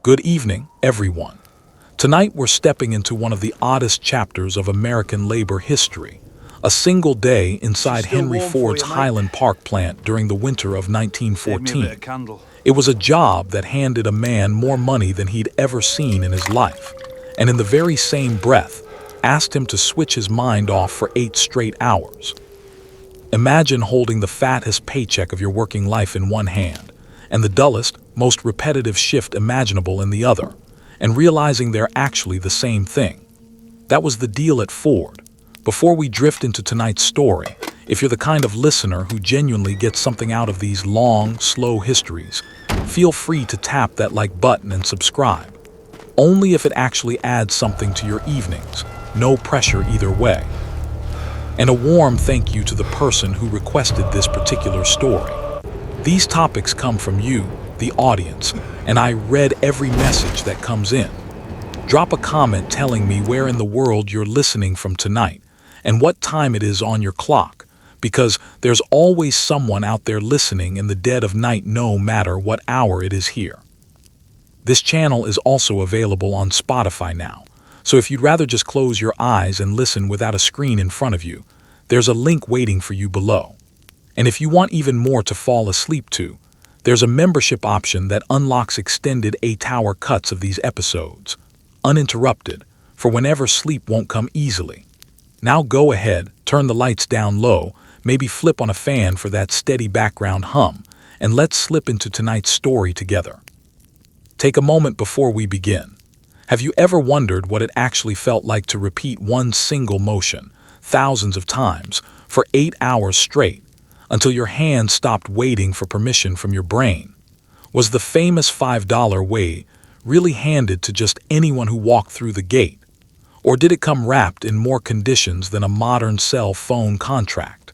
Good evening, everyone. Tonight we're stepping into one of the oddest chapters of American labor history. A single day inside Henry Ford's Highland Park plant during the winter of 1914. It was a job that handed a man more money than he'd ever seen in his life, and in the very same breath, asked him to switch his mind off for 8 straight hours. Imagine holding the fattest paycheck of your working life in one hand, and the dullest, most repetitive shift imaginable in the other, and realizing they're actually the same thing. That was the deal at Ford. Before we drift into tonight's story, if you're the kind of listener who genuinely gets something out of these long, slow histories, feel free to tap that like button and subscribe. Only if it actually adds something to your evenings. No pressure either way. And a warm thank you to the person who requested this particular story. These topics come from you, the audience, and I read every message that comes in. Drop a comment telling me where in the world you're listening from tonight and what time it is on your clock, because there's always someone out there listening in the dead of night no matter what hour it is here. This channel is also available on Spotify now, so if you'd rather just close your eyes and listen without a screen in front of you, there's a link waiting for you below. And if you want even more to fall asleep to, there's a membership option that unlocks extended 8-hour cuts of these episodes, uninterrupted, for whenever sleep won't come easily. Now go ahead, turn the lights down low, maybe flip on a fan for that steady background hum, and let's slip into tonight's story together. Take a moment before we begin. Have you ever wondered what it actually felt like to repeat one single motion, thousands of times, for 8 hours straight, until your hands stopped waiting for permission from your brain? Was the famous $5 wage really handed to just anyone who walked through the gate? Or did it come wrapped in more conditions than a modern cell phone contract?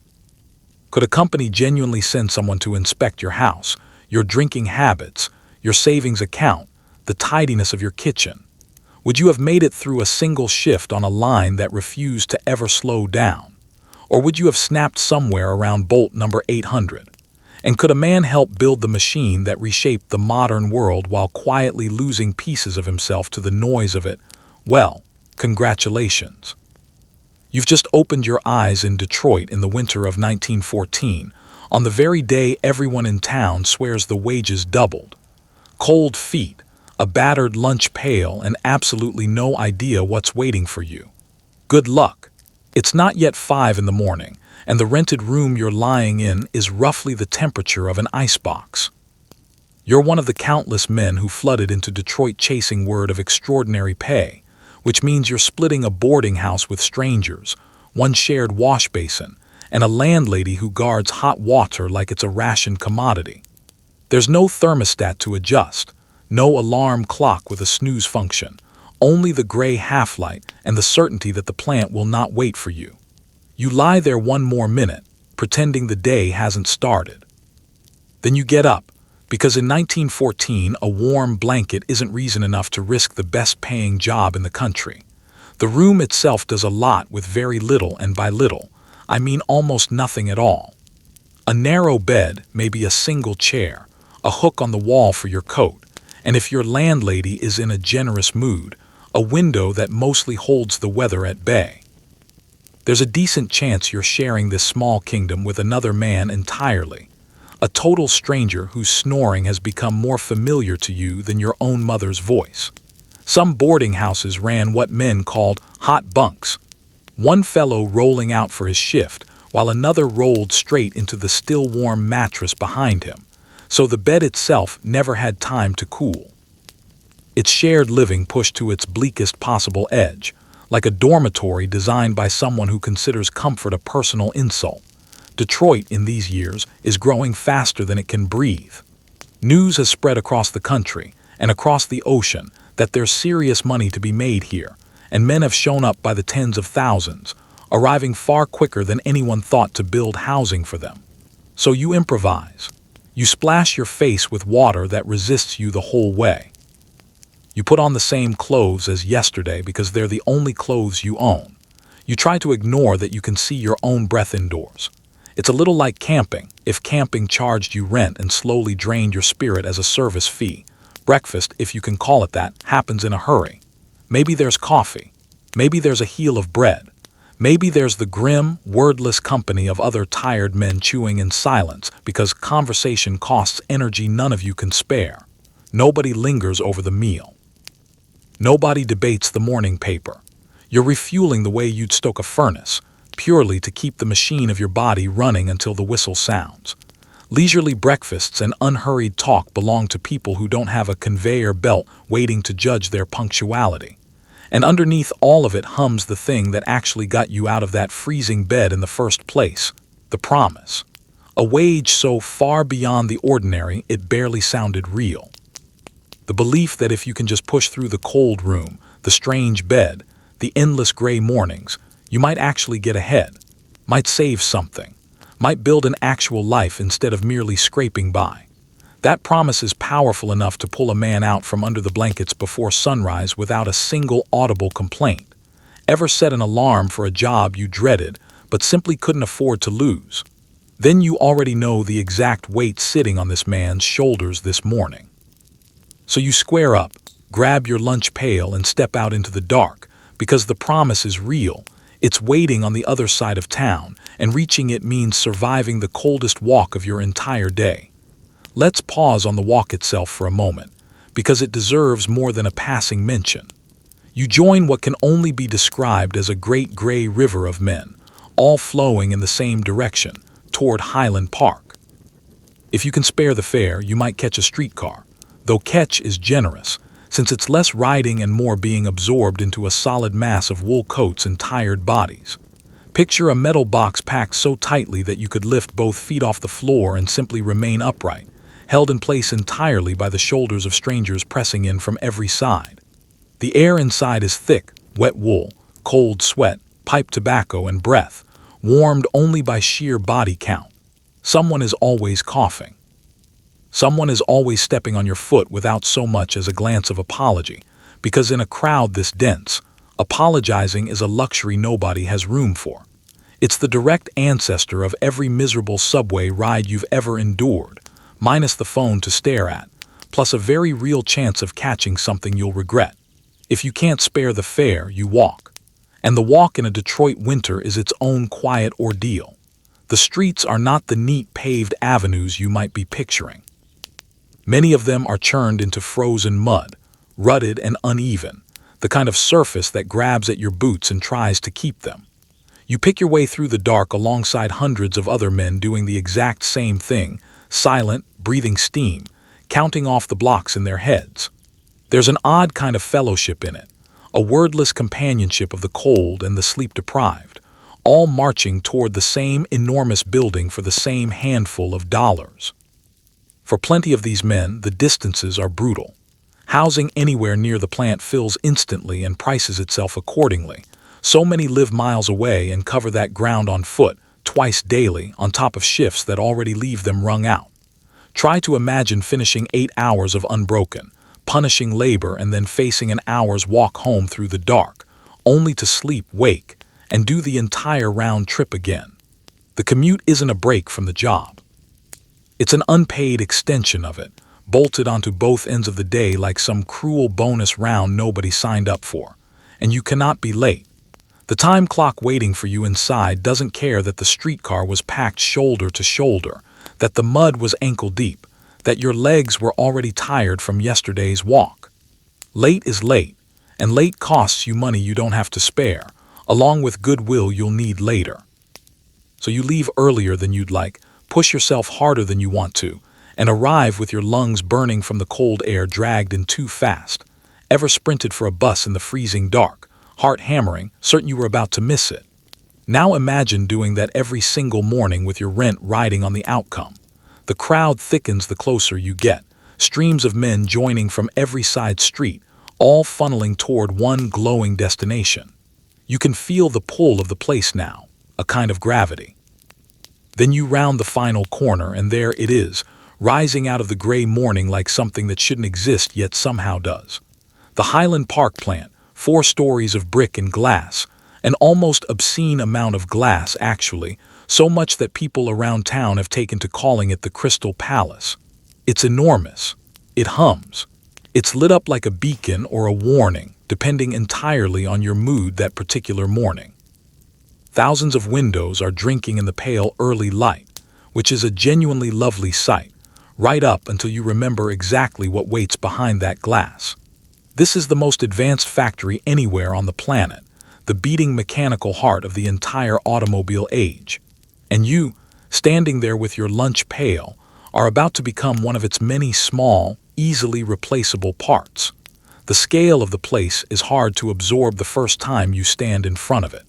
Could a company genuinely send someone to inspect your house, your drinking habits, your savings account, the tidiness of your kitchen? Would you have made it through a single shift on a line that refused to ever slow down? Or would you have snapped somewhere around bolt number 800? And could a man help build the machine that reshaped the modern world while quietly losing pieces of himself to the noise of it? Well, congratulations. You've just opened your eyes in Detroit in the winter of 1914, on the very day everyone in town swears the wages doubled. Cold feet, a battered lunch pail, and absolutely no idea what's waiting for you. Good luck. It's not yet 5 in the morning, and the rented room you're lying in is roughly the temperature of an icebox. You're one of the countless men who flooded into Detroit chasing word of extraordinary pay, which means you're splitting a boarding house with strangers, one shared wash basin, and a landlady who guards hot water like it's a rationed commodity. There's no thermostat to adjust, no alarm clock with a snooze function, only the gray half-light and the certainty that the plant will not wait for you. You lie there one more minute, pretending the day hasn't started. Then you get up, because in 1914 a warm blanket isn't reason enough to risk the best-paying job in the country. The room itself does a lot with very little, and by little, I mean almost nothing at all. A narrow bed, maybe a single chair, a hook on the wall for your coat, and if your landlady is in a generous mood, a window that mostly holds the weather at bay. There's a decent chance you're sharing this small kingdom with another man entirely, a total stranger whose snoring has become more familiar to you than your own mother's voice. Some boarding houses ran what men called hot bunks, one fellow rolling out for his shift while another rolled straight into the still warm mattress behind him, so the bed itself never had time to cool. It's shared living pushed to its bleakest possible edge, like a dormitory designed by someone who considers comfort a personal insult. Detroit, in these years, is growing faster than it can breathe. News has spread across the country and across the ocean that there's serious money to be made here, and men have shown up by the tens of thousands, arriving far quicker than anyone thought to build housing for them. So you improvise. You splash your face with water that resists you the whole way. You put on the same clothes as yesterday because they're the only clothes you own. You try to ignore that you can see your own breath indoors. It's a little like camping, if camping charged you rent and slowly drained your spirit as a service fee, Breakfast, if you can call it that, happens in a hurry. Maybe there's coffee. Maybe there's a heel of bread. Maybe there's the grim, wordless company of other tired men chewing in silence because conversation costs energy none of you can spare. Nobody lingers over the meal. Nobody debates the morning paper. You're refueling the way you'd stoke a furnace, purely to keep the machine of your body running until the whistle sounds. Leisurely breakfasts and unhurried talk belong to people who don't have a conveyor belt waiting to judge their punctuality. And underneath all of it hums the thing that actually got you out of that freezing bed in the first place, the promise. A wage so far beyond the ordinary it barely sounded real. The belief that if you can just push through the cold room, the strange bed, the endless gray mornings, you might actually get ahead, might save something, might build an actual life instead of merely scraping by. That promise is powerful enough to pull a man out from under the blankets before sunrise without a single audible complaint. Ever set an alarm for a job you dreaded but simply couldn't afford to lose? Then you already know the exact weight sitting on this man's shoulders this morning. So you square up, grab your lunch pail and step out into the dark, because the promise is real. It's waiting on the other side of town, and reaching it means surviving the coldest walk of your entire day. Let's pause on the walk itself for a moment, because it deserves more than a passing mention. You join what can only be described as a great gray river of men, all flowing in the same direction, toward Highland Park. If you can spare the fare, you might catch a streetcar, though catch is generous, since it's less riding and more being absorbed into a solid mass of wool coats and tired bodies. Picture a metal box packed so tightly that you could lift both feet off the floor and simply remain upright, held in place entirely by the shoulders of strangers pressing in from every side. The air inside is thick, wet wool, cold sweat, pipe tobacco, and breath, warmed only by sheer body count. Someone is always coughing. Someone is always stepping on your foot without so much as a glance of apology, because in a crowd this dense, apologizing is a luxury nobody has room for. It's the direct ancestor of every miserable subway ride you've ever endured, minus the phone to stare at, plus a very real chance of catching something you'll regret. If you can't spare the fare, you walk. And the walk in a Detroit winter is its own quiet ordeal. The streets are not the neat paved avenues you might be picturing. Many of them are churned into frozen mud, rutted and uneven, the kind of surface that grabs at your boots and tries to keep them. You pick your way through the dark alongside hundreds of other men doing the exact same thing, silent, breathing steam, counting off the blocks in their heads. There's an odd kind of fellowship in it, a wordless companionship of the cold and the sleep-deprived, all marching toward the same enormous building for the same handful of dollars. For plenty of these men, the distances are brutal. Housing anywhere near the plant fills instantly and prices itself accordingly. So many live miles away and cover that ground on foot, twice daily, on top of shifts that already leave them wrung out. Try to imagine finishing 8 hours of unbroken, punishing labor and then facing an hour's walk home through the dark, only to sleep, wake, and do the entire round trip again. The commute isn't a break from the job. It's an unpaid extension of it, bolted onto both ends of the day like some cruel bonus round nobody signed up for. And you cannot be late. The time clock waiting for you inside doesn't care that the streetcar was packed shoulder to shoulder, that the mud was ankle deep, that your legs were already tired from yesterday's walk. Late is late, and late costs you money you don't have to spare, along with goodwill you'll need later. So you leave earlier than you'd like, push yourself harder than you want to, and arrive with your lungs burning from the cold air dragged in too fast. Ever sprinted for a bus in the freezing dark, heart hammering, certain you were about to miss it? Now imagine doing that every single morning with your rent riding on the outcome. The crowd thickens the closer you get, streams of men joining from every side street, all funneling toward one glowing destination. You can feel the pull of the place now, a kind of gravity. Then you round the final corner and there it is, rising out of the gray morning like something that shouldn't exist yet somehow does. The Highland Park plant, 4 stories of brick and glass, an almost obscene amount of glass actually, so much that people around town have taken to calling it the Crystal Palace. It's enormous. It hums. It's lit up like a beacon or a warning, depending entirely on your mood that particular morning. Thousands of windows are drinking in the pale early light, which is a genuinely lovely sight, right up until you remember exactly what waits behind that glass. This is the most advanced factory anywhere on the planet, the beating mechanical heart of the entire automobile age. And you, standing there with your lunch pail, are about to become one of its many small, easily replaceable parts. The scale of the place is hard to absorb the first time you stand in front of it.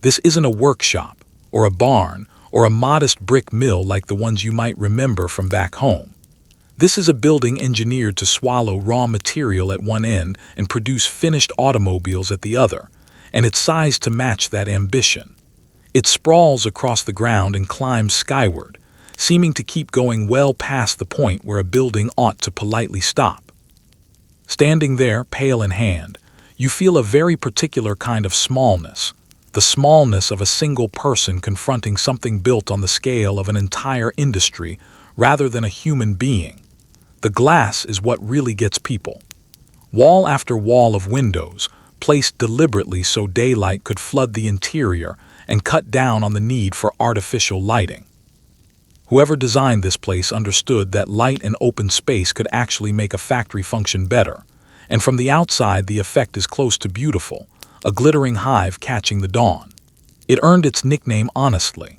This isn't a workshop, or a barn, or a modest brick mill like the ones you might remember from back home. This is a building engineered to swallow raw material at one end and produce finished automobiles at the other, and it's sized to match that ambition. It sprawls across the ground and climbs skyward, seeming to keep going well past the point where a building ought to politely stop. Standing there, pail in hand, you feel a very particular kind of smallness, the smallness of a single person confronting something built on the scale of an entire industry rather than a human being. The glass is what really gets people. Wall after wall of windows, placed deliberately so daylight could flood the interior and cut down on the need for artificial lighting. Whoever designed this place understood that light and open space could actually make a factory function better, and from the outside the effect is close to beautiful, a glittering hive catching the dawn. It earned its nickname honestly.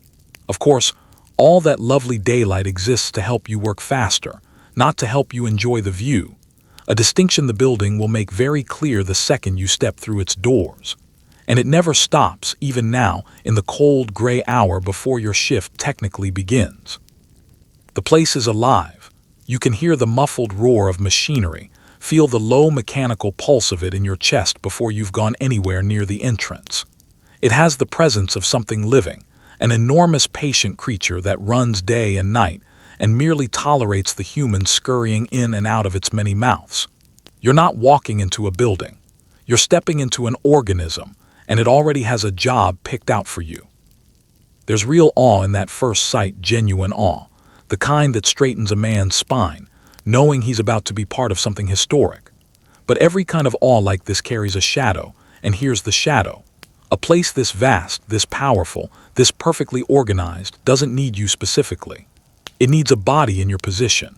Of course, all that lovely daylight exists to help you work faster, not to help you enjoy the view, a distinction the building will make very clear the second you step through its doors. And it never stops, even now, in the cold gray hour before your shift technically begins. The place is alive. You can hear the muffled roar of machinery, feel the low mechanical pulse of it in your chest before you've gone anywhere near the entrance. It has the presence of something living, an enormous patient creature that runs day and night, and merely tolerates the humans scurrying in and out of its many mouths. You're not walking into a building. You're stepping into an organism, and it already has a job picked out for you. There's real awe in that first sight, genuine awe, the kind that straightens a man's spine, knowing he's about to be part of something historic. But every kind of awe like this carries a shadow, and here's the shadow. A place this vast, this powerful, this perfectly organized doesn't need you specifically. It needs a body in your position.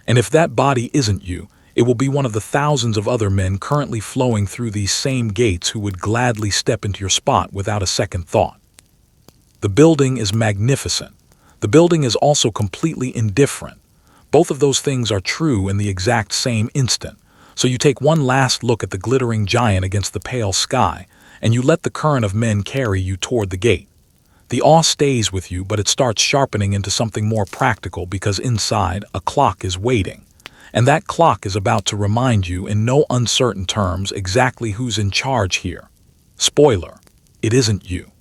And if that body isn't you, it will be one of the thousands of other men currently flowing through these same gates who would gladly step into your spot without a second thought. The building is magnificent. The building is also completely indifferent. Both of those things are true in the exact same instant. So you take one last look at the glittering giant against the pale sky, and you let the current of men carry you toward the gate. The awe stays with you, but it starts sharpening into something more practical because inside, a clock is waiting. And that clock is about to remind you in no uncertain terms exactly who's in charge here. Spoiler, it isn't you.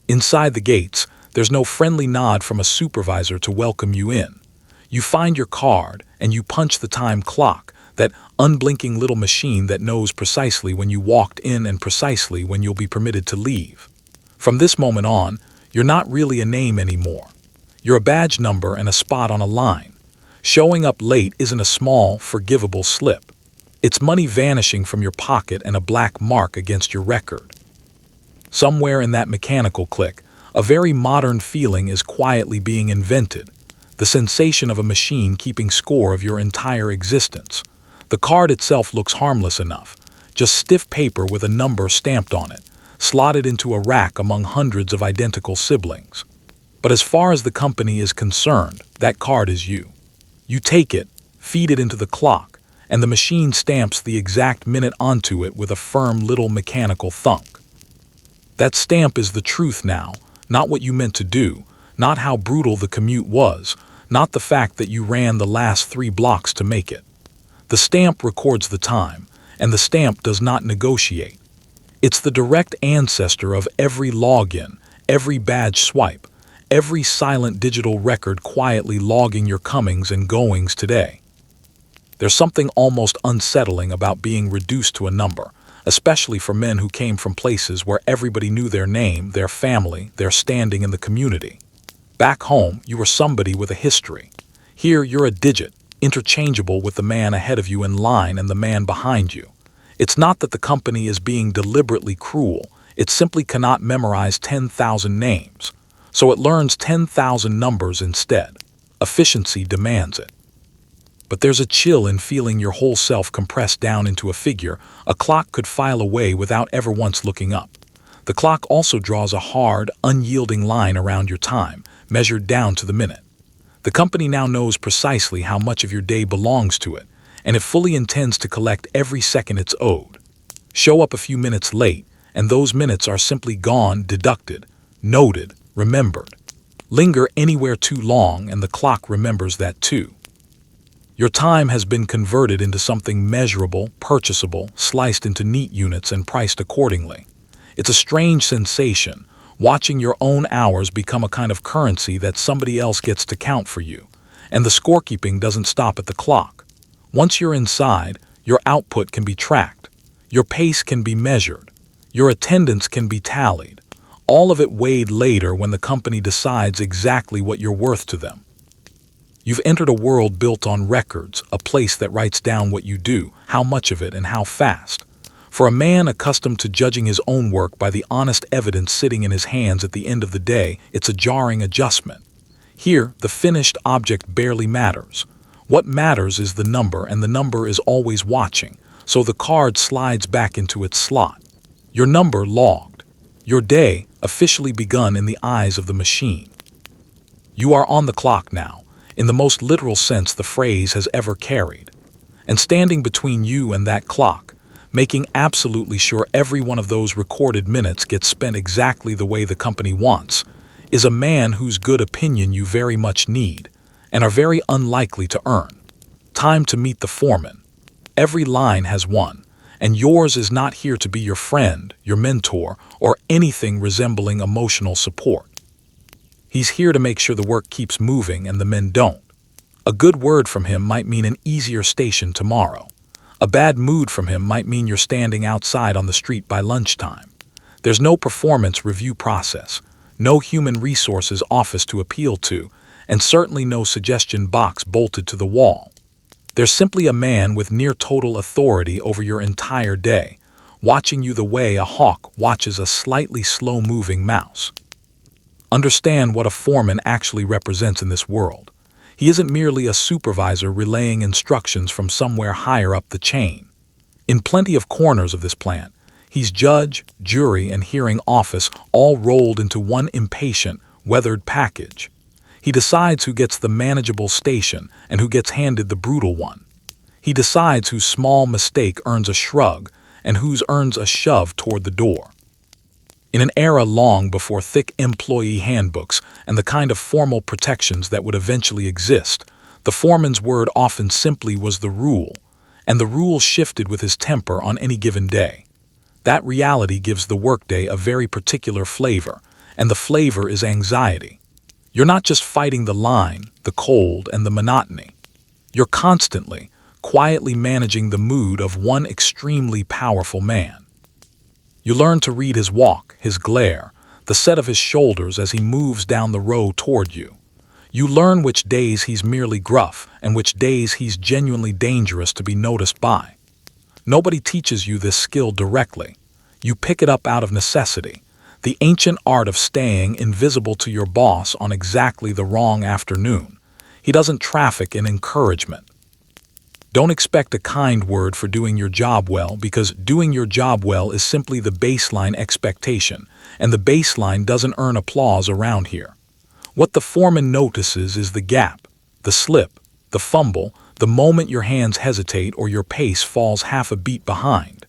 Inside the gates, there's no friendly nod from a supervisor to welcome you in. You find your card and you punch the time clock, that unblinking little machine that knows precisely when you walked in and precisely when you'll be permitted to leave. From this moment on, you're not really a name anymore. You're a badge number and a spot on a line. Showing up late isn't a small, forgivable slip. It's money vanishing from your pocket and a black mark against your record. Somewhere in that mechanical click, a very modern feeling is quietly being invented, the sensation of a machine keeping score of your entire existence. The card itself looks harmless enough, just stiff paper with a number stamped on it, slotted into a rack among hundreds of identical siblings. But as far as the company is concerned, that card is you. You take it, feed it into the clock, and the machine stamps the exact minute onto it with a firm little mechanical thunk. That stamp is the truth now, not what you meant to do, not how brutal the commute was, not the fact that you ran the last 3 blocks to make it. The stamp records the time, and the stamp does not negotiate. It's the direct ancestor of every login, every badge swipe, every silent digital record quietly logging your comings and goings today. There's something almost unsettling about being reduced to a number, especially for men who came from places where everybody knew their name, their family, their standing in the community. Back home, you were somebody with a history. Here, you're a digit, interchangeable with the man ahead of you in line and the man behind you. It's not that the company is being deliberately cruel, it simply cannot memorize 10,000 names, so it learns 10,000 numbers instead. Efficiency demands it. But there's a chill in feeling your whole self compressed down into a figure a clock could file away without ever once looking up. The clock also draws a hard, unyielding line around your time, measured down to the minute. The company now knows precisely how much of your day belongs to it, and it fully intends to collect every second it's owed. Show up a few minutes late, and those minutes are simply gone, deducted, noted, remembered. Linger anywhere too long, and the clock remembers that too. Your time has been converted into something measurable, purchasable, sliced into neat units and priced accordingly. It's a strange sensation, watching your own hours become a kind of currency that somebody else gets to count for you. And the scorekeeping doesn't stop at the clock. Once you're inside, your output can be tracked. Your pace can be measured. Your attendance can be tallied. All of it weighed later when the company decides exactly what you're worth to them. You've entered a world built on records, a place that writes down what you do, how much of it, and how fast. For a man accustomed to judging his own work by the honest evidence sitting in his hands at the end of the day, it's a jarring adjustment. Here, the finished object barely matters. What matters is the number, and the number is always watching, so the card slides back into its slot. Your number logged. Your day officially begun in the eyes of the machine. You are on the clock now, in the most literal sense the phrase has ever carried. And standing between you and that clock, making absolutely sure every one of those recorded minutes gets spent exactly the way the company wants, is a man whose good opinion you very much need, and are very unlikely to earn. Time to meet the foreman. Every line has one, and yours is not here to be your friend, your mentor, or anything resembling emotional support. He's here to make sure the work keeps moving and the men don't. A good word from him might mean an easier station tomorrow. A bad mood from him might mean you're standing outside on the street by lunchtime. There's no performance review process, no human resources office to appeal to, and certainly no suggestion box bolted to the wall. There's simply a man with near total authority over your entire day, watching you the way a hawk watches a slightly slow-moving mouse. Understand what a foreman actually represents in this world. He isn't merely a supervisor relaying instructions from somewhere higher up the chain. In plenty of corners of this plant, he's judge, jury, and hearing office all rolled into one impatient, weathered package. He decides who gets the manageable station and who gets handed the brutal one. He decides whose small mistake earns a shrug and whose earns a shove toward the door. In an era long before thick employee handbooks and the kind of formal protections that would eventually exist, the foreman's word often simply was the rule, and the rule shifted with his temper on any given day. That reality gives the workday a very particular flavor, and the flavor is anxiety. You're not just fighting the line, the cold, and the monotony. You're constantly, quietly managing the mood of one extremely powerful man. You learn to read his walk, his glare, the set of his shoulders as he moves down the row toward you. You learn which days he's merely gruff and which days he's genuinely dangerous to be noticed by. Nobody teaches you this skill directly. You pick it up out of necessity, the ancient art of staying invisible to your boss on exactly the wrong afternoon. He doesn't traffic in encouragement. Don't expect a kind word for doing your job well, because doing your job well is simply the baseline expectation, and the baseline doesn't earn applause around here. What the foreman notices is the gap, the slip, the fumble, the moment your hands hesitate or your pace falls half a beat behind.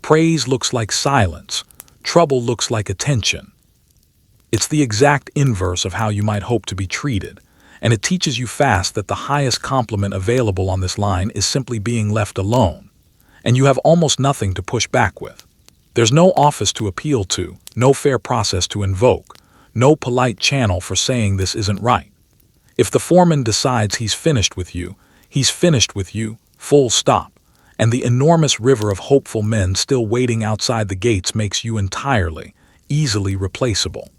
Praise looks like silence. Trouble looks like attention. It's the exact inverse of how you might hope to be treated, and it teaches you fast that the highest compliment available on this line is simply being left alone, and you have almost nothing to push back with. There's no office to appeal to, no fair process to invoke, no polite channel for saying this isn't right. If the foreman decides he's finished with you, full stop, and the enormous river of hopeful men still waiting outside the gates makes you entirely, easily replaceable.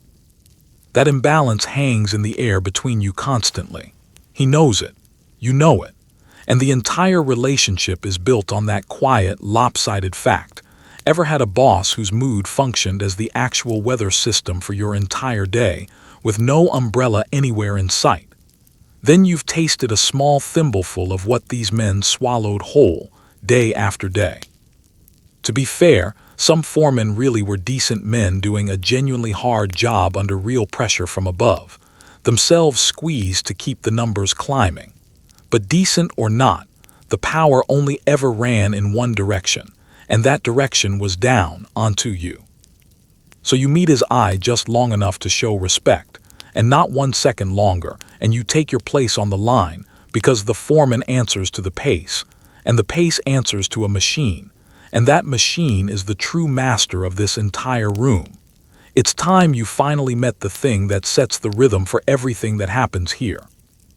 That imbalance hangs in the air between you constantly. He knows it. You know it. And the entire relationship is built on that quiet, lopsided fact. Ever had a boss whose mood functioned as the actual weather system for your entire day, with no umbrella anywhere in sight? Then you've tasted a small thimbleful of what these men swallowed whole, day after day. To be fair, some foremen really were decent men doing a genuinely hard job under real pressure from above, themselves squeezed to keep the numbers climbing. But decent or not, the power only ever ran in one direction, and that direction was down onto you. So you meet his eye just long enough to show respect, and not 1 second longer, and you take your place on the line, because the foreman answers to the pace, and the pace answers to a machine, and that machine is the true master of this entire room. It's time you finally met the thing that sets the rhythm for everything that happens here: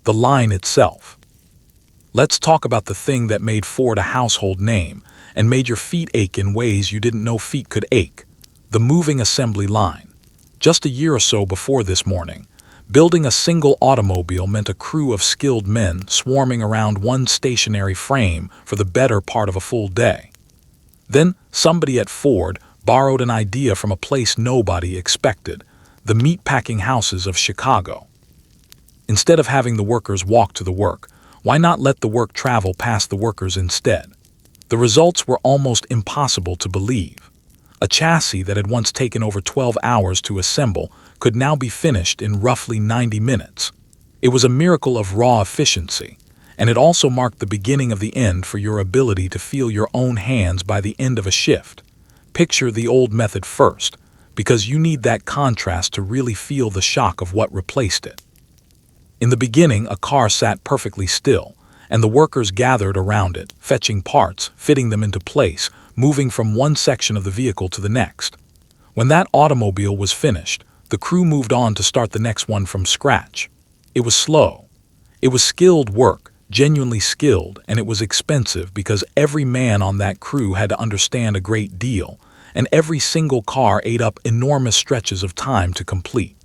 the line itself. Let's talk about the thing that made Ford a household name and made your feet ache in ways you didn't know feet could ache: the moving assembly line. Just a year or so before this morning, building a single automobile meant a crew of skilled men swarming around one stationary frame for the better part of a full day. Then somebody at Ford borrowed an idea from a place nobody expected: the meatpacking houses of Chicago. Instead of having the workers walk to the work, why not let the work travel past the workers instead? The results were almost impossible to believe. A chassis that had once taken over 12 hours to assemble could now be finished in roughly 90 minutes. It was a miracle of raw efficiency, and it also marked the beginning of the end for your ability to feel your own hands by the end of a shift. Picture the old method first, because you need that contrast to really feel the shock of what replaced it. In the beginning, a car sat perfectly still, and the workers gathered around it, fetching parts, fitting them into place, moving from one section of the vehicle to the next. When that automobile was finished, the crew moved on to start the next one from scratch. It was slow. It was skilled work, genuinely skilled, and it was expensive because every man on that crew had to understand a great deal, and every single car ate up enormous stretches of time to complete.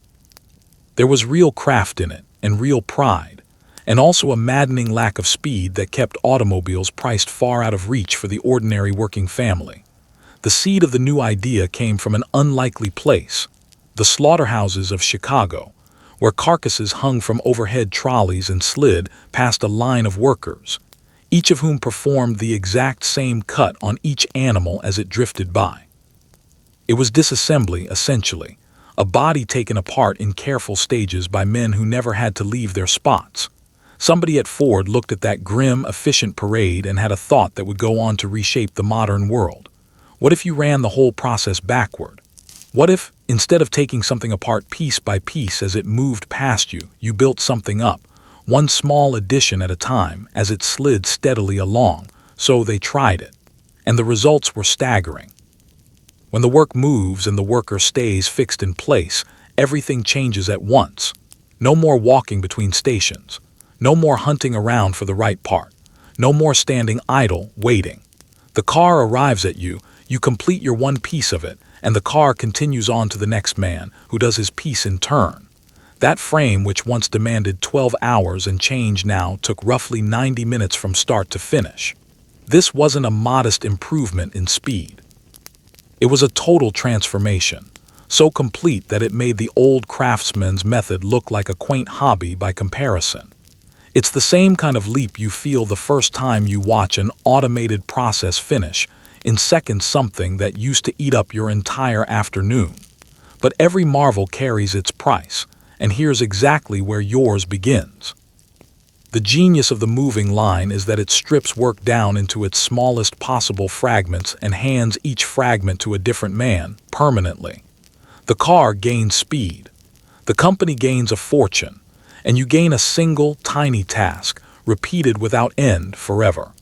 There was real craft in it, and real pride, and also a maddening lack of speed that kept automobiles priced far out of reach for the ordinary working family. The seed of the new idea came from an unlikely place: the slaughterhouses of Chicago, where carcasses hung from overhead trolleys and slid past a line of workers, each of whom performed the exact same cut on each animal as it drifted by. It was disassembly, essentially, a body taken apart in careful stages by men who never had to leave their spots. Somebody at Ford looked at that grim, efficient parade and had a thought that would go on to reshape the modern world. What if you ran the whole process backward? What if, instead of taking something apart piece by piece as it moved past you, you built something up, one small addition at a time, as it slid steadily along? So they tried it, and the results were staggering. When the work moves and the worker stays fixed in place, everything changes at once. No more walking between stations. No more hunting around for the right part. No more standing idle, waiting. The car arrives at you, you complete your one piece of it, and the car continues on to the next man, who does his piece in turn. That frame, which once demanded 12 hours and change, now took roughly 90 minutes from start to finish. This wasn't a modest improvement in speed. It was a total transformation, so complete that it made the old craftsman's method look like a quaint hobby by comparison. It's the same kind of leap you feel the first time you watch an automated process finish in seconds, something that used to eat up your entire afternoon. But every marvel carries its price, and here's exactly where yours begins. The genius of the moving line is that it strips work down into its smallest possible fragments and hands each fragment to a different man, permanently. The car gains speed. The company gains a fortune, and you gain a single, tiny task, repeated without end forever.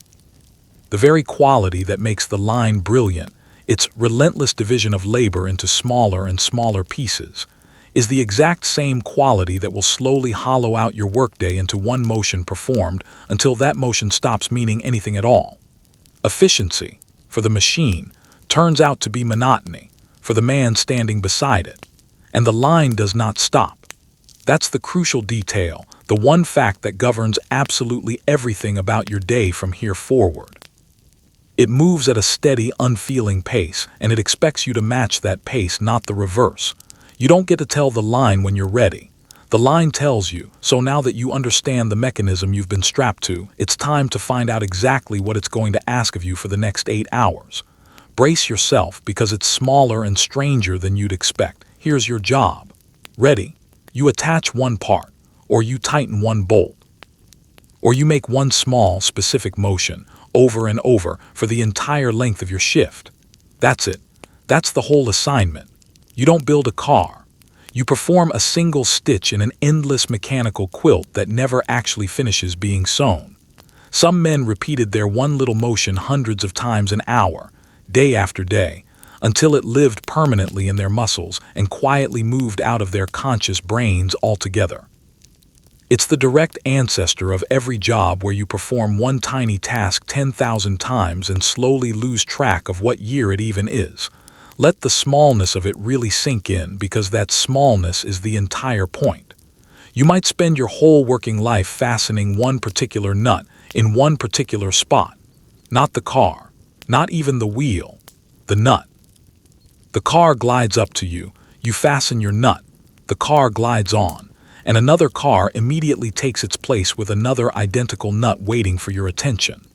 The very quality that makes the line brilliant, its relentless division of labor into smaller and smaller pieces, is the exact same quality that will slowly hollow out your workday into one motion performed until that motion stops meaning anything at all. Efficiency, for the machine, turns out to be monotony, for the man standing beside it. And the line does not stop. That's the crucial detail, the one fact that governs absolutely everything about your day from here forward. It moves at a steady, unfeeling pace, and it expects you to match that pace, not the reverse. You don't get to tell the line when you're ready. The line tells you, so now that you understand the mechanism you've been strapped to, it's time to find out exactly what it's going to ask of you for the next 8 hours. Brace yourself, because it's smaller and stranger than you'd expect. Here's your job. Ready? You attach one part, or you tighten one bolt, or you make one small, specific motion over and over for the entire length of your shift. That's it. That's the whole assignment. You don't build a car. You perform a single stitch in an endless mechanical quilt that never actually finishes being sewn. Some men repeated their one little motion hundreds of times an hour, day after day, until it lived permanently in their muscles and quietly moved out of their conscious brains altogether. It's the direct ancestor of every job where you perform one tiny task 10,000 times and slowly lose track of what year it even is. Let the smallness of it really sink in, because that smallness is the entire point. You might spend your whole working life fastening one particular nut in one particular spot. Not the car, not even the wheel, the nut. The car glides up to you, you fasten your nut, the car glides on, and another car immediately takes its place with another identical nut waiting for your attention.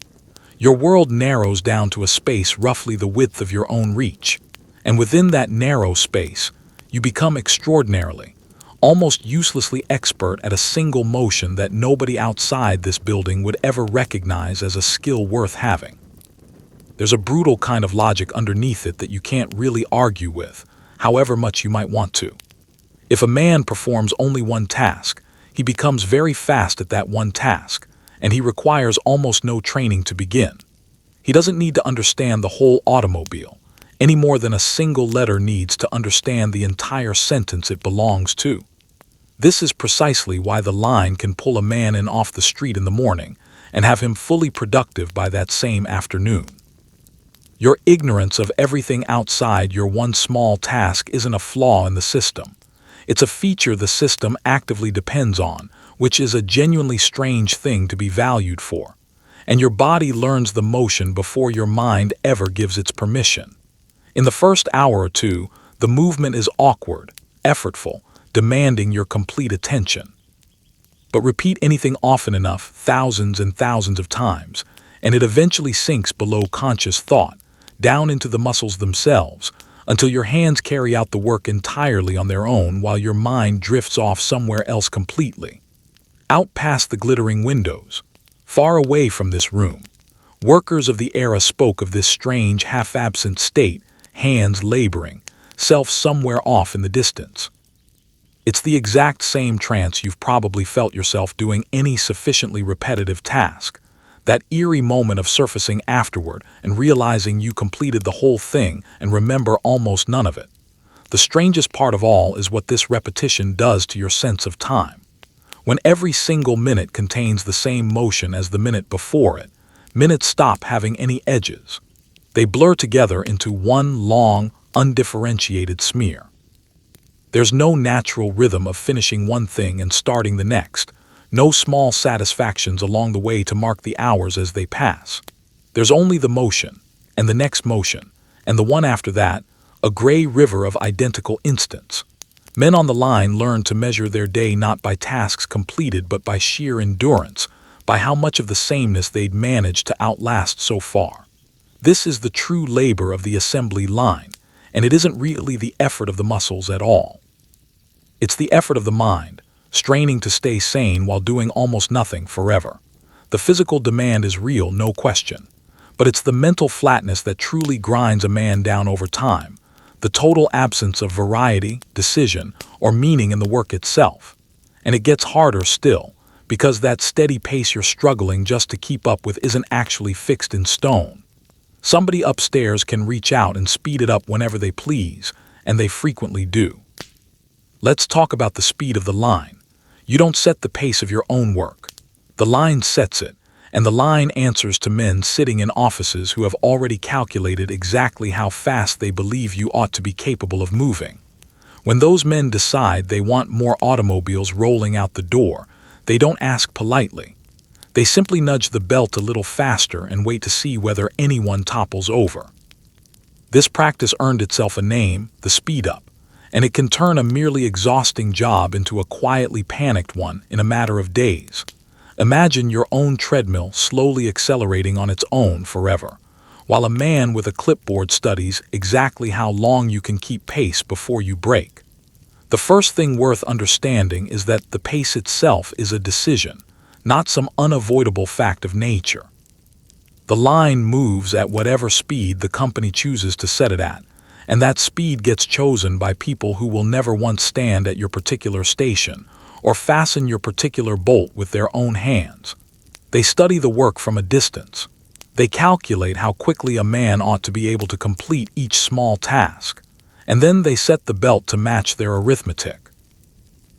Your world narrows down to a space roughly the width of your own reach. And within that narrow space, you become extraordinarily, almost uselessly expert at a single motion that nobody outside this building would ever recognize as a skill worth having. There's a brutal kind of logic underneath it that you can't really argue with, however much you might want to. If a man performs only one task, he becomes very fast at that one task, and he requires almost no training to begin. He doesn't need to understand the whole automobile, any more than a single letter needs to understand the entire sentence it belongs to. This is precisely why the line can pull a man in off the street in the morning and have him fully productive by that same afternoon. Your ignorance of everything outside your one small task isn't a flaw in the system. It's a feature the system actively depends on, which is a genuinely strange thing to be valued for. And your body learns the motion before your mind ever gives its permission. In the first hour or two, the movement is awkward, effortful, demanding your complete attention. But repeat anything often enough, thousands and thousands of times, and it eventually sinks below conscious thought, down into the muscles themselves, until your hands carry out the work entirely on their own while your mind drifts off somewhere else completely. Out past the glittering windows, far away from this room, workers of the era spoke of this strange, half-absent state, hands laboring, self somewhere off in the distance. It's the exact same trance you've probably felt yourself doing any sufficiently repetitive task, that eerie moment of surfacing afterward and realizing you completed the whole thing and remember almost none of it. The strangest part of all is what this repetition does to your sense of time. When every single minute contains the same motion as the minute before it, minutes stop having any edges. They blur together into one long, undifferentiated smear. There's no natural rhythm of finishing one thing and starting the next, no small satisfactions along the way to mark the hours as they pass. There's only the motion, and the next motion, and the one after that, a gray river of identical instants. Men on the line learn to measure their day not by tasks completed but by sheer endurance, by how much of the sameness they'd managed to outlast so far. This is the true labor of the assembly line, and it isn't really the effort of the muscles at all. It's the effort of the mind, straining to stay sane while doing almost nothing forever. The physical demand is real, no question, but it's the mental flatness that truly grinds a man down over time, the total absence of variety, decision, or meaning in the work itself. And it gets harder still, because that steady pace you're struggling just to keep up with isn't actually fixed in stone. Somebody upstairs can reach out and speed it up whenever they please, and they frequently do. Let's talk about the speed of the line. You don't set the pace of your own work. The line sets it, and the line answers to men sitting in offices who have already calculated exactly how fast they believe you ought to be capable of moving. When those men decide they want more automobiles rolling out the door, They don't ask politely. They simply nudge the belt a little faster and wait to see whether anyone topples over. This practice earned itself a name, the speed up, and it can turn a merely exhausting job into a quietly panicked one in a matter of days. Imagine your own treadmill slowly accelerating on its own forever, while a man with a clipboard studies exactly how long you can keep pace before you break. The first thing worth understanding is that the pace itself is a decision, not some unavoidable fact of nature. The line moves at whatever speed the company chooses to set it at, and that speed gets chosen by people who will never once stand at your particular station or fasten your particular bolt with their own hands. They study the work from a distance. They calculate how quickly a man ought to be able to complete each small task, and then they set the belt to match their arithmetic.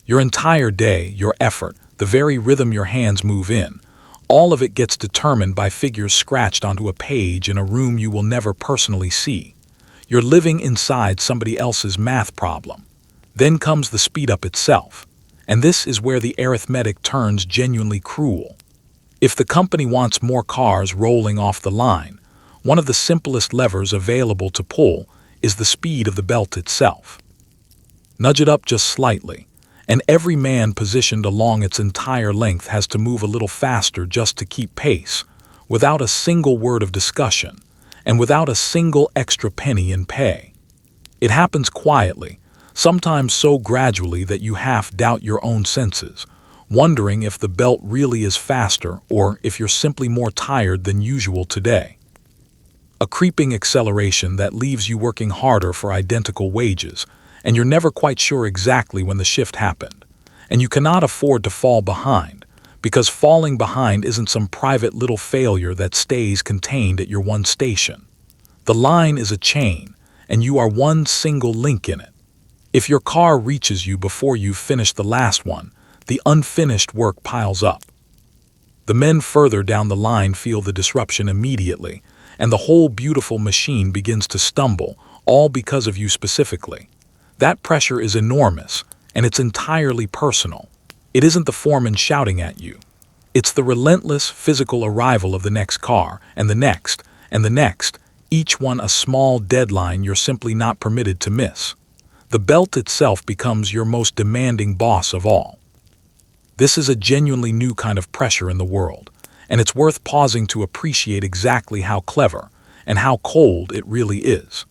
Your entire day, your effort, the very rhythm your hands move in, all of it gets determined by figures scratched onto a page in a room you will never personally see. You're living inside somebody else's math problem. Then comes the speed up itself, and this is where the arithmetic turns genuinely cruel. If the company wants more cars rolling off the line, one of the simplest levers available to pull is the speed of the belt itself. Nudge it up just slightly, and every man positioned along its entire length has to move a little faster just to keep pace, without a single word of discussion, and without a single extra penny in pay. It happens quietly, sometimes so gradually that you half doubt your own senses, wondering if the belt really is faster or if you're simply more tired than usual today. A creeping acceleration that leaves you working harder for identical wages, and you're never quite sure exactly when the shift happened. And you cannot afford to fall behind, because falling behind isn't some private little failure that stays contained at your one station. The line is a chain, and you are one single link in it. If your car reaches you before you've finished the last one, the unfinished work piles up. The men further down the line feel the disruption immediately, and the whole beautiful machine begins to stumble, all because of you specifically. That pressure is enormous, and it's entirely personal. It isn't the foreman shouting at you. It's the relentless physical arrival of the next car, and the next, and the next, each one a small deadline you're simply not permitted to miss. The belt itself becomes your most demanding boss of all. This is a genuinely new kind of pressure in the world, and it's worth pausing to appreciate exactly how clever and how cold it really is.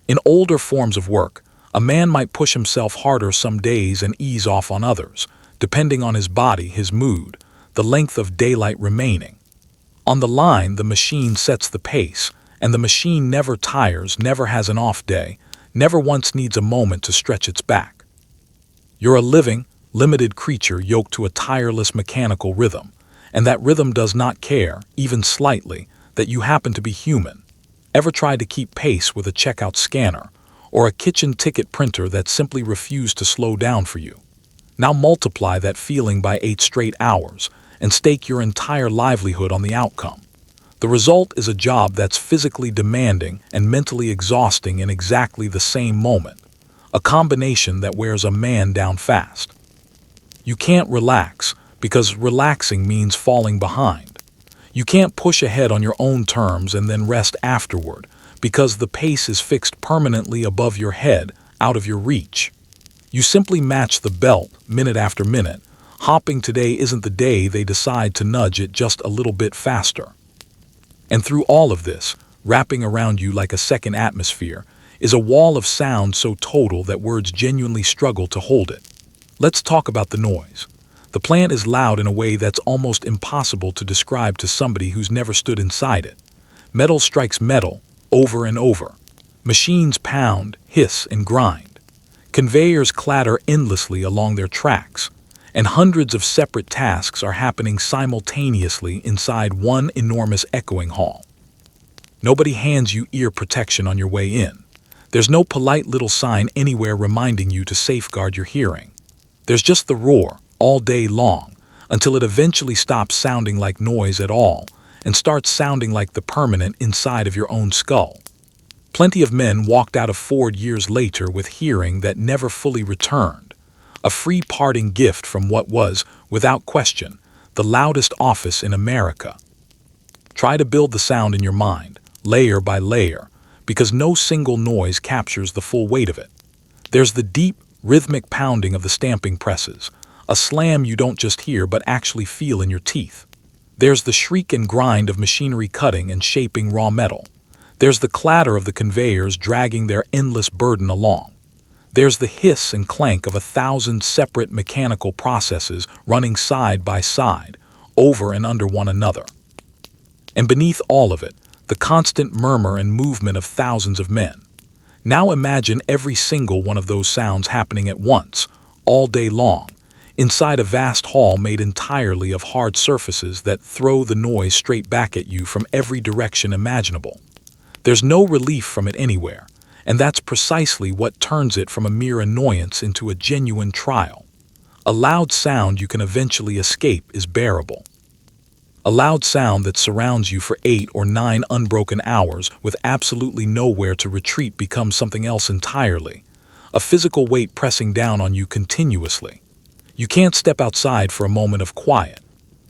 In older forms of work, a man might push himself harder some days and ease off on others, depending on his body, his mood, the length of daylight remaining. On the line, the machine sets the pace, and the machine never tires, never has an off day, never once needs a moment to stretch its back. You're a living, limited creature yoked to a tireless mechanical rhythm, and that rhythm does not care, even slightly, that you happen to be human. Ever tried to keep pace with a checkout scanner, or a kitchen ticket printer that simply refused to slow down for you? Now multiply that feeling by 8 straight hours, and stake your entire livelihood on the outcome. The result is a job that's physically demanding and mentally exhausting in exactly the same moment, a combination that wears a man down fast. You can't relax, because relaxing means falling behind. You can't push ahead on your own terms and then rest afterward, because the pace is fixed permanently above your head, out of your reach. You simply match the belt, minute after minute. Hopping today isn't the day they decide to nudge it just a little bit faster. And through all of this, wrapping around you like a second atmosphere, is a wall of sound so total that words genuinely struggle to hold it. Let's talk about the noise. The plant is loud in a way that's almost impossible to describe to somebody who's never stood inside it. Metal strikes metal, over and over. Machines pound, hiss, and grind. Conveyors clatter endlessly along their tracks, and hundreds of separate tasks are happening simultaneously inside one enormous echoing hall. Nobody hands you ear protection on your way in. There's no polite little sign anywhere reminding you to safeguard your hearing. There's just the roar, all day long, until it eventually stops sounding like noise at all and starts sounding like the permanent inside of your own skull. Plenty of men walked out of Ford years later with hearing that never fully returned, a free parting gift from what was, without question, the loudest office in America. Try to build the sound in your mind, layer by layer, because no single noise captures the full weight of it. There's the deep, rhythmic pounding of the stamping presses, a slam you don't just hear but actually feel in your teeth. There's the shriek and grind of machinery cutting and shaping raw metal. There's the clatter of the conveyors dragging their endless burden along. There's the hiss and clank of 1,000 separate mechanical processes running side by side, over and under one another. And beneath all of it, the constant murmur and movement of thousands of men. Now imagine every single one of those sounds happening at once, all day long, inside a vast hall made entirely of hard surfaces that throw the noise straight back at you from every direction imaginable. There's no relief from it anywhere, and that's precisely what turns it from a mere annoyance into a genuine trial. A loud sound you can eventually escape is bearable. A loud sound that surrounds you for 8 or 9 unbroken hours with absolutely nowhere to retreat becomes something else entirely, a physical weight pressing down on you continuously. You can't step outside for a moment of quiet.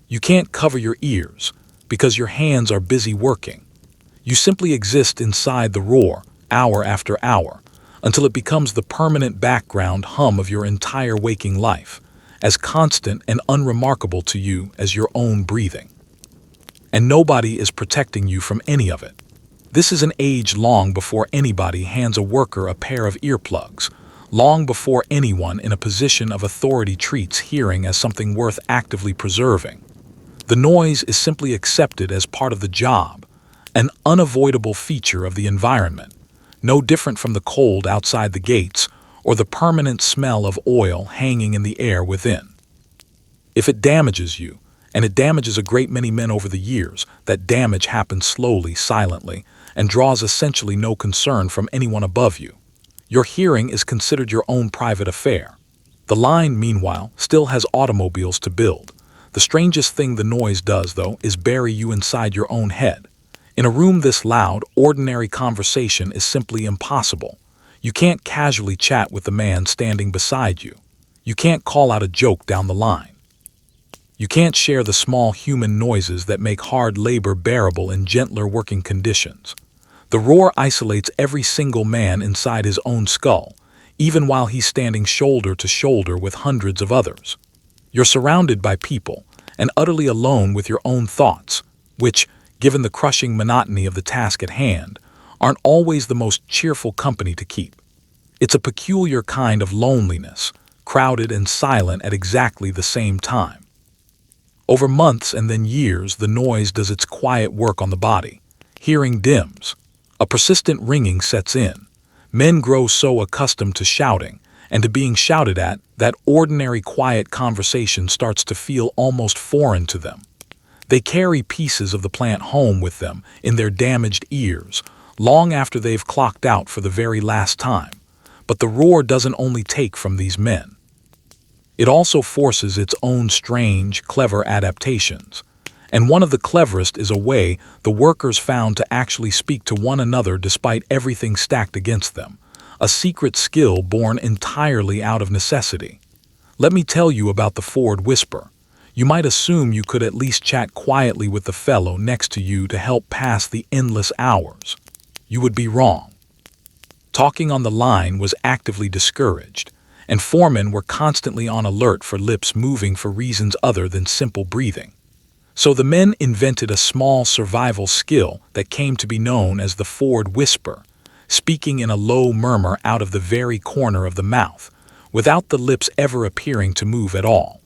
You can't cover your ears because your hands are busy working. You simply exist inside the roar, hour after hour, until it becomes the permanent background hum of your entire waking life, as constant and unremarkable to you as your own breathing. And nobody is protecting you from any of it. This is an age long before anybody hands a worker a pair of earplugs, long before anyone in a position of authority treats hearing as something worth actively preserving. The noise is simply accepted as part of the job, an unavoidable feature of the environment, no different from the cold outside the gates or the permanent smell of oil hanging in the air within. If it damages you, and it damages a great many men over the years, that damage happens slowly, silently, and draws essentially no concern from anyone above you. Your hearing is considered your own private affair. The line, meanwhile, still has automobiles to build. The strangest thing the noise does, though, is bury you inside your own head. In a room this loud, ordinary conversation is simply impossible. You can't casually chat with the man standing beside you. You can't call out a joke down the line. You can't share the small human noises that make hard labor bearable in gentler working conditions. The roar isolates every single man inside his own skull, even while he's standing shoulder to shoulder with hundreds of others. You're surrounded by people and utterly alone with your own thoughts, which, given the crushing monotony of the task at hand, aren't always the most cheerful company to keep. It's a peculiar kind of loneliness, crowded and silent at exactly the same time. Over months and then years, the noise does its quiet work on the body. Hearing dims. A persistent ringing sets in. Men grow so accustomed to shouting and to being shouted at that ordinary quiet conversation starts to feel almost foreign to them. They carry pieces of the plant home with them in their damaged ears, long after they've clocked out for the very last time. But the roar doesn't only take from these men. It also forces its own strange, clever adaptations. And one of the cleverest is a way the workers found to actually speak to one another despite everything stacked against them, a secret skill born entirely out of necessity. Let me tell you about the Ford whisper. You might assume you could at least chat quietly with the fellow next to you to help pass the endless hours. You would be wrong. Talking on the line was actively discouraged, and foremen were constantly on alert for lips moving for reasons other than simple breathing. So the men invented a small survival skill that came to be known as the Ford whisper, speaking in a low murmur out of the very corner of the mouth, without the lips ever appearing to move at all.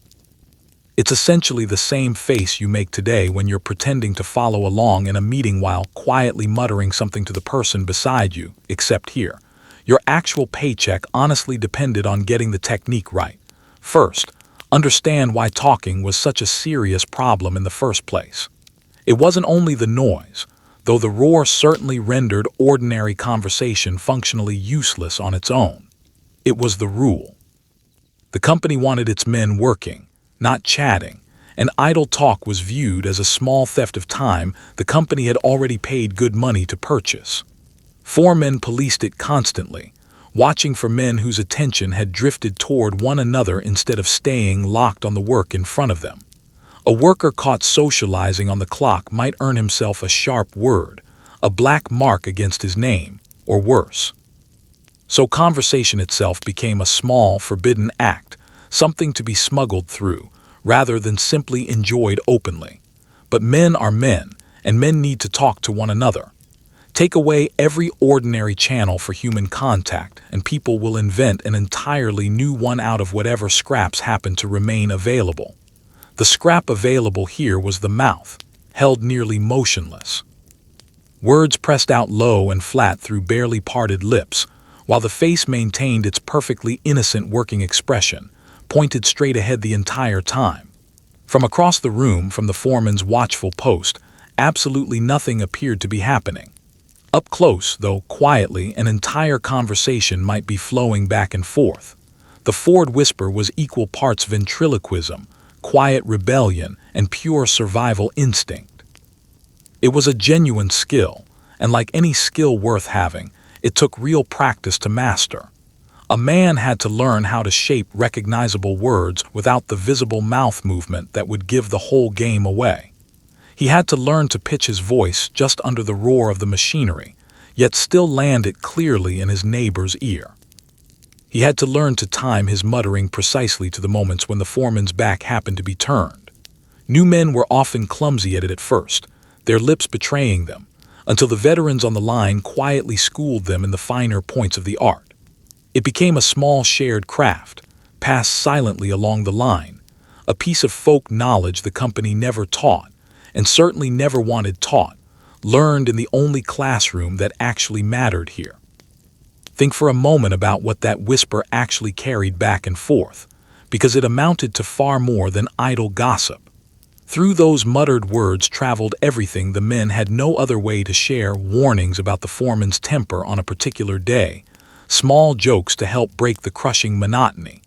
It's essentially the same face you make today when you're pretending to follow along in a meeting while quietly muttering something to the person beside you, except here. Your actual paycheck honestly depended on getting the technique right. First, understand why talking was such a serious problem in the first place. It wasn't only the noise, though the roar certainly rendered ordinary conversation functionally useless on its own. It was the rule. The company wanted its men working, not chatting, and idle talk was viewed as a small theft of time the company had already paid good money to purchase. Foremen policed it constantly, watching for men whose attention had drifted toward one another instead of staying locked on the work in front of them. A worker caught socializing on the clock might earn himself a sharp word, a black mark against his name, or worse. So conversation itself became a small, forbidden act, something to be smuggled through, rather than simply enjoyed openly. But men are men, and men need to talk to one another. Take away every ordinary channel for human contact, and people will invent an entirely new one out of whatever scraps happen to remain available. The scrap available here was the mouth, held nearly motionless. Words pressed out low and flat through barely parted lips, while the face maintained its perfectly innocent working expression, pointed straight ahead the entire time. From across the room, from the foreman's watchful post, absolutely nothing appeared to be happening. Up close, though quietly, an entire conversation might be flowing back and forth. The Ford whisper was equal parts ventriloquism, quiet rebellion, and pure survival instinct. It was a genuine skill, and like any skill worth having, it took real practice to master. A man had to learn how to shape recognizable words without the visible mouth movement that would give the whole game away. He had to learn to pitch his voice just under the roar of the machinery, yet still land it clearly in his neighbor's ear. He had to learn to time his muttering precisely to the moments when the foreman's back happened to be turned. New men were often clumsy at it at first, their lips betraying them, until the veterans on the line quietly schooled them in the finer points of the art. It became a small shared craft, passed silently along the line, a piece of folk knowledge the company never taught, and certainly never wanted taught, learned in the only classroom that actually mattered here. Think for a moment about what that whisper actually carried back and forth, because it amounted to far more than idle gossip. Through those muttered words traveled everything the men had no other way to share: warnings about the foreman's temper on a particular day, small jokes to help break the crushing monotony,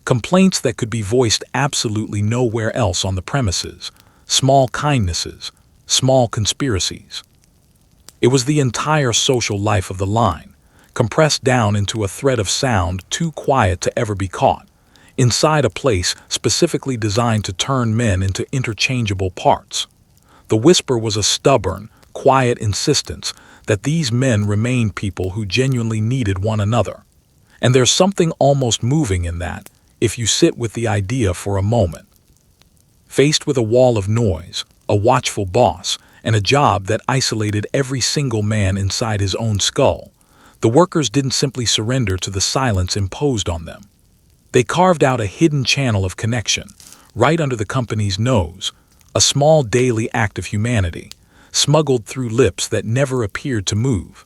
complaints that could be voiced absolutely nowhere else on the premises, small kindnesses, small conspiracies. It was the entire social life of the line, compressed down into a thread of sound too quiet to ever be caught, inside a place specifically designed to turn men into interchangeable parts. The whisper was a stubborn, quiet insistence that these men remained people who genuinely needed one another. And there's something almost moving in that, if you sit with the idea for a moment. Faced with a wall of noise, a watchful boss, and a job that isolated every single man inside his own skull, the workers didn't simply surrender to the silence imposed on them. They carved out a hidden channel of connection, right under the company's nose, a small daily act of humanity, smuggled through lips that never appeared to move.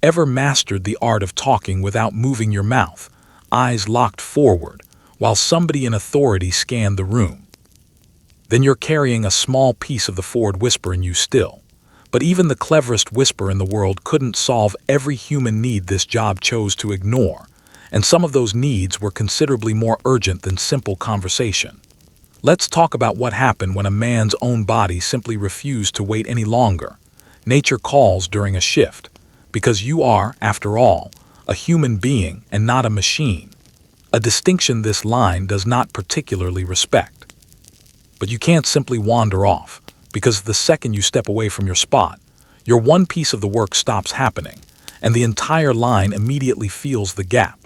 Ever mastered the art of talking without moving your mouth, eyes locked forward, while somebody in authority scanned the room? Then you're carrying a small piece of the Ford whisper in you still. But even the cleverest whisper in the world couldn't solve every human need this job chose to ignore, and some of those needs were considerably more urgent than simple conversation. Let's talk about what happened when a man's own body simply refused to wait any longer. Nature calls during a shift, because you are, after all, a human being and not a machine, a distinction this line does not particularly respect. But you can't simply wander off, because the second you step away from your spot, your one piece of the work stops happening, and the entire line immediately feels the gap.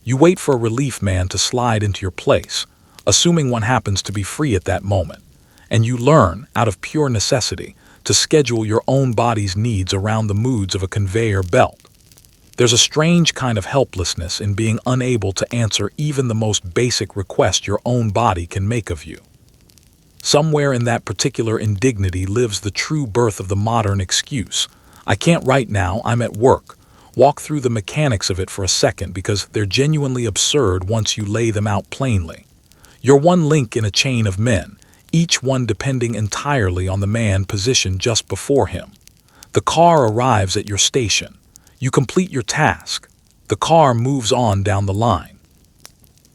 You wait for a relief man to slide into your place, assuming one happens to be free at that moment, and you learn, out of pure necessity, to schedule your own body's needs around the moods of a conveyor belt. There's a strange kind of helplessness in being unable to answer even the most basic request your own body can make of you. Somewhere in that particular indignity lives the true birth of the modern excuse. I can't right now, I'm at work. Walk through the mechanics of it for a second, because they're genuinely absurd once you lay them out plainly. You're one link in a chain of men, each one depending entirely on the man positioned just before him. The car arrives at your station. You complete your task. The car moves on down the line.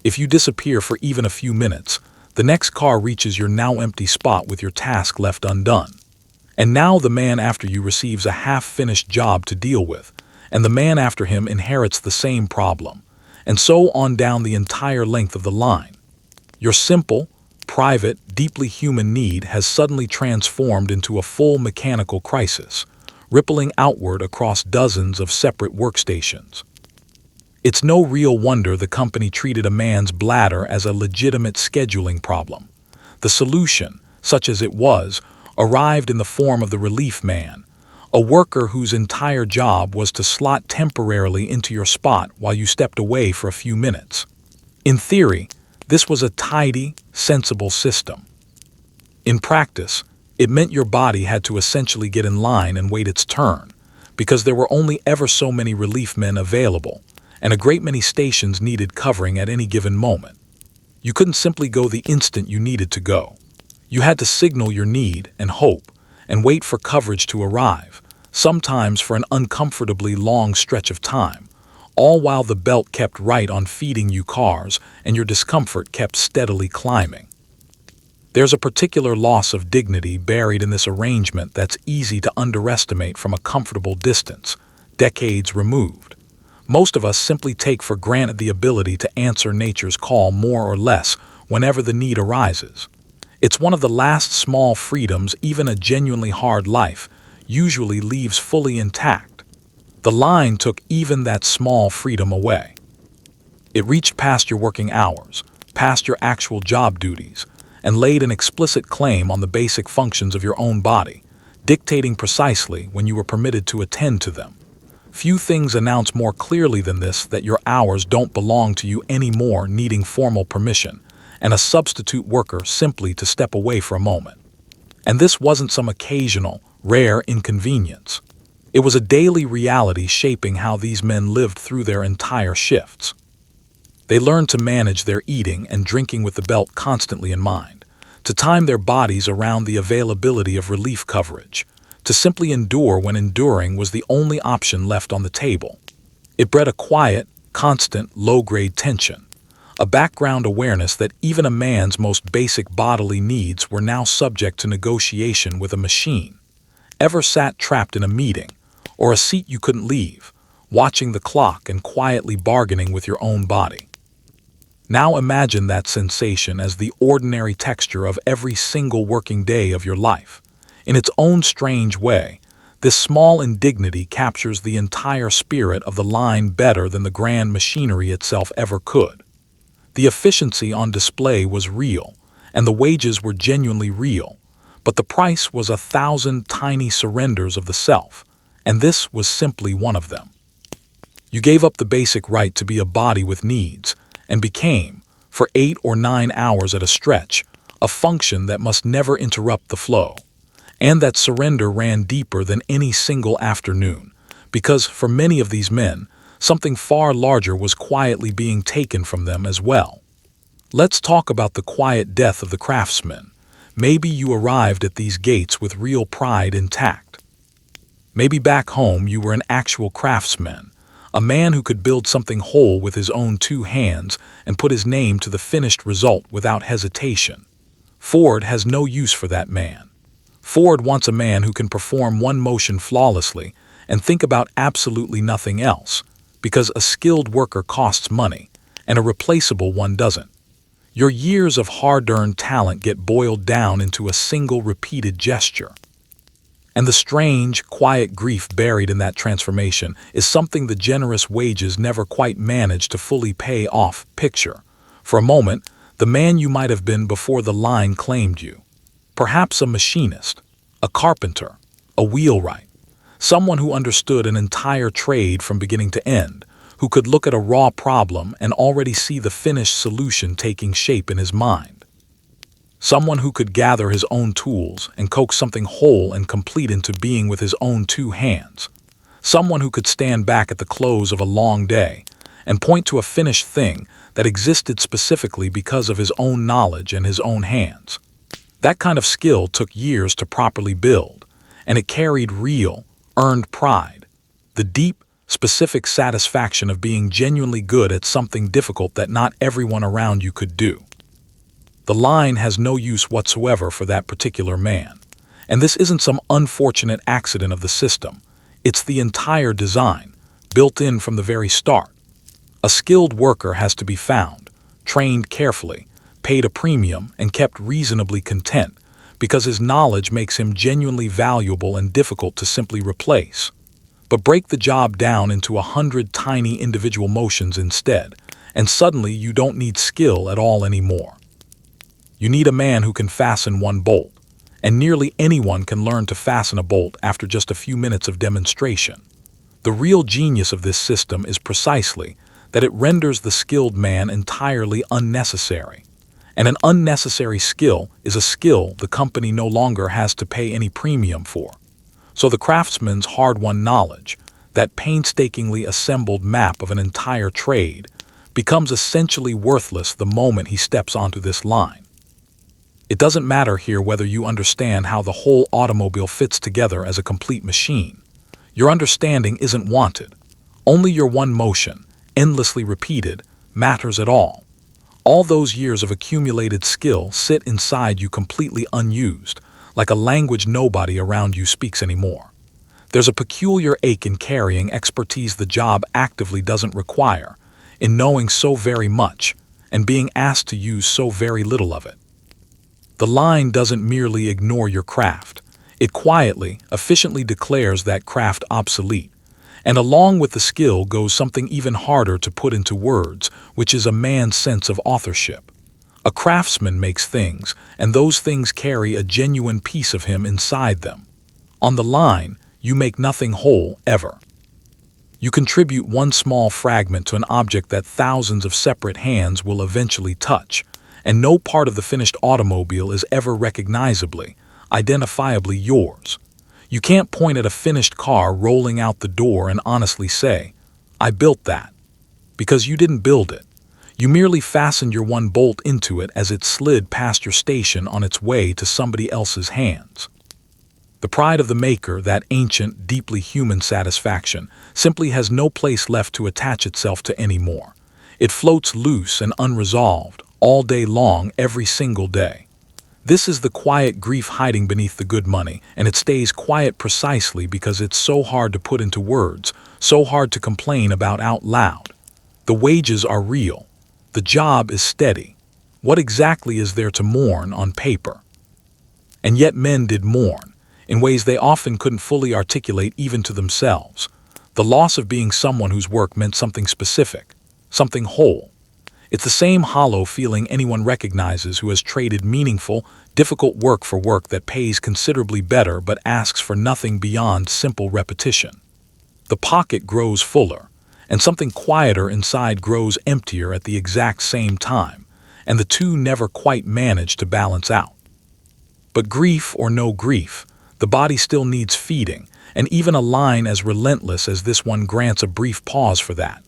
If you disappear for even a few minutes, the next car reaches your now empty spot with your task left undone. And now the man after you receives a half-finished job to deal with, and the man after him inherits the same problem, and so on down the entire length of the line. Your simple, private, deeply human need has suddenly transformed into a full mechanical crisis, rippling outward across dozens of separate workstations. It's no real wonder the company treated a man's bladder as a legitimate scheduling problem. The solution, such as it was, arrived in the form of the relief man, a worker whose entire job was to slot temporarily into your spot while you stepped away for a few minutes. In theory, this was a tidy, sensible system. In practice, it meant your body had to essentially get in line and wait its turn, because there were only ever so many relief men available, and a great many stations needed covering at any given moment. You couldn't simply go the instant you needed to go. You had to signal your need and hope, and wait for coverage to arrive, sometimes for an uncomfortably long stretch of time, all while the belt kept right on feeding you cars and your discomfort kept steadily climbing. There's a particular loss of dignity buried in this arrangement that's easy to underestimate from a comfortable distance, decades removed. Most of us simply take for granted the ability to answer nature's call more or less whenever the need arises. It's one of the last small freedoms even a genuinely hard life usually leaves fully intact. The line took even that small freedom away. It reached past your working hours, past your actual job duties, and laid an explicit claim on the basic functions of your own body, dictating precisely when you were permitted to attend to them. Few things announce more clearly than this that your hours don't belong to you anymore, needing formal permission, and a substitute worker simply to step away for a moment. And this wasn't some occasional, rare inconvenience. It was a daily reality shaping how these men lived through their entire shifts. They learned to manage their eating and drinking with the belt constantly in mind, to time their bodies around the availability of relief coverage, to simply endure when enduring was the only option left on the table. It bred a quiet, constant, low-grade tension, a background awareness that even a man's most basic bodily needs were now subject to negotiation with a machine. Ever sat trapped in a meeting, or a seat you couldn't leave, watching the clock and quietly bargaining with your own body? Now imagine that sensation as the ordinary texture of every single working day of your life. In its own strange way, this small indignity captures the entire spirit of the line better than the grand machinery itself ever could. The efficiency on display was real, and the wages were genuinely real, but the price was 1,000 tiny surrenders of the self, and this was simply one of them. You gave up the basic right to be a body with needs, and became, for 8 or 9 hours at a stretch, a function that must never interrupt the flow. And that surrender ran deeper than any single afternoon, because for many of these men, something far larger was quietly being taken from them as well. Let's talk about the quiet death of the craftsman. Maybe you arrived at these gates with real pride intact. Maybe back home you were an actual craftsman, a man who could build something whole with his own 2 hands and put his name to the finished result without hesitation. Ford has no use for that man. Ford wants a man who can perform one motion flawlessly and think about absolutely nothing else, because a skilled worker costs money, and a replaceable one doesn't. Your years of hard-earned talent get boiled down into a single repeated gesture. And the strange, quiet grief buried in that transformation is something the generous wages never quite manage to fully pay off. Picture, for a moment, the man you might have been before the line claimed you. Perhaps a machinist, a carpenter, a wheelwright, someone who understood an entire trade from beginning to end, who could look at a raw problem and already see the finished solution taking shape in his mind. Someone who could gather his own tools and coax something whole and complete into being with his own 2 hands. Someone who could stand back at the close of a long day and point to a finished thing that existed specifically because of his own knowledge and his own hands. That kind of skill took years to properly build, and it carried real, earned pride, the deep, specific satisfaction of being genuinely good at something difficult that not everyone around you could do. The line has no use whatsoever for that particular man, and this isn't some unfortunate accident of the system. It's the entire design, built in from the very start. A skilled worker has to be found, trained carefully, paid a premium, and kept reasonably content, because his knowledge makes him genuinely valuable and difficult to simply replace. But break the job down into 100 tiny individual motions instead, and suddenly you don't need skill at all anymore. You need a man who can fasten one bolt, and nearly anyone can learn to fasten a bolt after just a few minutes of demonstration. The real genius of this system is precisely that it renders the skilled man entirely unnecessary. And an unnecessary skill is a skill the company no longer has to pay any premium for. So the craftsman's hard-won knowledge, that painstakingly assembled map of an entire trade, becomes essentially worthless the moment he steps onto this line. It doesn't matter here whether you understand how the whole automobile fits together as a complete machine. Your understanding isn't wanted. Only your one motion, endlessly repeated, matters at all. All those years of accumulated skill sit inside you completely unused, like a language nobody around you speaks anymore. There's a peculiar ache in carrying expertise the job actively doesn't require, in knowing so very much, and being asked to use so very little of it. The line doesn't merely ignore your craft. It quietly, efficiently declares that craft obsolete. And along with the skill goes something even harder to put into words, which is a man's sense of authorship. A craftsman makes things, and those things carry a genuine piece of him inside them. On the line, you make nothing whole, ever. You contribute one small fragment to an object that thousands of separate hands will eventually touch, and no part of the finished automobile is ever recognizably, identifiably yours. You can't point at a finished car rolling out the door and honestly say, "I built that," because you didn't build it. You merely fastened your one bolt into it as it slid past your station on its way to somebody else's hands. The pride of the maker, that ancient, deeply human satisfaction, simply has no place left to attach itself to anymore. It floats loose and unresolved, all day long, every single day. This is the quiet grief hiding beneath the good money, and it stays quiet precisely because it's so hard to put into words, so hard to complain about out loud. The wages are real. The job is steady. What exactly is there to mourn on paper? And yet men did mourn, in ways they often couldn't fully articulate even to themselves. The loss of being someone whose work meant something specific, something whole. It's the same hollow feeling anyone recognizes who has traded meaningful, difficult work for work that pays considerably better but asks for nothing beyond simple repetition. The pocket grows fuller, and something quieter inside grows emptier at the exact same time, and the two never quite manage to balance out. But grief or no grief, the body still needs feeding, and even a line as relentless as this one grants a brief pause for that.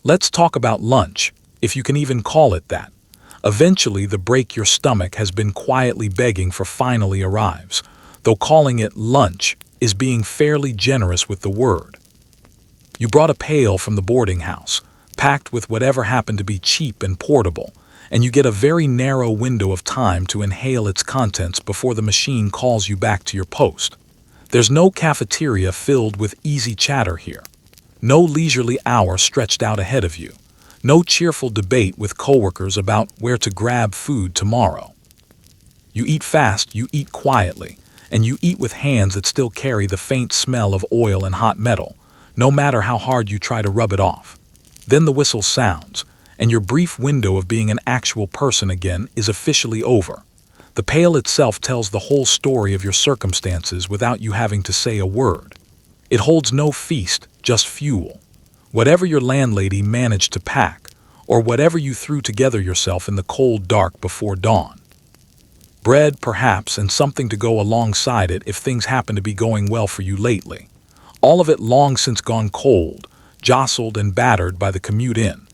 Let's talk about lunch, if you can even call it that. Eventually, the break your stomach has been quietly begging for finally arrives, though calling it lunch is being fairly generous with the word. You brought a pail from the boarding house, packed with whatever happened to be cheap and portable, and you get a very narrow window of time to inhale its contents before the machine calls you back to your post. There's no cafeteria filled with easy chatter here, no leisurely hour stretched out ahead of you. No cheerful debate with coworkers about where to grab food tomorrow. You eat fast, you eat quietly, and you eat with hands that still carry the faint smell of oil and hot metal, no matter how hard you try to rub it off. Then the whistle sounds, and your brief window of being an actual person again is officially over. The pail itself tells the whole story of your circumstances without you having to say a word. It holds no feast, just fuel. Whatever your landlady managed to pack, or whatever you threw together yourself in the cold dark before dawn. Bread, perhaps, and something to go alongside it if things happen to be going well for you lately. All of it long since gone cold, jostled and battered by the commute in.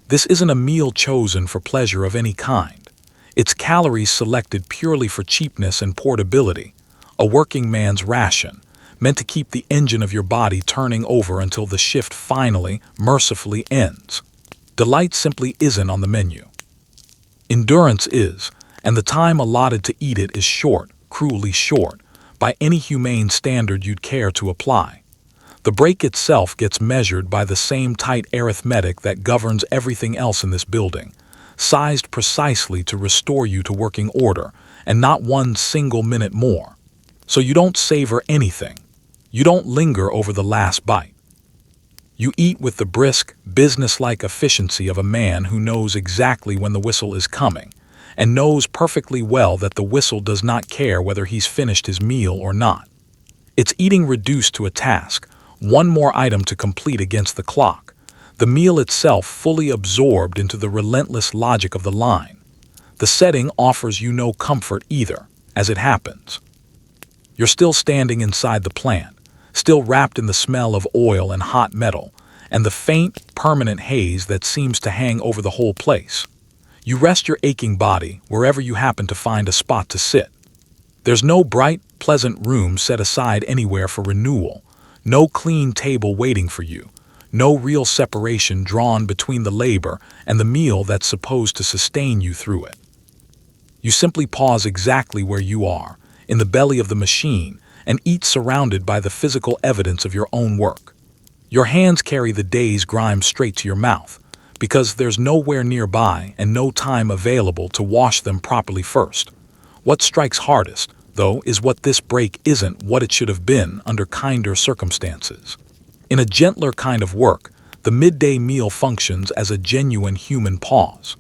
This isn't a meal chosen for pleasure of any kind. It's calories selected purely for cheapness and portability, a working man's ration, meant to keep the engine of your body turning over until the shift finally, mercifully ends. Delight simply isn't on the menu. Endurance is, and the time allotted to eat it is short, cruelly short, by any humane standard you'd care to apply. The break itself gets measured by the same tight arithmetic that governs everything else in this building, sized precisely to restore you to working order, and not one single minute more. So you don't savor anything. You don't linger over the last bite. You eat with the brisk, businesslike efficiency of a man who knows exactly when the whistle is coming, and knows perfectly well that the whistle does not care whether he's finished his meal or not. It's eating reduced to a task, one more item to complete against the clock, the meal itself fully absorbed into the relentless logic of the line. The setting offers you no comfort either, as it happens. You're still standing inside the plant, still wrapped in the smell of oil and hot metal, and the faint, permanent haze that seems to hang over the whole place. You rest your aching body wherever you happen to find a spot to sit. There's no bright, pleasant room set aside anywhere for renewal, no clean table waiting for you, no real separation drawn between the labor and the meal that's supposed to sustain you through it. You simply pause exactly where you are, in the belly of the machine, and eat surrounded by the physical evidence of your own work. Your hands carry the day's grime straight to your mouth, because there's nowhere nearby and no time available to wash them properly first. What strikes hardest, though, is what this break isn't what it should have been under kinder circumstances. In a gentler kind of work, the midday meal functions as a genuine human pause.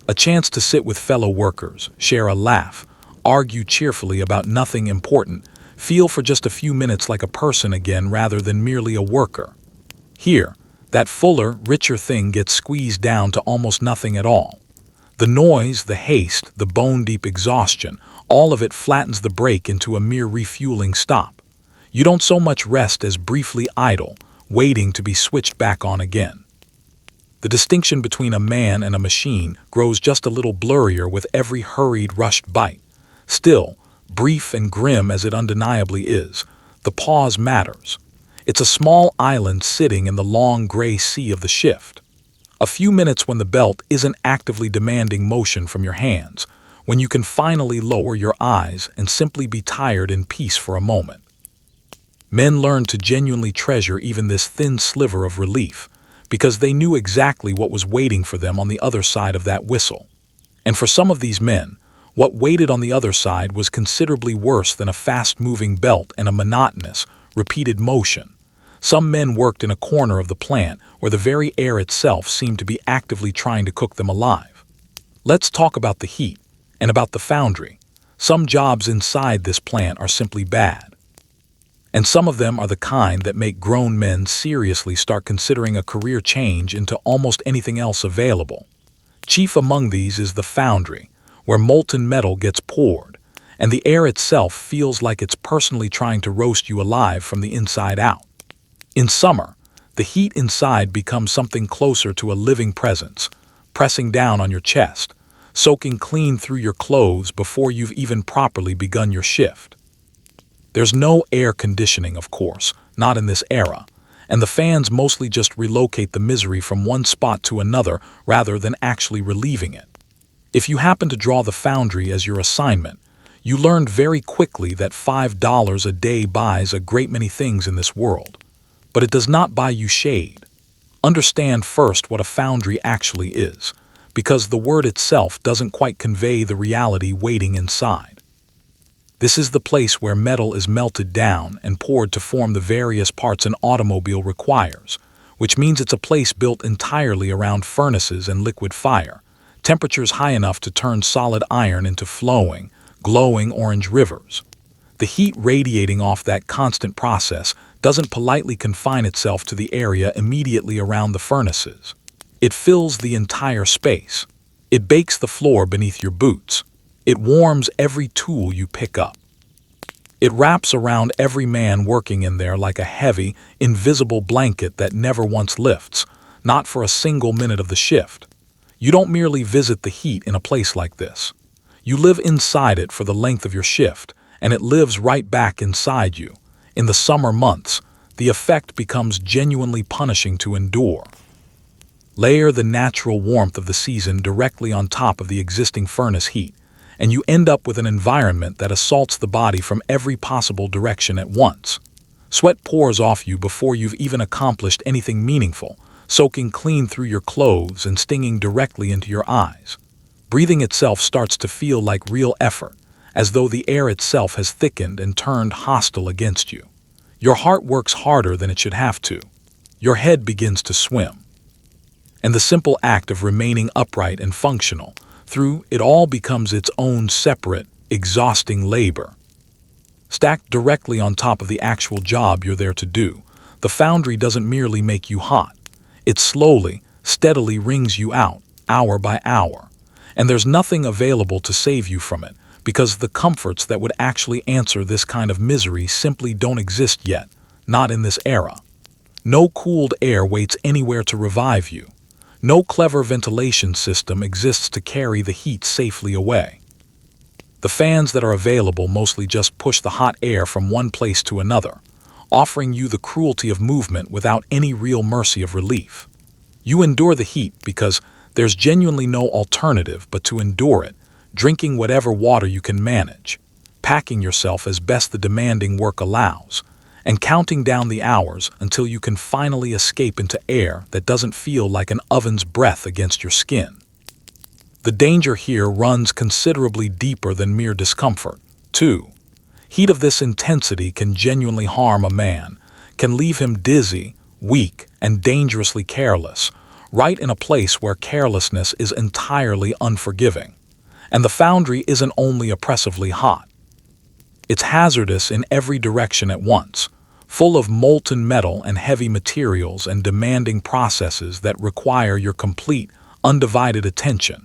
A chance to sit with fellow workers, share a laugh, argue cheerfully about nothing important, feel for just a few minutes like a person again rather than merely a worker. Here, that fuller, richer thing gets squeezed down to almost nothing at all. The noise, the haste, the bone-deep exhaustion, all of it flattens the break into a mere refueling stop. You don't so much rest as briefly idle, waiting to be switched back on again. The distinction between a man and a machine grows just a little blurrier with every hurried, rushed bite. Still, brief and grim as it undeniably is, the pause matters. It's a small island sitting in the long gray sea of the shift. A few minutes when the belt isn't actively demanding motion from your hands, when you can finally lower your eyes and simply be tired in peace for a moment. Men learned to genuinely treasure even this thin sliver of relief, because they knew exactly what was waiting for them on the other side of that whistle. And for some of these men, what waited on the other side was considerably worse than a fast-moving belt and a monotonous, repeated motion. Some men worked in a corner of the plant where the very air itself seemed to be actively trying to cook them alive. Let's talk about the heat, and about the foundry. Some jobs inside this plant are simply bad. And some of them are the kind that make grown men seriously start considering a career change into almost anything else available. Chief among these is the foundry, where molten metal gets poured, and the air itself feels like it's personally trying to roast you alive from the inside out. In summer, the heat inside becomes something closer to a living presence, pressing down on your chest, soaking clean through your clothes before you've even properly begun your shift. There's no air conditioning, of course, not in this era, and the fans mostly just relocate the misery from one spot to another rather than actually relieving it. If you happen to draw the foundry as your assignment, you learned very quickly that $5 a day buys a great many things in this world. But it does not buy you shade. Understand first what a foundry actually is, because the word itself doesn't quite convey the reality waiting inside. This is the place where metal is melted down and poured to form the various parts an automobile requires, which means it's a place built entirely around furnaces and liquid fire, temperatures high enough to turn solid iron into flowing, glowing orange rivers. The heat radiating off that constant process doesn't politely confine itself to the area immediately around the furnaces. It fills the entire space. It bakes the floor beneath your boots. It warms every tool you pick up. It wraps around every man working in there like a heavy, invisible blanket that never once lifts, not for a single minute of the shift. You don't merely visit the heat in a place like this. You live inside it for the length of your shift, and it lives right back inside you. In the summer months, the effect becomes genuinely punishing to endure. Layer the natural warmth of the season directly on top of the existing furnace heat, and you end up with an environment that assaults the body from every possible direction at once. Sweat pours off you before you've even accomplished anything meaningful, soaking clean through your clothes and stinging directly into your eyes. Breathing itself starts to feel like real effort, as though the air itself has thickened and turned hostile against you. Your heart works harder than it should have to. Your head begins to swim. And the simple act of remaining upright and functional through it all becomes its own separate, exhausting labor. Stacked directly on top of the actual job you're there to do, the foundry doesn't merely make you hot. It slowly, steadily wrings you out, hour by hour. And there's nothing available to save you from it, because the comforts that would actually answer this kind of misery simply don't exist yet, not in this era. No cooled air waits anywhere to revive you. No clever ventilation system exists to carry the heat safely away. The fans that are available mostly just push the hot air from one place to another, offering you the cruelty of movement without any real mercy of relief. You endure the heat because there's genuinely no alternative but to endure it, drinking whatever water you can manage, packing yourself as best the demanding work allows, and counting down the hours until you can finally escape into air that doesn't feel like an oven's breath against your skin. The danger here runs considerably deeper than mere discomfort, too. Heat of this intensity can genuinely harm a man, can leave him dizzy, weak, and dangerously careless, right in a place where carelessness is entirely unforgiving. And the foundry isn't only oppressively hot. It's hazardous in every direction at once, full of molten metal and heavy materials and demanding processes that require your complete, undivided attention,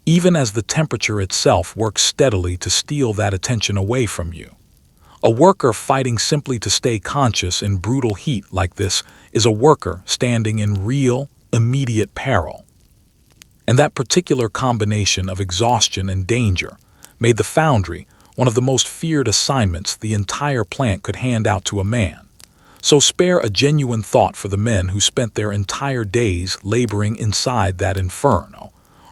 even as the temperature itself works steadily to steal that attention away from you. A worker fighting simply to stay conscious in brutal heat like this is a worker standing in real, immediate peril. And that particular combination of exhaustion and danger made the foundry one of the most feared assignments the entire plant could hand out to a man. So spare a genuine thought for the men who spent their entire days laboring inside that inferno,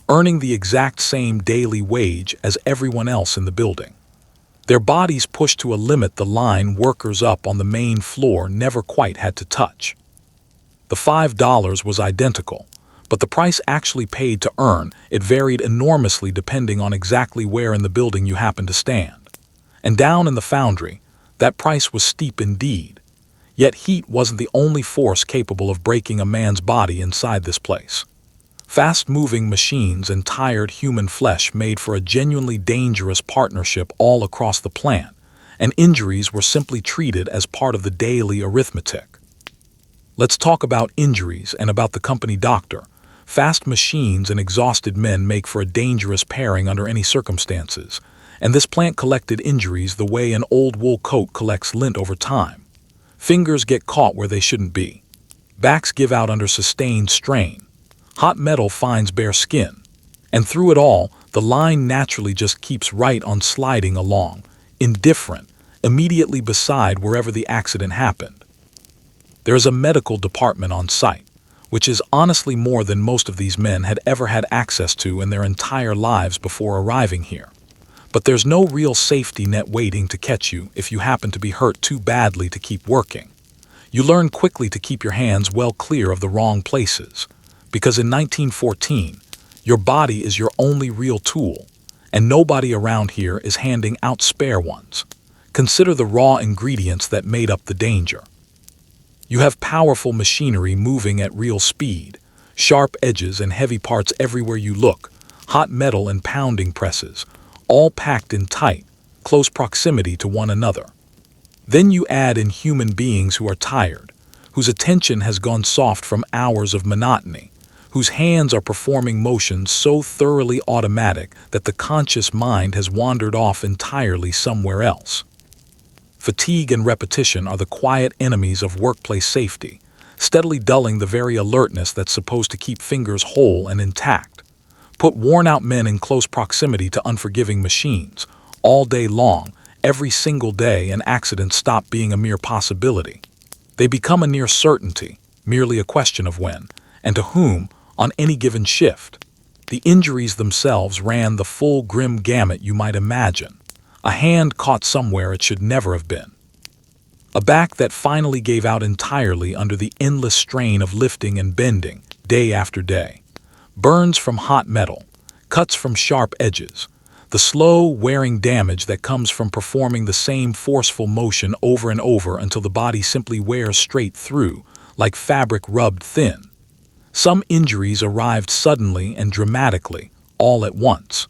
earning the exact same daily wage as everyone else in the building. Their bodies pushed to a limit the line workers up on the main floor never quite had to touch. The $5 was identical, but the price actually paid to earn it varied enormously depending on exactly where in the building you happened to stand. And down in the foundry, that price was steep indeed. Yet heat wasn't the only force capable of breaking a man's body inside this place. Fast-moving machines and tired human flesh made for a genuinely dangerous partnership all across the plant, and injuries were simply treated as part of the daily arithmetic. Let's talk about injuries and about the company doctor. Fast machines and exhausted men make for a dangerous pairing under any circumstances, and this plant collected injuries the way an old wool coat collects lint over time. Fingers get caught where they shouldn't be. Backs give out under sustained strain. Hot metal finds bare skin. And through it all, the line naturally just keeps right on sliding along, indifferent, immediately beside wherever the accident happened. There is a medical department on site, which is honestly more than most of these men had ever had access to in their entire lives before arriving here. But there's no real safety net waiting to catch you if you happen to be hurt too badly to keep working. You learn quickly to keep your hands well clear of the wrong places, because in 1914, your body is your only real tool, and nobody around here is handing out spare ones. Consider the raw ingredients that made up the danger. You have powerful machinery moving at real speed, sharp edges and heavy parts everywhere you look, hot metal and pounding presses, all packed in tight, close proximity to one another. Then you add in human beings who are tired, whose attention has gone soft from hours of monotony, whose hands are performing motions so thoroughly automatic that the conscious mind has wandered off entirely somewhere else. Fatigue and repetition are the quiet enemies of workplace safety, steadily dulling the very alertness that's supposed to keep fingers whole and intact. Put worn-out men in close proximity to unforgiving machines, all day long, every single day, and accidents stop being a mere possibility. They become a near certainty, merely a question of when, and to whom, on any given shift. The injuries themselves ran the full grim gamut you might imagine. A hand caught somewhere it should never have been. A back that finally gave out entirely under the endless strain of lifting and bending, day after day. Burns from hot metal, cuts from sharp edges, the slow, wearing damage that comes from performing the same forceful motion over and over until the body simply wears straight through, like fabric rubbed thin. Some injuries arrived suddenly and dramatically, all at once.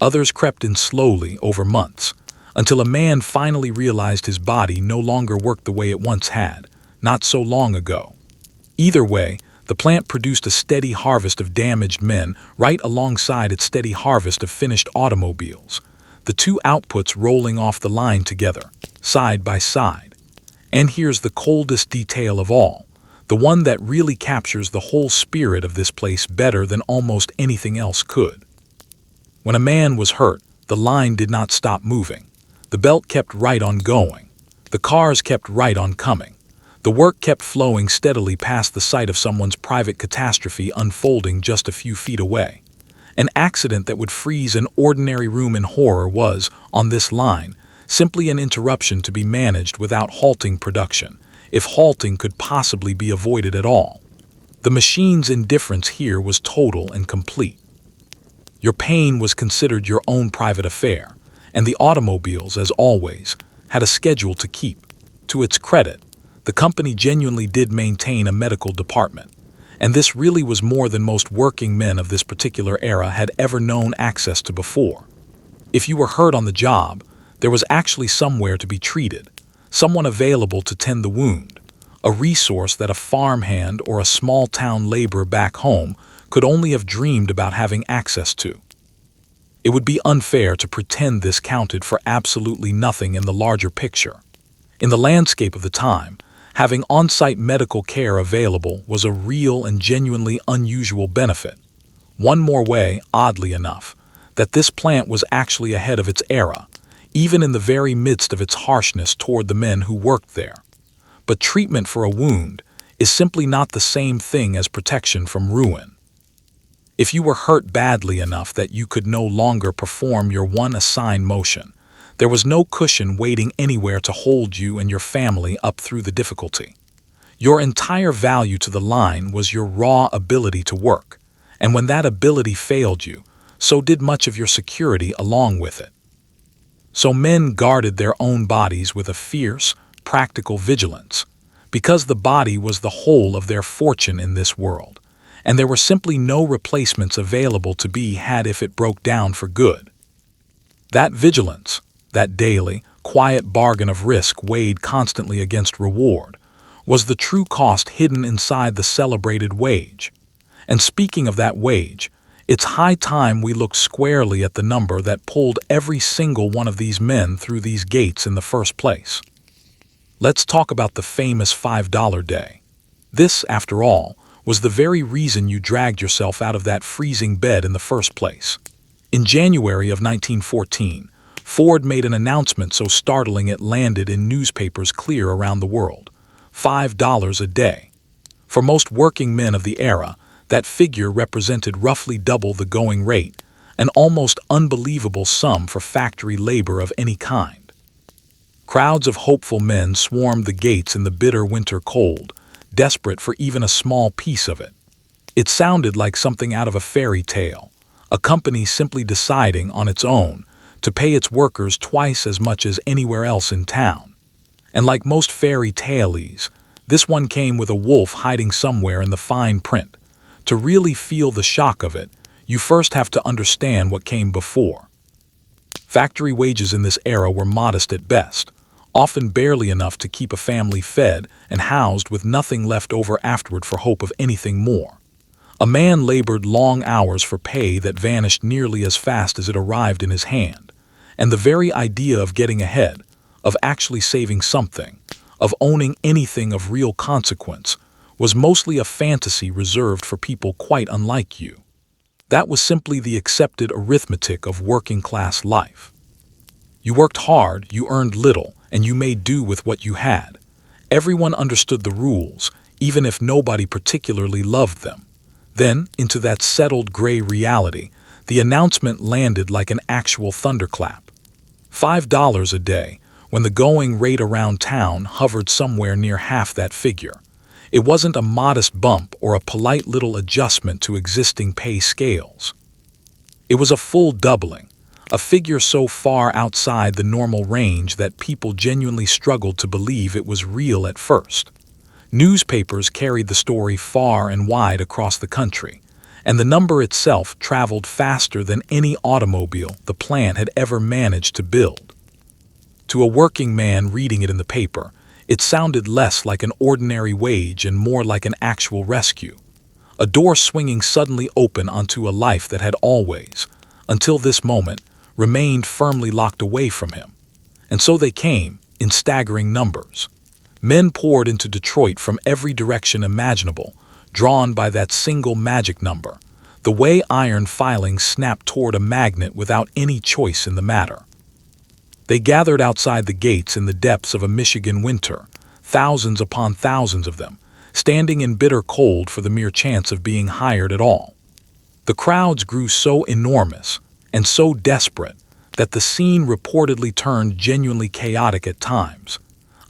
Others crept in slowly over months, until a man finally realized his body no longer worked the way it once had, not so long ago. Either way, the plant produced a steady harvest of damaged men right alongside its steady harvest of finished automobiles, the two outputs rolling off the line together, side by side. And here's the coldest detail of all, the one that really captures the whole spirit of this place better than almost anything else could. When a man was hurt, the line did not stop moving. The belt kept right on going. The cars kept right on coming. The work kept flowing steadily past the site of someone's private catastrophe unfolding just a few feet away. An accident that would freeze an ordinary room in horror was, on this line, simply an interruption to be managed without halting production, if halting could possibly be avoided at all. The machine's indifference here was total and complete. Your pain was considered your own private affair, and the automobiles, as always, had a schedule to keep. To its credit, the company genuinely did maintain a medical department, and this really was more than most working men of this particular era had ever known access to before. If you were hurt on the job, there was actually somewhere to be treated, someone available to tend the wound, a resource that a farmhand or a small-town laborer back home could only have dreamed about having access to. It would be unfair to pretend this counted for absolutely nothing in the larger picture. In the landscape of the time, having on-site medical care available was a real and genuinely unusual benefit. One more way, oddly enough, that this plant was actually ahead of its era, even in the very midst of its harshness toward the men who worked there. But treatment for a wound is simply not the same thing as protection from ruin. If you were hurt badly enough that you could no longer perform your one assigned motion, there was no cushion waiting anywhere to hold you and your family up through the difficulty. Your entire value to the line was your raw ability to work, and when that ability failed you, so did much of your security along with it. So men guarded their own bodies with a fierce, practical vigilance, because the body was the whole of their fortune in this world, and there were simply no replacements available to be had if it broke down for good. That vigilance, that daily, quiet bargain of risk weighed constantly against reward, was the true cost hidden inside the celebrated wage. And speaking of that wage, it's high time we look squarely at the number that pulled every single one of these men through these gates in the first place. Let's talk about the famous $5 day. This, after all, was the very reason you dragged yourself out of that freezing bed in the first place. In January of 1914, Ford made an announcement so startling it landed in newspapers clear around the world. $5 a day. For most working men of the era, that figure represented roughly double the going rate, an almost unbelievable sum for factory labor of any kind. Crowds of hopeful men swarmed the gates in the bitter winter cold, desperate for even a small piece of it. It sounded like something out of a fairy tale, a company simply deciding on its own to pay its workers twice as much as anywhere else in town. And like most fairy tales, this one came with a wolf hiding somewhere in the fine print. To really feel the shock of it, you first have to understand what came before. Factory wages in this era were modest at best, often barely enough to keep a family fed and housed with nothing left over afterward for hope of anything more. A man labored long hours for pay that vanished nearly as fast as it arrived in his hand, and the very idea of getting ahead, of actually saving something, of owning anything of real consequence, was mostly a fantasy reserved for people quite unlike you. That was simply the accepted arithmetic of working-class life. You worked hard, you earned little, and you made do with what you had. Everyone understood the rules, even if nobody particularly loved them. Then, into that settled gray reality, the announcement landed like an actual thunderclap. $5 a day when the going rate around town hovered somewhere near half that figure. It wasn't a modest bump or a polite little adjustment to existing pay scales. It was a full doubling, a figure so far outside the normal range that people genuinely struggled to believe it was real at first. Newspapers carried the story far and wide across the country, and the number itself traveled faster than any automobile the plant had ever managed to build. To a working man reading it in the paper, it sounded less like an ordinary wage and more like an actual rescue. A door swinging suddenly open onto a life that had always, until this moment, remained firmly locked away from him. And so they came, in staggering numbers. Men poured into Detroit from every direction imaginable, drawn by that single magic number, the way iron filings snap toward a magnet without any choice in the matter. They gathered outside the gates in the depths of a Michigan winter, thousands upon thousands of them, standing in bitter cold for the mere chance of being hired at all. The crowds grew so enormous and so desperate that the scene reportedly turned genuinely chaotic at times,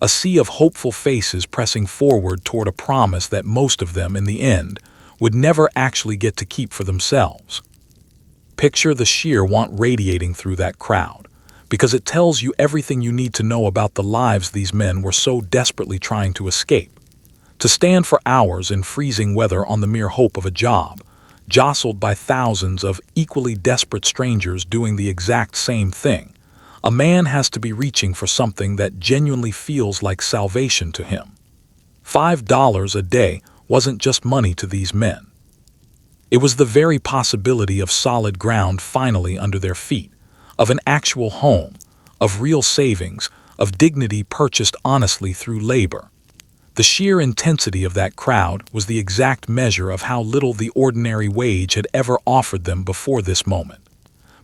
a sea of hopeful faces pressing forward toward a promise that most of them, in the end, would never actually get to keep for themselves. Picture the sheer want radiating through that crowd, because it tells you everything you need to know about the lives these men were so desperately trying to escape. To stand for hours in freezing weather on the mere hope of a job, jostled by thousands of equally desperate strangers doing the exact same thing, a man has to be reaching for something that genuinely feels like salvation to him. $5 a day wasn't just money to these men. It was the very possibility of solid ground finally under their feet, of an actual home, of real savings, of dignity purchased honestly through labor. The sheer intensity of that crowd was the exact measure of how little the ordinary wage had ever offered them before this moment.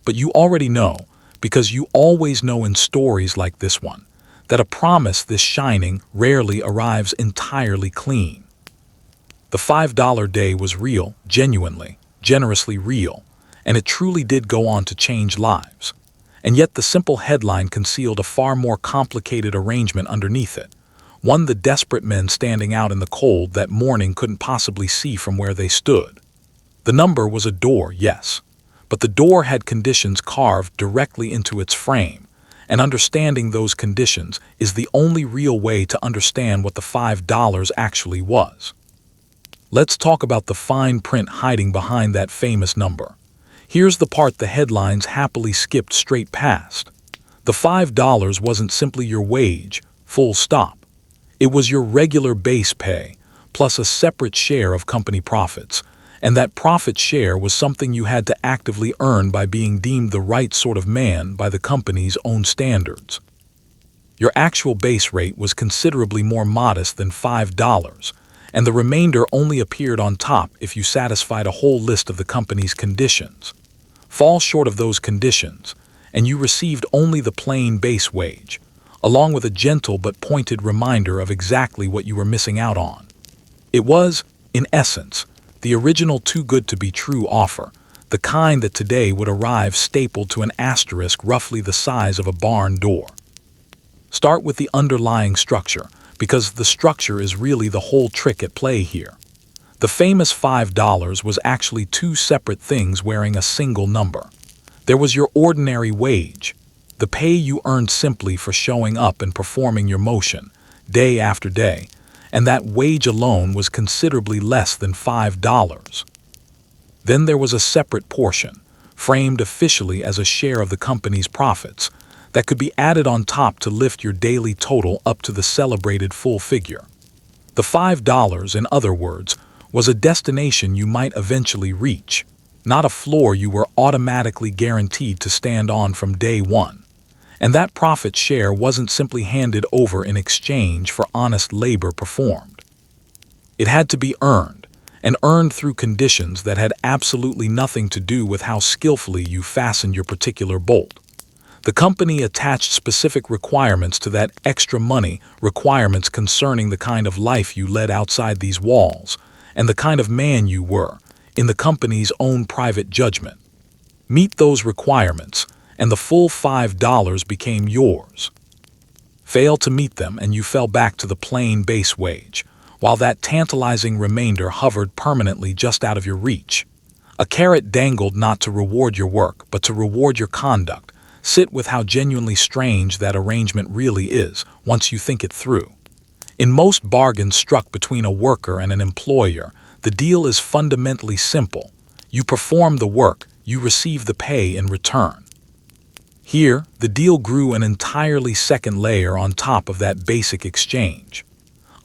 But you already know, because you always know in stories like this one, that a promise this shining rarely arrives entirely clean. The $5 day was real, genuinely, generously real, and it truly did go on to change lives. And yet the simple headline concealed a far more complicated arrangement underneath it. One the desperate men standing out in the cold that morning couldn't possibly see from where they stood. The number was a door, yes, but the door had conditions carved directly into its frame, and understanding those conditions is the only real way to understand what the $5 actually was. Let's talk about the fine print hiding behind that famous number. Here's the part the headlines happily skipped straight past. The $5 wasn't simply your wage, full stop. It was your regular base pay, plus a separate share of company profits, and that profit share was something you had to actively earn by being deemed the right sort of man by the company's own standards. Your actual base rate was considerably more modest than $5, and the remainder only appeared on top if you satisfied a whole list of the company's conditions. Fall short of those conditions, and you received only the plain base wage, along with a gentle but pointed reminder of exactly what you were missing out on. It was, in essence, the original too-good-to-be-true offer, the kind that today would arrive stapled to an asterisk roughly the size of a barn door. Start with the underlying structure, because the structure is really the whole trick at play here. The famous $5 was actually two separate things wearing a single number. There was your ordinary wage, the pay you earned simply for showing up and performing your motion, day after day, and that wage alone was considerably less than $5. Then there was a separate portion, framed officially as a share of the company's profits, that could be added on top to lift your daily total up to the celebrated full figure. The $5, in other words, was a destination you might eventually reach, not a floor you were automatically guaranteed to stand on from day one. And that profit share wasn't simply handed over in exchange for honest labor performed. It had to be earned, and earned through conditions that had absolutely nothing to do with how skillfully you fastened your particular bolt. The company attached specific requirements to that extra money, requirements concerning the kind of life you led outside these walls, and the kind of man you were, in the company's own private judgment. Meet those requirements, and the full $5 became yours. Fail to meet them and you fell back to the plain base wage, while that tantalizing remainder hovered permanently just out of your reach. A carrot dangled not to reward your work, but to reward your conduct. Sit with how genuinely strange that arrangement really is once you think it through. In most bargains struck between a worker and an employer, the deal is fundamentally simple. You perform the work, you receive the pay in return. Here, the deal grew an entirely second layer on top of that basic exchange.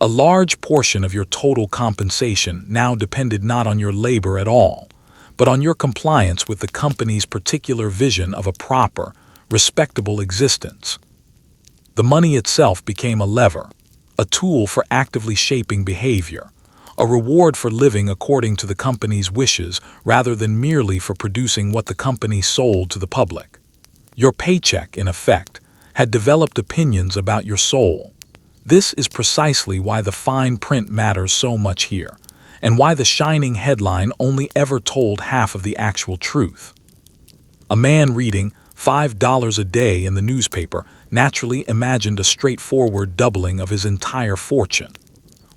A large portion of your total compensation now depended not on your labor at all, but on your compliance with the company's particular vision of a proper, respectable existence. The money itself became a lever, a tool for actively shaping behavior, a reward for living according to the company's wishes rather than merely for producing what the company sold to the public. Your paycheck, in effect, had developed opinions about your soul. This is precisely why the fine print matters so much here, and why the shining headline only ever told half of the actual truth. A man reading $5 a day in the newspaper naturally imagined a straightforward doubling of his entire fortune.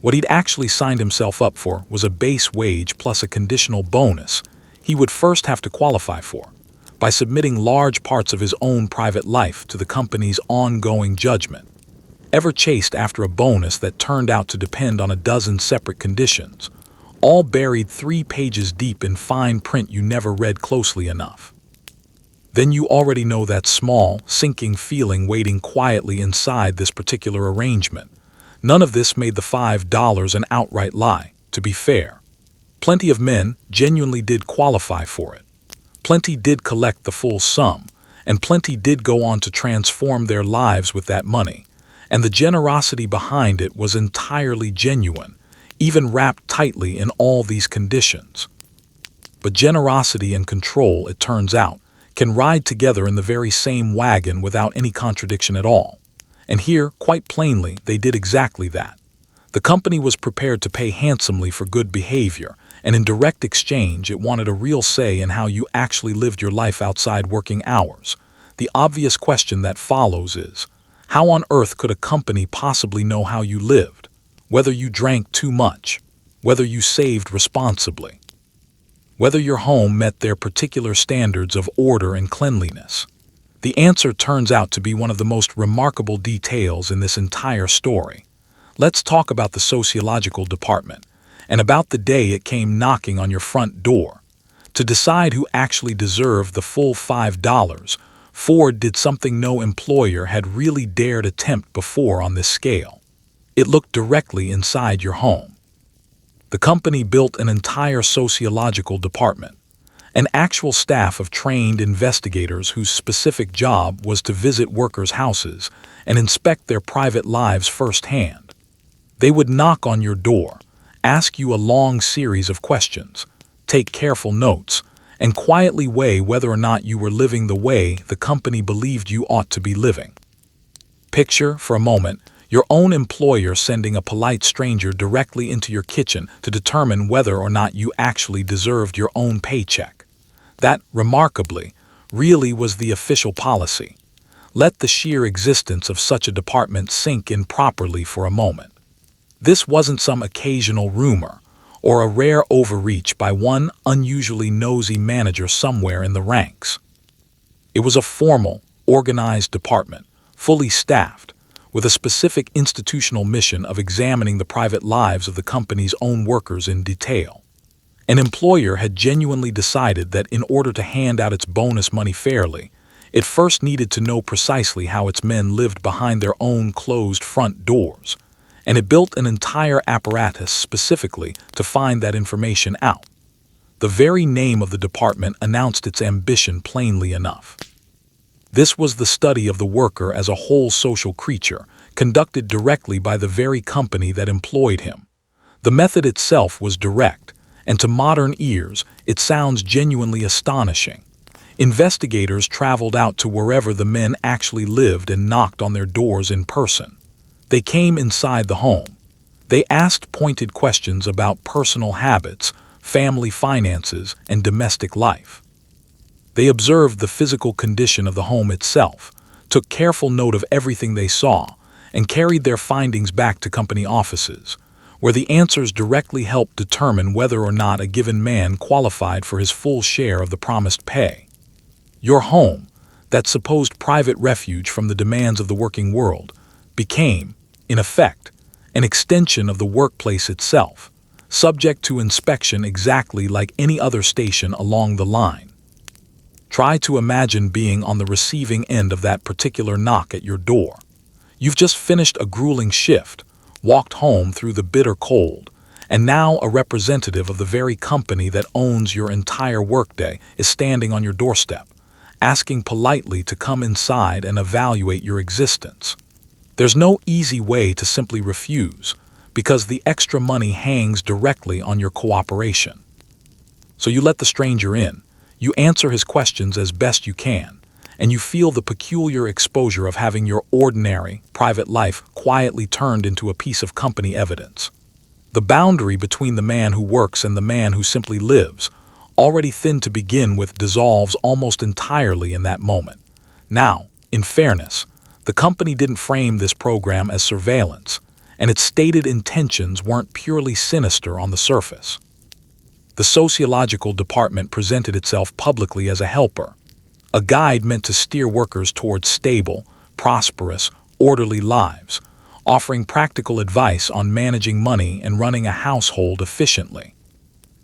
What he'd actually signed himself up for was a base wage plus a conditional bonus he would first have to qualify for, by submitting large parts of his own private life to the company's ongoing judgment, ever chased after a bonus that turned out to depend on a dozen separate conditions, all buried 3 pages deep in fine print you never read closely enough. Then you already know that small, sinking feeling waiting quietly inside this particular arrangement. None of this made the $5 an outright lie, to be fair. Plenty of men genuinely did qualify for it. Plenty did collect the full sum, and plenty did go on to transform their lives with that money, and the generosity behind it was entirely genuine, even wrapped tightly in all these conditions. But generosity and control, it turns out, can ride together in the very same wagon without any contradiction at all. And here, quite plainly, they did exactly that. The company was prepared to pay handsomely for good behavior, and in direct exchange it wanted a real say in how you actually lived your life outside working hours. The obvious question that follows is, how on earth could a company possibly know how you lived? Whether you drank too much, whether you saved responsibly, whether your home met their particular standards of order and cleanliness? The answer turns out to be one of the most remarkable details in this entire story. Let's talk about the sociological department, and about the day it came knocking on your front door. To decide who actually deserved the full $5, Ford did something no employer had really dared attempt before on this scale. It looked directly inside your home. The company built an entire sociological department, an actual staff of trained investigators whose specific job was to visit workers' houses and inspect their private lives firsthand. They would knock on your door, ask you a long series of questions, take careful notes, and quietly weigh whether or not you were living the way the company believed you ought to be living. Picture, for a moment, your own employer sending a polite stranger directly into your kitchen to determine whether or not you actually deserved your own paycheck. That, remarkably, really was the official policy. Let the sheer existence of such a department sink in properly for a moment. This wasn't some occasional rumor, or a rare overreach by one unusually nosy manager somewhere in the ranks. It was a formal, organized department, fully staffed, with a specific institutional mission of examining the private lives of the company's own workers in detail. An employer had genuinely decided that in order to hand out its bonus money fairly, it first needed to know precisely how its men lived behind their own closed front doors, and it built an entire apparatus specifically to find that information out. The very name of the department announced its ambition plainly enough. This was the study of the worker as a whole social creature, conducted directly by the very company that employed him. The method itself was direct, and to modern ears, it sounds genuinely astonishing. Investigators traveled out to wherever the men actually lived and knocked on their doors in person. They came inside the home. They asked pointed questions about personal habits, family finances, and domestic life. They observed the physical condition of the home itself, took careful note of everything they saw, and carried their findings back to company offices, where the answers directly helped determine whether or not a given man qualified for his full share of the promised pay. Your home, that supposed private refuge from the demands of the working world, became, in effect, an extension of the workplace itself, subject to inspection exactly like any other station along the line. Try to imagine being on the receiving end of that particular knock at your door. You've just finished a grueling shift, walked home through the bitter cold, and now a representative of the very company that owns your entire workday is standing on your doorstep, asking politely to come inside and evaluate your existence. There's no easy way to simply refuse, because the extra money hangs directly on your cooperation. So you let the stranger in, you answer his questions as best you can, and you feel the peculiar exposure of having your ordinary, private life quietly turned into a piece of company evidence. The boundary between the man who works and the man who simply lives, already thin to begin with, dissolves almost entirely in that moment. Now, in fairness, the company didn't frame this program as surveillance, and its stated intentions weren't purely sinister on the surface. The sociological department presented itself publicly as a helper, a guide meant to steer workers towards stable, prosperous, orderly lives, offering practical advice on managing money and running a household efficiently.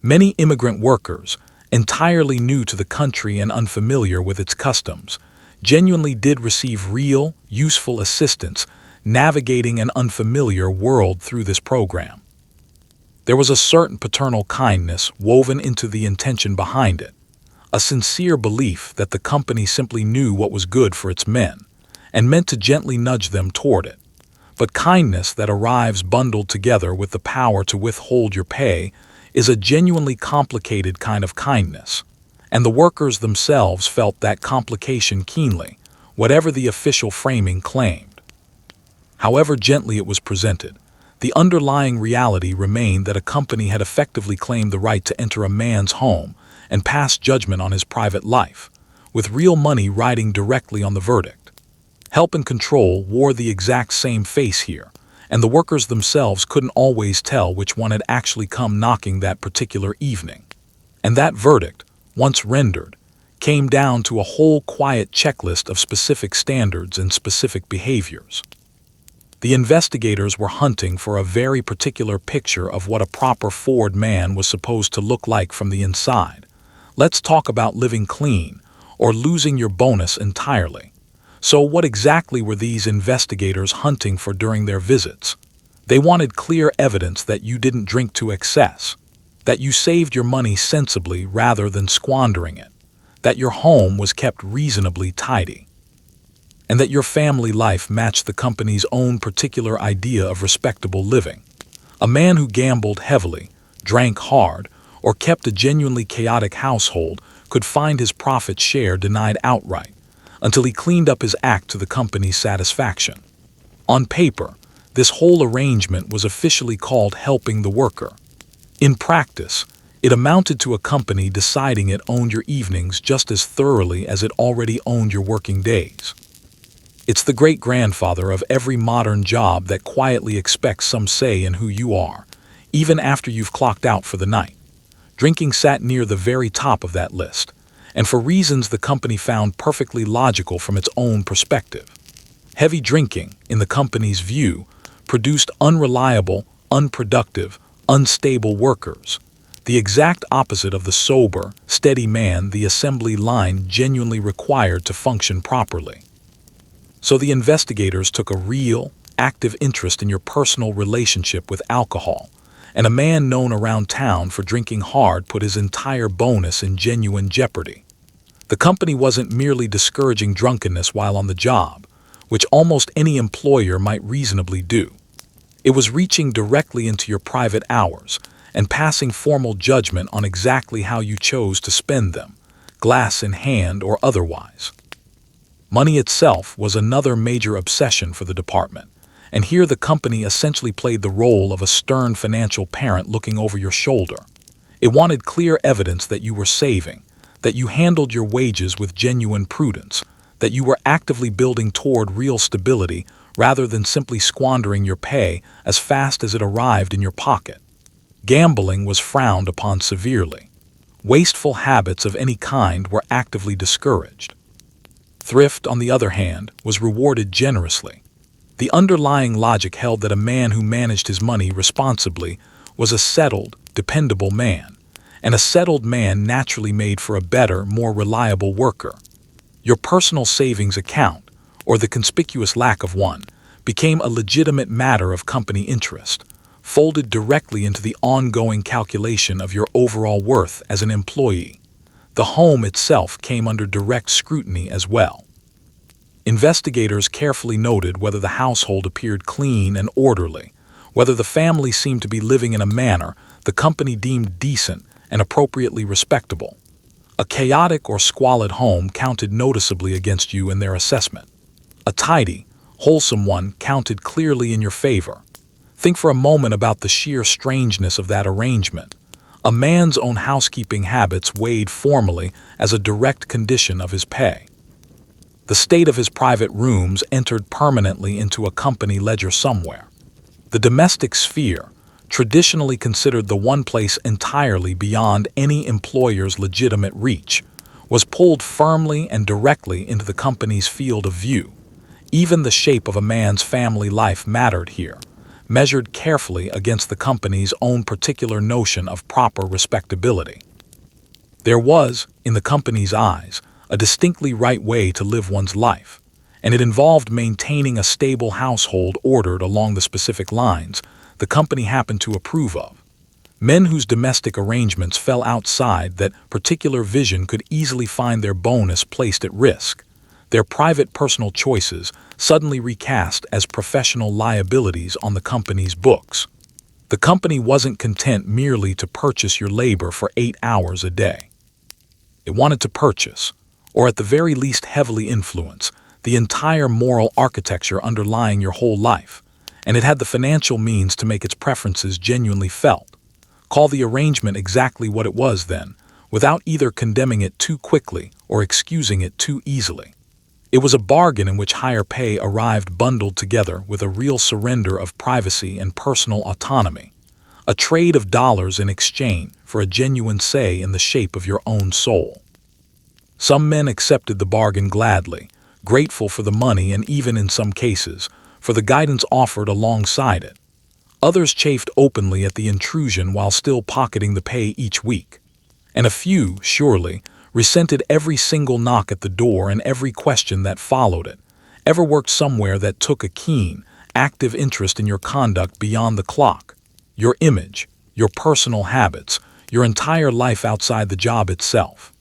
Many immigrant workers, entirely new to the country and unfamiliar with its customs, genuinely did receive real, useful assistance navigating an unfamiliar world through this program. There was a certain paternal kindness woven into the intention behind it, a sincere belief that the company simply knew what was good for its men, and meant to gently nudge them toward it. But kindness that arrives bundled together with the power to withhold your pay is a genuinely complicated kind of kindness, and the workers themselves felt that complication keenly, whatever the official framing claimed. However gently it was presented, the underlying reality remained that a company had effectively claimed the right to enter a man's home and pass judgment on his private life, with real money riding directly on the verdict. Help and control wore the exact same face here, and the workers themselves couldn't always tell which one had actually come knocking that particular evening. And that verdict, once rendered, came down to a whole quiet checklist of specific standards and specific behaviors. The investigators were hunting for a very particular picture of what a proper Ford man was supposed to look like from the inside. Let's talk about living clean, or losing your bonus entirely. So what exactly were these investigators hunting for during their visits? They wanted clear evidence that you didn't drink to excess, that you saved your money sensibly rather than squandering it, that your home was kept reasonably tidy, and that your family life matched the company's own particular idea of respectable living. A man who gambled heavily, drank hard, or kept a genuinely chaotic household could find his profit share denied outright, until he cleaned up his act to the company's satisfaction. On paper, this whole arrangement was officially called helping the worker. In practice, it amounted to a company deciding it owned your evenings just as thoroughly as it already owned your working days. It's the great-grandfather of every modern job that quietly expects some say in who you are, even after you've clocked out for the night. Drinking sat near the very top of that list, and for reasons the company found perfectly logical from its own perspective. Heavy drinking, in the company's view, produced unreliable, unproductive, unstable workers, the exact opposite of the sober, steady man the assembly line genuinely required to function properly. So the investigators took a real, active interest in your personal relationship with alcohol, and a man known around town for drinking hard put his entire bonus in genuine jeopardy. The company wasn't merely discouraging drunkenness while on the job, which almost any employer might reasonably do. It was reaching directly into your private hours and passing formal judgment on exactly how you chose to spend them, glass in hand or otherwise. Money itself was another major obsession for the department, and here the company essentially played the role of a stern financial parent looking over your shoulder. It wanted clear evidence that you were saving, that you handled your wages with genuine prudence, that you were actively building toward real stability rather than simply squandering your pay as fast as it arrived in your pocket. Gambling was frowned upon severely. Wasteful habits of any kind were actively discouraged. Thrift, on the other hand, was rewarded generously. The underlying logic held that a man who managed his money responsibly was a settled, dependable man, and a settled man naturally made for a better, more reliable worker. Your personal savings account, or the conspicuous lack of one, became a legitimate matter of company interest, folded directly into the ongoing calculation of your overall worth as an employee. The home itself came under direct scrutiny as well. Investigators carefully noted whether the household appeared clean and orderly, whether the family seemed to be living in a manner the company deemed decent and appropriately respectable. A chaotic or squalid home counted noticeably against you in their assessment. A tidy, wholesome one counted clearly in your favor. Think for a moment about the sheer strangeness of that arrangement. A man's own housekeeping habits weighed formally as a direct condition of his pay. The state of his private rooms entered permanently into a company ledger somewhere. The domestic sphere, traditionally considered the one place entirely beyond any employer's legitimate reach, was pulled firmly and directly into the company's field of view. Even the shape of a man's family life mattered here, measured carefully against the company's own particular notion of proper respectability. There was, in the company's eyes, a distinctly right way to live one's life, and it involved maintaining a stable household ordered along the specific lines the company happened to approve of. Men whose domestic arrangements fell outside that particular vision could easily find their bonus placed at risk, their private personal choices suddenly recast as professional liabilities on the company's books. The company wasn't content merely to purchase your labor for 8 hours a day. It wanted to purchase, or at the very least heavily influence, the entire moral architecture underlying your whole life, and it had the financial means to make its preferences genuinely felt. Call the arrangement exactly what it was then, without either condemning it too quickly or excusing it too easily. It was a bargain in which higher pay arrived bundled together with a real surrender of privacy and personal autonomy, a trade of dollars in exchange for a genuine say in the shape of your own soul. Some men accepted the bargain gladly, grateful for the money and even in some cases, for the guidance offered alongside it. Others chafed openly at the intrusion while still pocketing the pay each week. And a few, surely, resented every single knock at the door and every question that followed it. Ever worked somewhere that took a keen, active interest in your conduct beyond the clock? Your image, your personal habits, your entire life outside the job itself.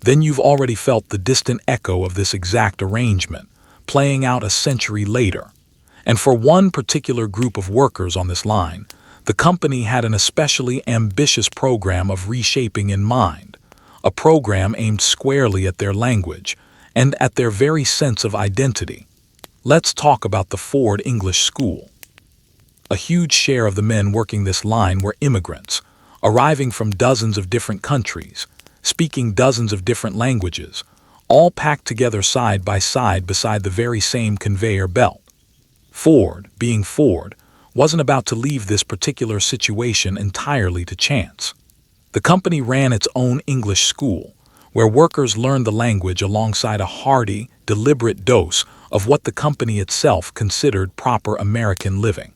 Then you've already felt the distant echo of this exact arrangement, playing out a century later. And for one particular group of workers on this line, the company had an especially ambitious program of reshaping in mind, a program aimed squarely at their language and at their very sense of identity. Let's talk about the Ford English School. A huge share of the men working this line were immigrants, arriving from dozens of different countries, speaking dozens of different languages, all packed together side by side beside the very same conveyor belt. Ford, being Ford, wasn't about to leave this particular situation entirely to chance. The company ran its own English school, where workers learned the language alongside a hearty, deliberate dose of what the company itself considered proper American living.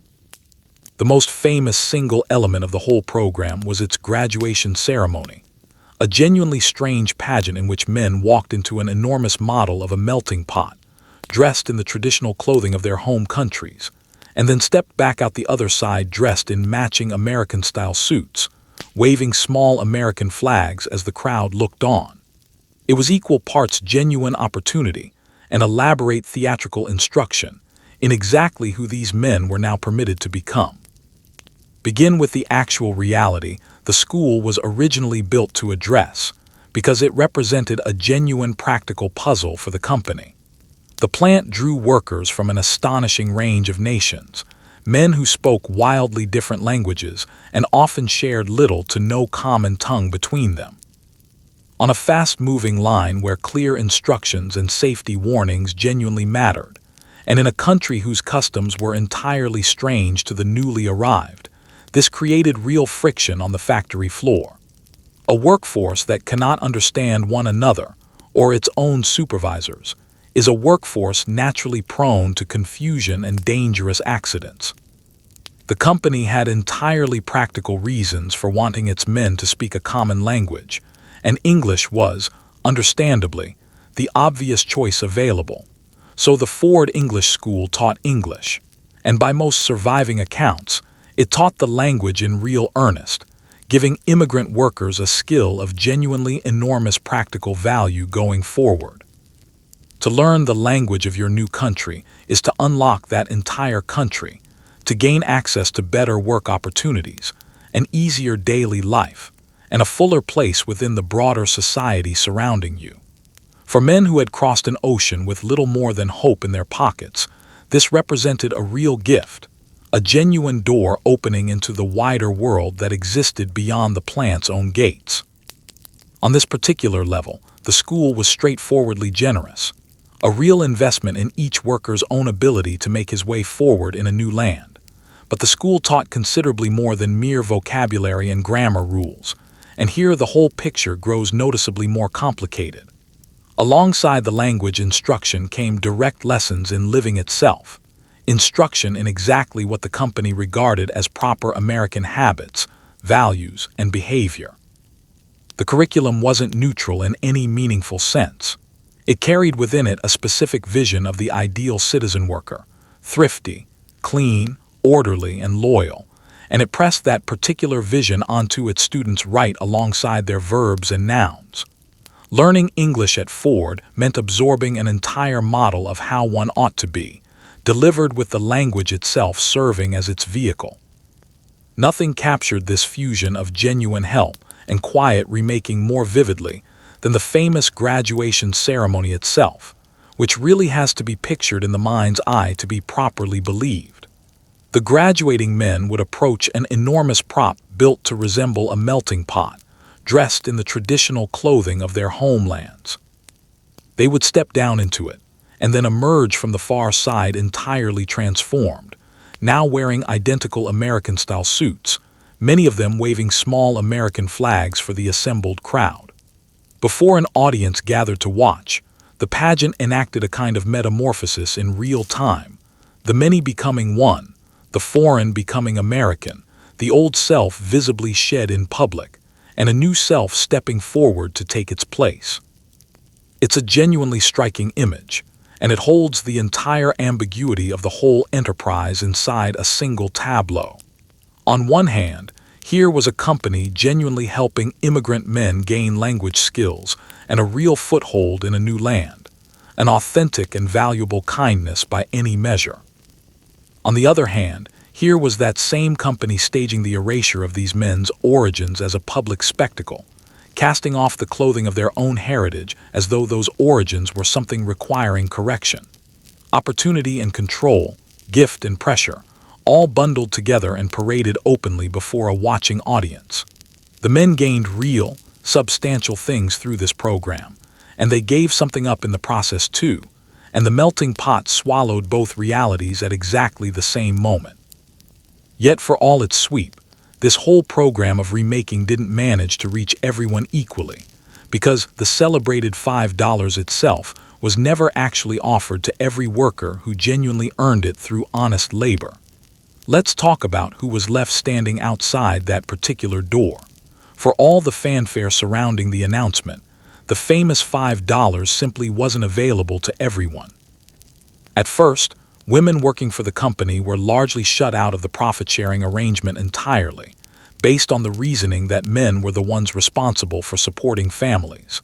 The most famous single element of the whole program was its graduation ceremony, a genuinely strange pageant in which men walked into an enormous model of a melting pot, dressed in the traditional clothing of their home countries, and then stepped back out the other side dressed in matching American-style suits, waving small American flags as the crowd looked on. It was equal parts genuine opportunity and elaborate theatrical instruction in exactly who these men were now permitted to become. Begin with the actual reality the school was originally built to address, because it represented a genuine practical puzzle for the company. The plant drew workers from an astonishing range of nations, men who spoke wildly different languages and often shared little to no common tongue between them. On a fast-moving line where clear instructions and safety warnings genuinely mattered, and in a country whose customs were entirely strange to the newly arrived, this created real friction on the factory floor. A workforce that cannot understand one another, or its own supervisors, is a workforce naturally prone to confusion and dangerous accidents. The company had entirely practical reasons for wanting its men to speak a common language, and English was, understandably, the obvious choice available. So the Ford English School taught English, and by most surviving accounts, it taught the language in real earnest, giving immigrant workers a skill of genuinely enormous practical value going forward. To learn the language of your new country is to unlock that entire country, to gain access to better work opportunities, an easier daily life, and a fuller place within the broader society surrounding you. For men who had crossed an ocean with little more than hope in their pockets, this represented a real gift, a genuine door opening into the wider world that existed beyond the plant's own gates. On this particular level, the school was straightforwardly generous, a real investment in each worker's own ability to make his way forward in a new land. But the school taught considerably more than mere vocabulary and grammar rules, and here the whole picture grows noticeably more complicated. Alongside the language instruction came direct lessons in living itself, instruction in exactly what the company regarded as proper American habits, values, and behavior. The curriculum wasn't neutral in any meaningful sense. It carried within it a specific vision of the ideal citizen worker, thrifty, clean, orderly, and loyal, and it pressed that particular vision onto its students right alongside their verbs and nouns. Learning English at Ford meant absorbing an entire model of how one ought to be, delivered with the language itself serving as its vehicle. Nothing captured this fusion of genuine help and quiet remaking more vividly than the famous graduation ceremony itself, which really has to be pictured in the mind's eye to be properly believed. The graduating men would approach an enormous prop built to resemble a melting pot, dressed in the traditional clothing of their homelands. They would step down into it, and then emerge from the far side entirely transformed, now wearing identical American-style suits, many of them waving small American flags for the assembled crowd. Before an audience gathered to watch, the pageant enacted a kind of metamorphosis in real time, the many becoming one, the foreign becoming American, the old self visibly shed in public, and a new self stepping forward to take its place. It's a genuinely striking image, and it holds the entire ambiguity of the whole enterprise inside a single tableau. On one hand, here was a company genuinely helping immigrant men gain language skills and a real foothold in a new land, an authentic and valuable kindness by any measure. On the other hand, here was that same company staging the erasure of these men's origins as a public spectacle, casting off the clothing of their own heritage as though those origins were something requiring correction. Opportunity and control, gift and pressure, all bundled together and paraded openly before a watching audience. The men gained real, substantial things through this program, and they gave something up in the process too, and the melting pot swallowed both realities at exactly the same moment. Yet for all its sweep, this whole program of remaking didn't manage to reach everyone equally, because the celebrated $5 itself was never actually offered to every worker who genuinely earned it through honest labor. Let's talk about who was left standing outside that particular door. For all the fanfare surrounding the announcement, the famous $5 simply wasn't available to everyone. At first, women working for the company were largely shut out of the profit-sharing arrangement entirely, based on the reasoning that men were the ones responsible for supporting families.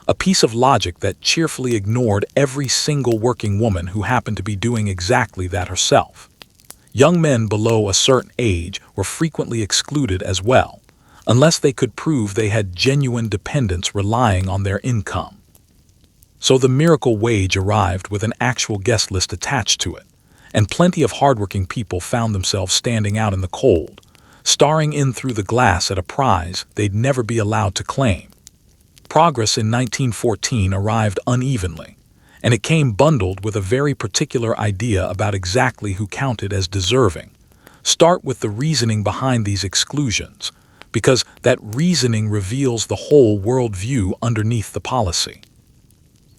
A piece of logic that cheerfully ignored every single working woman who happened to be doing exactly that herself. Young men below a certain age were frequently excluded as well, unless they could prove they had genuine dependents relying on their income. So the miracle wage arrived with an actual guest list attached to it, and plenty of hardworking people found themselves standing out in the cold, staring in through the glass at a prize they'd never be allowed to claim. Progress in 1914 arrived unevenly, and it came bundled with a very particular idea about exactly who counted as deserving. Start with the reasoning behind these exclusions, because that reasoning reveals the whole worldview underneath the policy.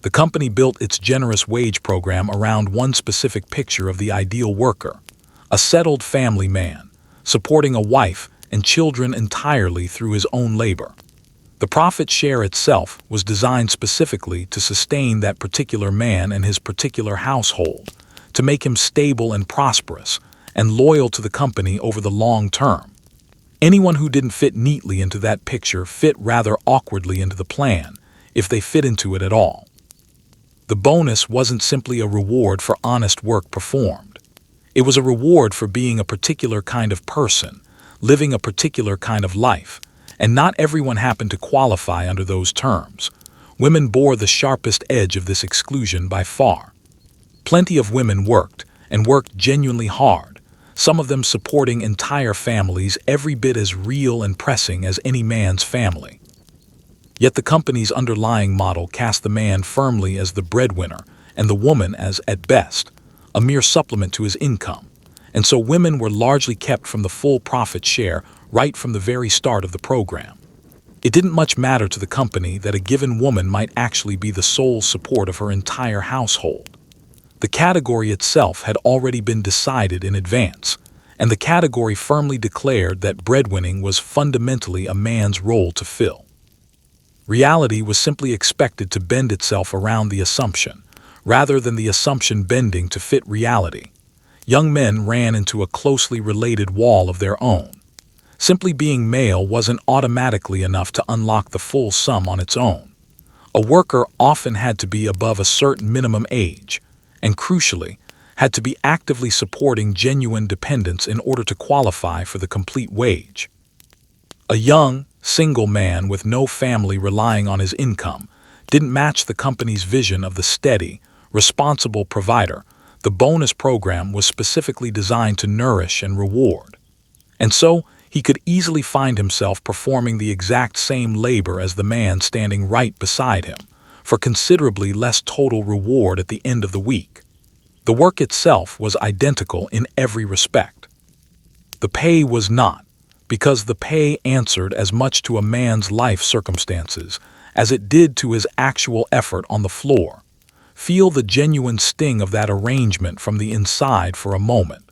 The company built its generous wage program around one specific picture of the ideal worker, a settled family man, supporting a wife and children entirely through his own labor. The profit share itself was designed specifically to sustain that particular man and his particular household, to make him stable and prosperous, and loyal to the company over the long term. Anyone who didn't fit neatly into that picture fit rather awkwardly into the plan, if they fit into it at all. The bonus wasn't simply a reward for honest work performed. It was a reward for being a particular kind of person, living a particular kind of life, and not everyone happened to qualify under those terms. Women bore the sharpest edge of this exclusion by far. Plenty of women worked, and worked genuinely hard, some of them supporting entire families every bit as real and pressing as any man's family. Yet the company's underlying model cast the man firmly as the breadwinner and the woman as, at best, a mere supplement to his income, and so women were largely kept from the full profit share right from the very start of the program. It didn't much matter to the company that a given woman might actually be the sole support of her entire household. The category itself had already been decided in advance, and the category firmly declared that breadwinning was fundamentally a man's role to fill. Reality was simply expected to bend itself around the assumption, rather than the assumption bending to fit reality. Young men ran into a closely related wall of their own. Simply being male wasn't automatically enough to unlock the full sum on its own. A worker often had to be above a certain minimum age, and crucially, had to be actively supporting genuine dependence in order to qualify for the complete wage. A young, single man with no family relying on his income didn't match the company's vision of the steady, responsible provider. The bonus program was specifically designed to nourish and reward. And so, he could easily find himself performing the exact same labor as the man standing right beside him, for considerably less total reward at the end of the week. The work itself was identical in every respect. The pay was not, because the pay answered as much to a man's life circumstances as it did to his actual effort on the floor. Feel the genuine sting of that arrangement from the inside for a moment.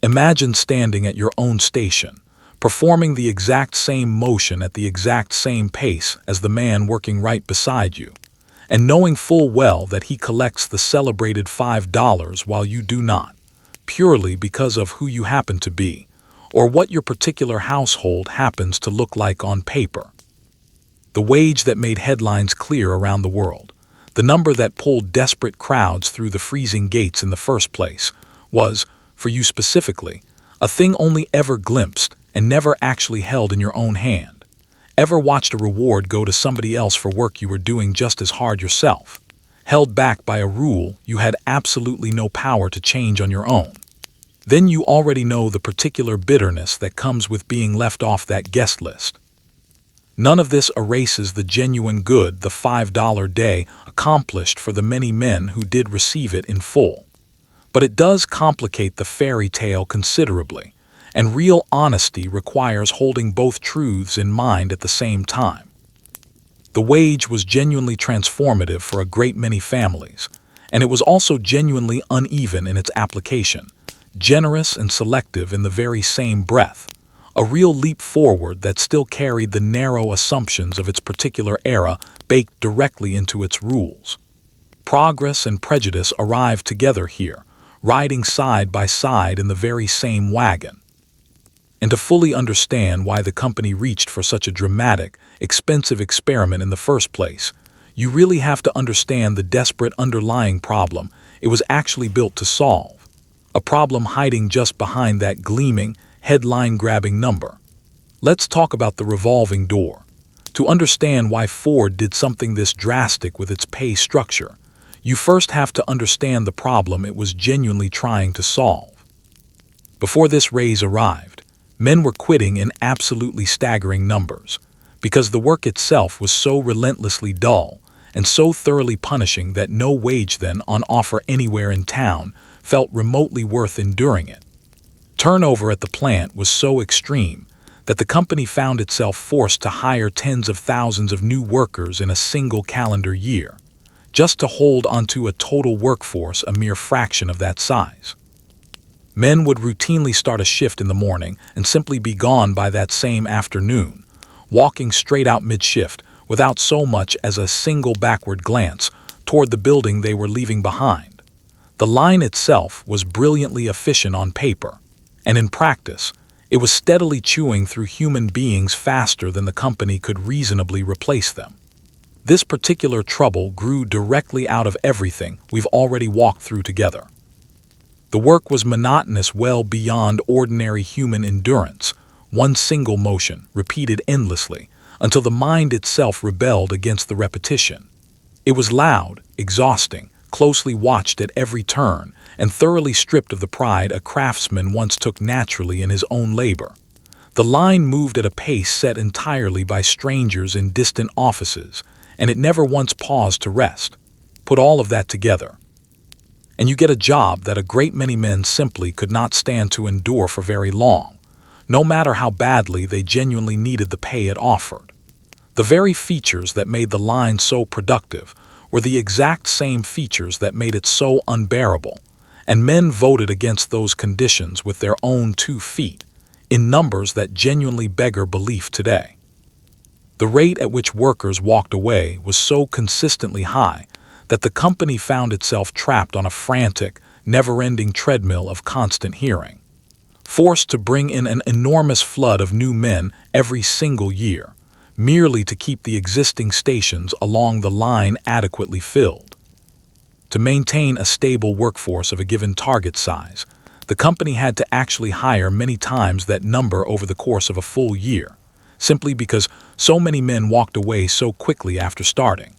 Imagine standing at your own station, performing the exact same motion at the exact same pace as the man working right beside you, and knowing full well that he collects the celebrated $5 while you do not, purely because of who you happen to be, or what your particular household happens to look like on paper. The wage that made headlines clear around the world, the number that pulled desperate crowds through the freezing gates in the first place, was, for you specifically, a thing only ever glimpsed and never actually held in your own hand. Ever watched a reward go to somebody else for work you were doing just as hard yourself, held back by a rule you had absolutely no power to change on your own? Then you already know the particular bitterness that comes with being left off that guest list. None of this erases the genuine good the $5 day accomplished for the many men who did receive it in full. But it does complicate the fairy tale considerably, and real honesty requires holding both truths in mind at the same time. The wage was genuinely transformative for a great many families, and it was also genuinely uneven in its application, generous and selective in the very same breath, a real leap forward that still carried the narrow assumptions of its particular era baked directly into its rules. Progress and prejudice arrived together here, riding side by side in the very same wagon. And to fully understand why the company reached for such a dramatic, expensive experiment in the first place, you really have to understand the desperate underlying problem it was actually built to solve, a problem hiding just behind that gleaming, headline-grabbing number. Let's talk about the revolving door. To understand why Ford did something this drastic with its pay structure, you first have to understand the problem it was genuinely trying to solve. Before this raise arrived, men were quitting in absolutely staggering numbers, because the work itself was so relentlessly dull, and so thoroughly punishing that no wage then on offer anywhere in town felt remotely worth enduring it. Turnover at the plant was so extreme that the company found itself forced to hire tens of thousands of new workers in a single calendar year, just to hold onto a total workforce a mere fraction of that size. Men would routinely start a shift in the morning and simply be gone by that same afternoon, walking straight out mid-shift without so much as a single backward glance toward the building they were leaving behind. The line itself was brilliantly efficient on paper, and in practice, it was steadily chewing through human beings faster than the company could reasonably replace them. This particular trouble grew directly out of everything we've already walked through together. The work was monotonous well beyond ordinary human endurance, one single motion, repeated endlessly, until the mind itself rebelled against the repetition. It was loud, exhausting, closely watched at every turn, and thoroughly stripped of the pride a craftsman once took naturally in his own labor. The line moved at a pace set entirely by strangers in distant offices, and it never once paused to rest. Put all of that together, and you get a job that a great many men simply could not stand to endure for very long, no matter how badly they genuinely needed the pay it offered. The very features that made the line so productive were the exact same features that made it so unbearable, and men voted against those conditions with their own 2 feet, in numbers that genuinely beggar belief today. The rate at which workers walked away was so consistently high that the company found itself trapped on a frantic, never-ending treadmill of constant hearing, forced to bring in an enormous flood of new men every single year, merely to keep the existing stations along the line adequately filled. To maintain a stable workforce of a given target size, the company had to actually hire many times that number over the course of a full year, simply because so many men walked away so quickly after starting.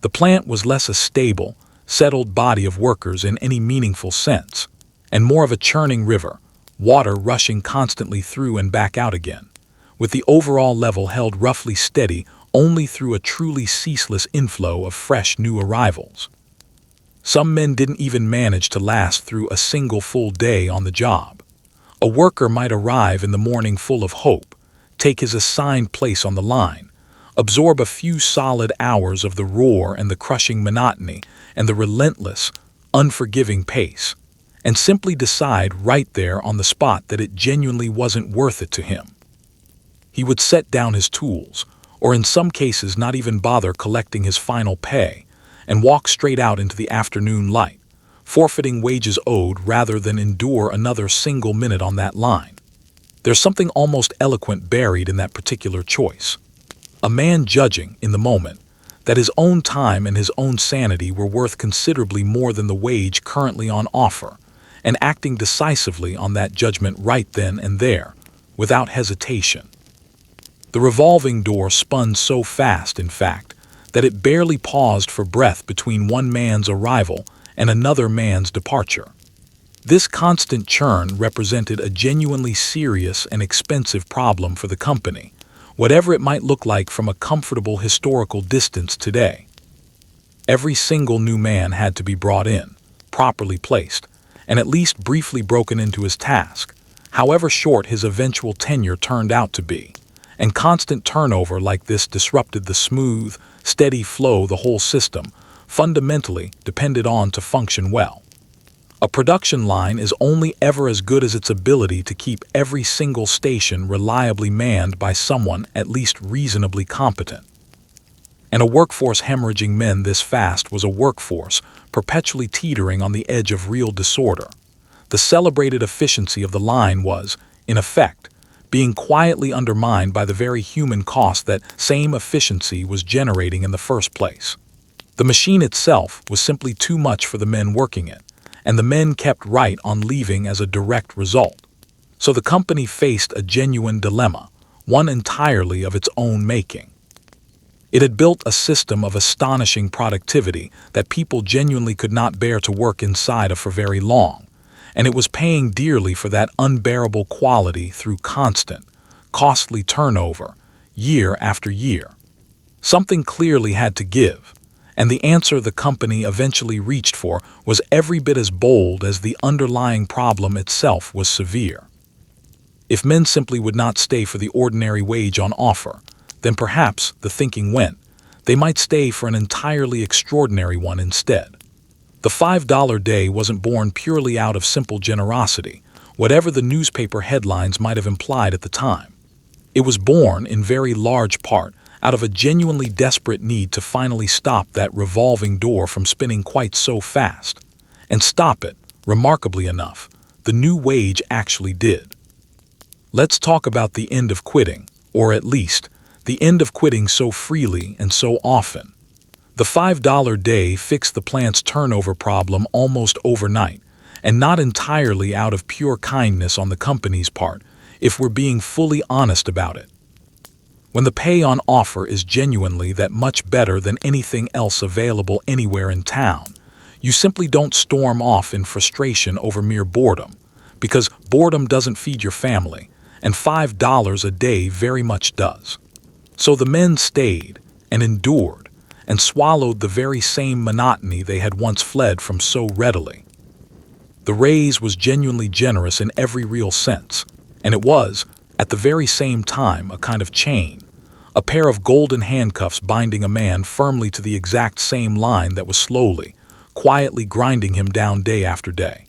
The plant was less a stable, settled body of workers in any meaningful sense, and more of a churning river, water rushing constantly through and back out again, with the overall level held roughly steady only through a truly ceaseless inflow of fresh new arrivals. Some men didn't even manage to last through a single full day on the job. A worker might arrive in the morning full of hope, take his assigned place on the line, absorb a few solid hours of the roar and the crushing monotony and the relentless, unforgiving pace, and simply decide right there on the spot that it genuinely wasn't worth it to him. He would set down his tools, or in some cases not even bother collecting his final pay, and walk straight out into the afternoon light, forfeiting wages owed rather than endure another single minute on that line. There's something almost eloquent buried in that particular choice. A man judging, in the moment, that his own time and his own sanity were worth considerably more than the wage currently on offer, and acting decisively on that judgment right then and there, without hesitation. The revolving door spun so fast, in fact, that it barely paused for breath between one man's arrival and another man's departure. This constant churn represented a genuinely serious and expensive problem for the company, whatever it might look like from a comfortable historical distance today. Every single new man had to be brought in, properly placed, and at least briefly broken into his task, however short his eventual tenure turned out to be. And constant turnover like this disrupted the smooth, steady flow the whole system fundamentally depended on to function well. A production line is only ever as good as its ability to keep every single station reliably manned by someone at least reasonably competent. And a workforce hemorrhaging men this fast was a workforce perpetually teetering on the edge of real disorder. The celebrated efficiency of the line was, in effect, being quietly undermined by the very human cost that same efficiency was generating in the first place. The machine itself was simply too much for the men working it, and the men kept right on leaving as a direct result. So the company faced a genuine dilemma, one entirely of its own making. It had built a system of astonishing productivity that people genuinely could not bear to work inside of for very long, and it was paying dearly for that unbearable quality through constant, costly turnover, year after year. Something clearly had to give, And the answer the company eventually reached for was every bit as bold as the underlying problem itself was severe. If men simply would not stay for the ordinary wage on offer, then perhaps, the thinking went, they might stay for an entirely extraordinary one instead. The $5 day wasn't born purely out of simple generosity, whatever the newspaper headlines might have implied at the time. It was born, in very large part, out of a genuinely desperate need to finally stop that revolving door from spinning quite so fast. And stop it, remarkably enough, the new wage actually did. Let's talk about the end of quitting, or at least, the end of quitting so freely and so often. The $5 day fixed the plant's turnover problem almost overnight, and not entirely out of pure kindness on the company's part, if we're being fully honest about it. When the pay on offer is genuinely that much better than anything else available anywhere in town, you simply don't storm off in frustration over mere boredom, because boredom doesn't feed your family, and $5 a day very much does. So the men stayed and endured and swallowed the very same monotony they had once fled from so readily. The raise was genuinely generous in every real sense, and it was, at the very same time, a kind of chain, a pair of golden handcuffs binding a man firmly to the exact same line that was slowly, quietly grinding him down day after day.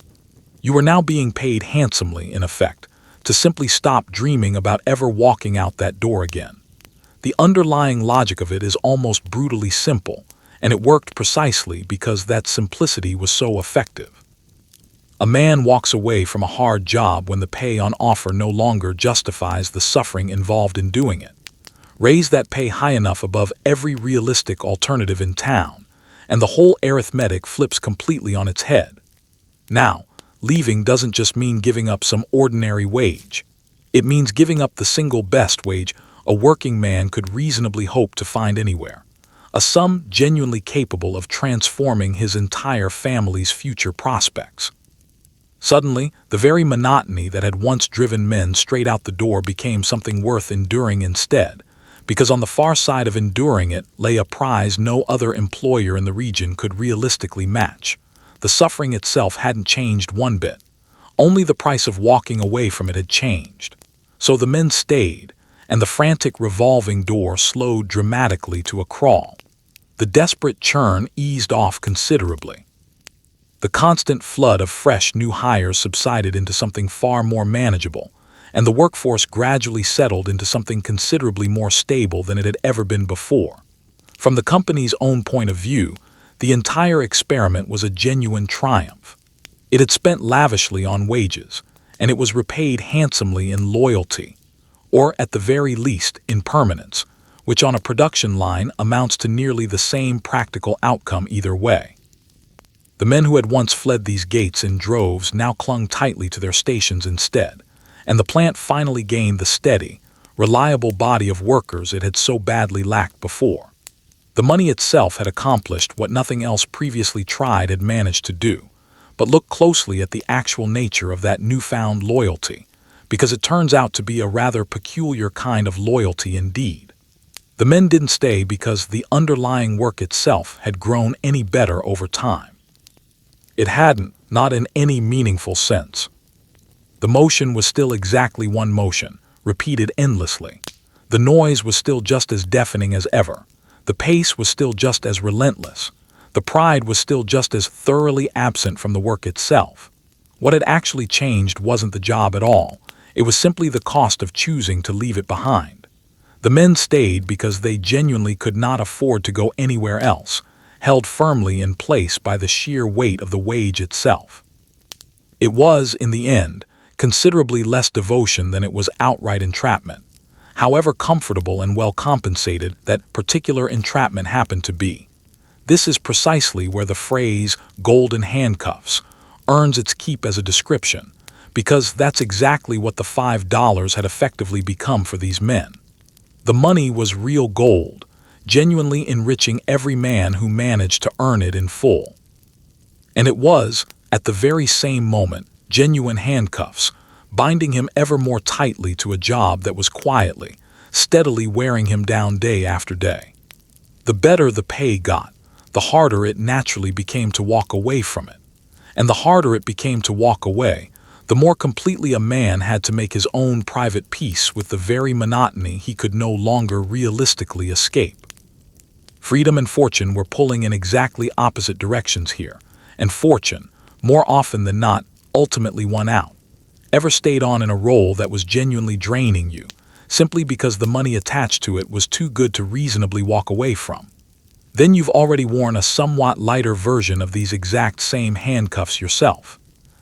You were now being paid handsomely, in effect, to simply stop dreaming about ever walking out that door again. The underlying logic of it is almost brutally simple, and it worked precisely because that simplicity was so effective. A man walks away from a hard job when the pay on offer no longer justifies the suffering involved in doing it. Raise that pay high enough above every realistic alternative in town, and the whole arithmetic flips completely on its head. Now, leaving doesn't just mean giving up some ordinary wage. It means giving up the single best wage a working man could reasonably hope to find anywhere, a sum genuinely capable of transforming his entire family's future prospects. Suddenly, the very monotony that had once driven men straight out the door became something worth enduring instead, because on the far side of enduring it lay a prize no other employer in the region could realistically match. The suffering itself hadn't changed one bit. Only the price of walking away from it had changed. So the men stayed, and the frantic revolving door slowed dramatically to a crawl. The desperate churn eased off considerably. The constant flood of fresh new hires subsided into something far more manageable, and the workforce gradually settled into something considerably more stable than it had ever been before. From the company's own point of view, the entire experiment was a genuine triumph. It had spent lavishly on wages, and it was repaid handsomely in loyalty, or at the very least in permanence, which on a production line amounts to nearly the same practical outcome either way. The men who had once fled these gates in droves now clung tightly to their stations instead, and the plant finally gained the steady, reliable body of workers it had so badly lacked before. The money itself had accomplished what nothing else previously tried had managed to do, but look closely at the actual nature of that newfound loyalty, because it turns out to be a rather peculiar kind of loyalty indeed. The men didn't stay because the underlying work itself had grown any better over time. It hadn't, not in any meaningful sense. The motion was still exactly one motion, repeated endlessly. The noise was still just as deafening as ever. The pace was still just as relentless. The pride was still just as thoroughly absent from the work itself. What had actually changed wasn't the job at all. It was simply the cost of choosing to leave it behind. The men stayed because they genuinely could not afford to go anywhere else, held firmly in place by the sheer weight of the wage itself. It was, in the end, considerably less devotion than it was outright entrapment, however comfortable and well compensated that particular entrapment happened to be. This is precisely where the phrase golden handcuffs earns its keep as a description, because that's exactly what the $5 had effectively become for these men. The money was real gold, genuinely enriching every man who managed to earn it in full. And it was, at the very same moment, genuine handcuffs, binding him ever more tightly to a job that was quietly, steadily wearing him down day after day. The better the pay got, the harder it naturally became to walk away from it. And the harder it became to walk away, the more completely a man had to make his own private peace with the very monotony he could no longer realistically escape. Freedom and fortune were pulling in exactly opposite directions here, and fortune, more often than not, ultimately won out. Ever stayed on in a role that was genuinely draining you, simply because the money attached to it was too good to reasonably walk away from? Then you've already worn a somewhat lighter version of these exact same handcuffs yourself.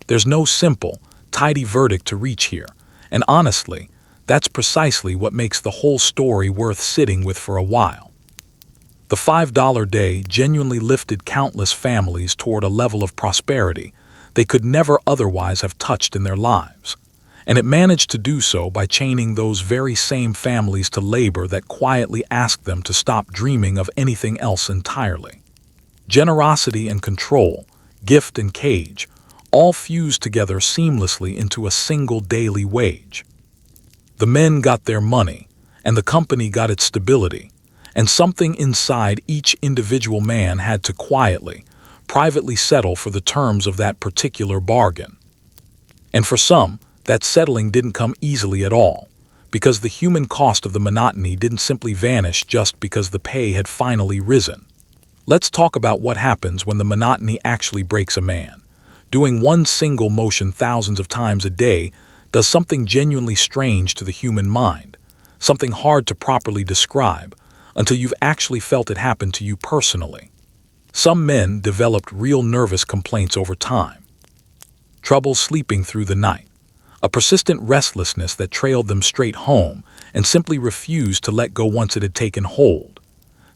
There's no simple, tidy verdict to reach here, and honestly, that's precisely what makes the whole story worth sitting with for a while. The $5 day genuinely lifted countless families toward a level of prosperity they could never otherwise have touched in their lives, and it managed to do so by chaining those very same families to labor that quietly asked them to stop dreaming of anything else entirely. Generosity and control, gift and cage, all fused together seamlessly into a single daily wage. The men got their money, and the company got its stability, and something inside each individual man had to quietly, privately settle for the terms of that particular bargain. And for some, that settling didn't come easily at all, because the human cost of the monotony didn't simply vanish just because the pay had finally risen. Let's talk about what happens when the monotony actually breaks a man. Doing one single motion thousands of times a day does something genuinely strange to the human mind, something hard to properly describe until you've actually felt it happen to you personally. Some men developed real nervous complaints over time. Trouble sleeping through the night, a persistent restlessness that trailed them straight home and simply refused to let go once it had taken hold.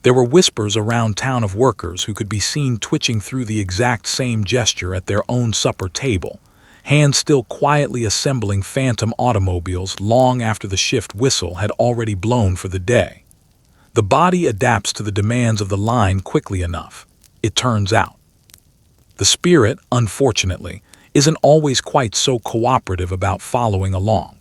There were whispers around town of workers who could be seen twitching through the exact same gesture at their own supper table, hands still quietly assembling phantom automobiles long after the shift whistle had already blown for the day. The body adapts to the demands of the line quickly enough, it turns out. The spirit, unfortunately, isn't always quite so cooperative about following along.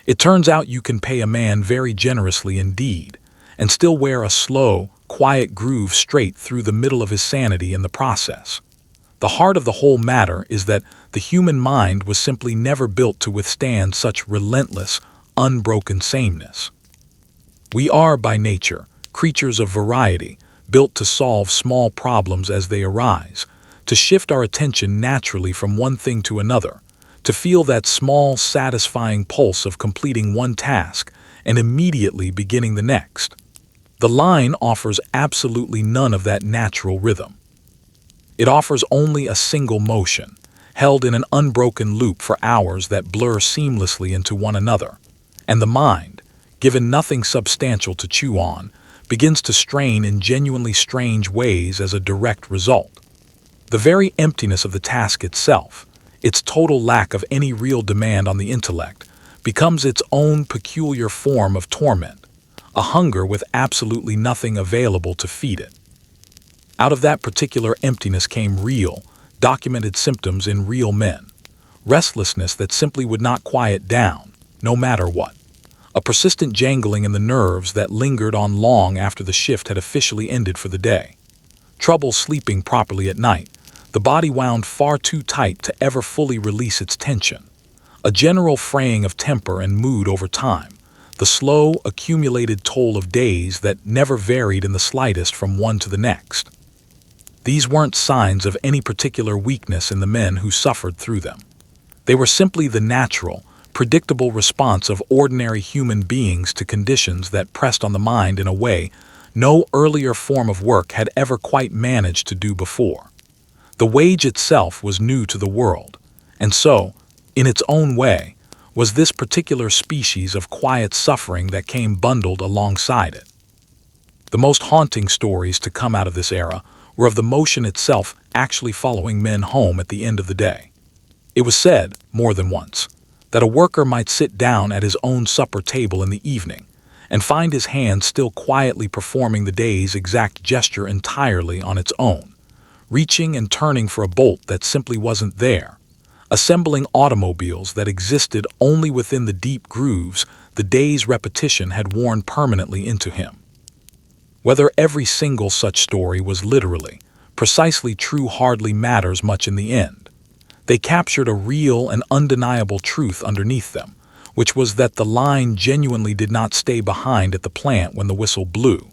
It turns out you can pay a man very generously indeed, and still wear a slow, quiet groove straight through the middle of his sanity in the process. The heart of the whole matter is that the human mind was simply never built to withstand such relentless, unbroken sameness. We are, by nature, creatures of variety, built to solve small problems as they arise, to shift our attention naturally from one thing to another, to feel that small, satisfying pulse of completing one task and immediately beginning the next. The line offers absolutely none of that natural rhythm. It offers only a single motion, held in an unbroken loop for hours that blur seamlessly into one another, and the mind, given nothing substantial to chew on, begins to strain in genuinely strange ways as a direct result. The very emptiness of the task itself, its total lack of any real demand on the intellect, becomes its own peculiar form of torment, a hunger with absolutely nothing available to feed it. Out of that particular emptiness came real, documented symptoms in real men, restlessness that simply would not quiet down, no matter what. A persistent jangling in the nerves that lingered on long after the shift had officially ended for the day. Trouble sleeping properly at night, the body wound far too tight to ever fully release its tension. A general fraying of temper and mood over time, the slow, accumulated toll of days that never varied in the slightest from one to the next. These weren't signs of any particular weakness in the men who suffered through them. They were simply the natural, predictable response of ordinary human beings to conditions that pressed on the mind in a way no earlier form of work had ever quite managed to do before. The wage itself was new to the world, and so, in its own way, was this particular species of quiet suffering that came bundled alongside it. The most haunting stories to come out of this era were of the motion itself actually following men home at the end of the day. It was said, more than once, that a worker might sit down at his own supper table in the evening and find his hand still quietly performing the day's exact gesture entirely on its own, reaching and turning for a bolt that simply wasn't there, assembling automobiles that existed only within the deep grooves the day's repetition had worn permanently into him. Whether every single such story was literally, precisely true hardly matters much in the end. They captured a real and undeniable truth underneath them, which was that the line genuinely did not stay behind at the plant when the whistle blew.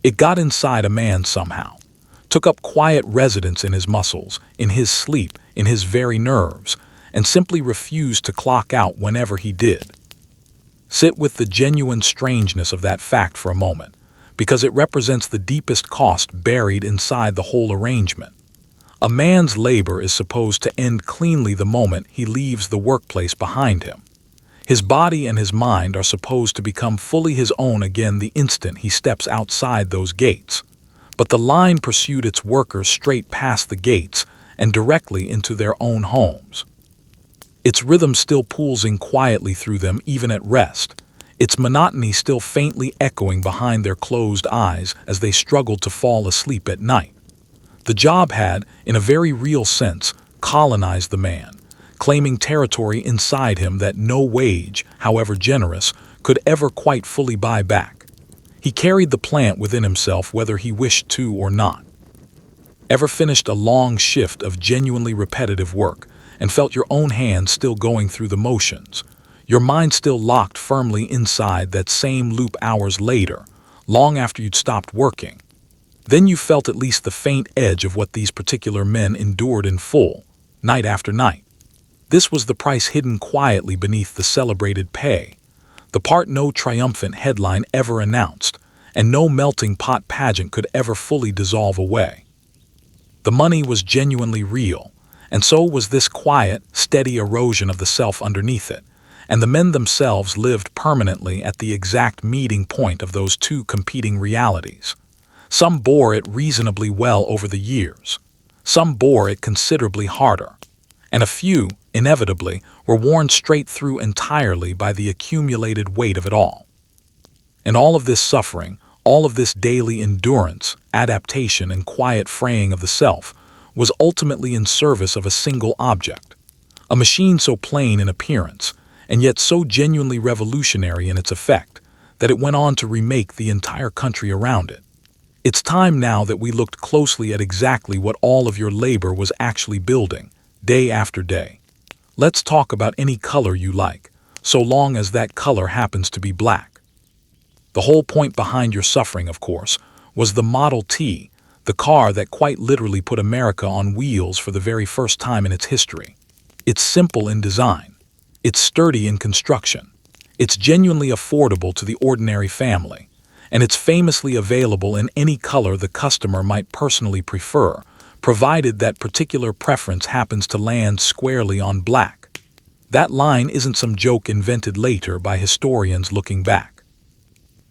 It got inside a man somehow, took up quiet residence in his muscles, in his sleep, in his very nerves, and simply refused to clock out whenever he did. Sit with the genuine strangeness of that fact for a moment, because it represents the deepest cost buried inside the whole arrangement. A man's labor is supposed to end cleanly the moment he leaves the workplace behind him. His body and his mind are supposed to become fully his own again the instant he steps outside those gates. But the line pursued its workers straight past the gates and directly into their own homes. Its rhythm still pulsing quietly through them even at rest, its monotony still faintly echoing behind their closed eyes as they struggled to fall asleep at night. The job had, in a very real sense, colonized the man, claiming territory inside him that no wage, however generous, could ever quite fully buy back. He carried the plant within himself whether he wished to or not. Ever finished a long shift of genuinely repetitive work and felt your own hands still going through the motions, your mind still locked firmly inside that same loop hours later, long after you'd stopped working? Then you felt at least the faint edge of what these particular men endured in full, night after night. This was the price hidden quietly beneath the celebrated pay, the part no triumphant headline ever announced, and no melting pot pageant could ever fully dissolve away. The money was genuinely real, and so was this quiet, steady erosion of the self underneath it, and the men themselves lived permanently at the exact meeting point of those two competing realities. Some bore it reasonably well over the years. Some bore it considerably harder. And a few, inevitably, were worn straight through entirely by the accumulated weight of it all. And all of this suffering, all of this daily endurance, adaptation, and quiet fraying of the self was ultimately in service of a single object, a machine so plain in appearance, and yet so genuinely revolutionary in its effect, that it went on to remake the entire country around it. It's time now that we looked closely at exactly what all of your labor was actually building, day after day. Let's talk about any color you like, so long as that color happens to be black. The whole point behind your suffering, of course, was the Model T, the car that quite literally put America on wheels for the very first time in its history. It's simple in design. It's sturdy in construction. It's genuinely affordable to the ordinary family. And it's famously available in any color the customer might personally prefer, provided that particular preference happens to land squarely on black. That line isn't some joke invented later by historians looking back.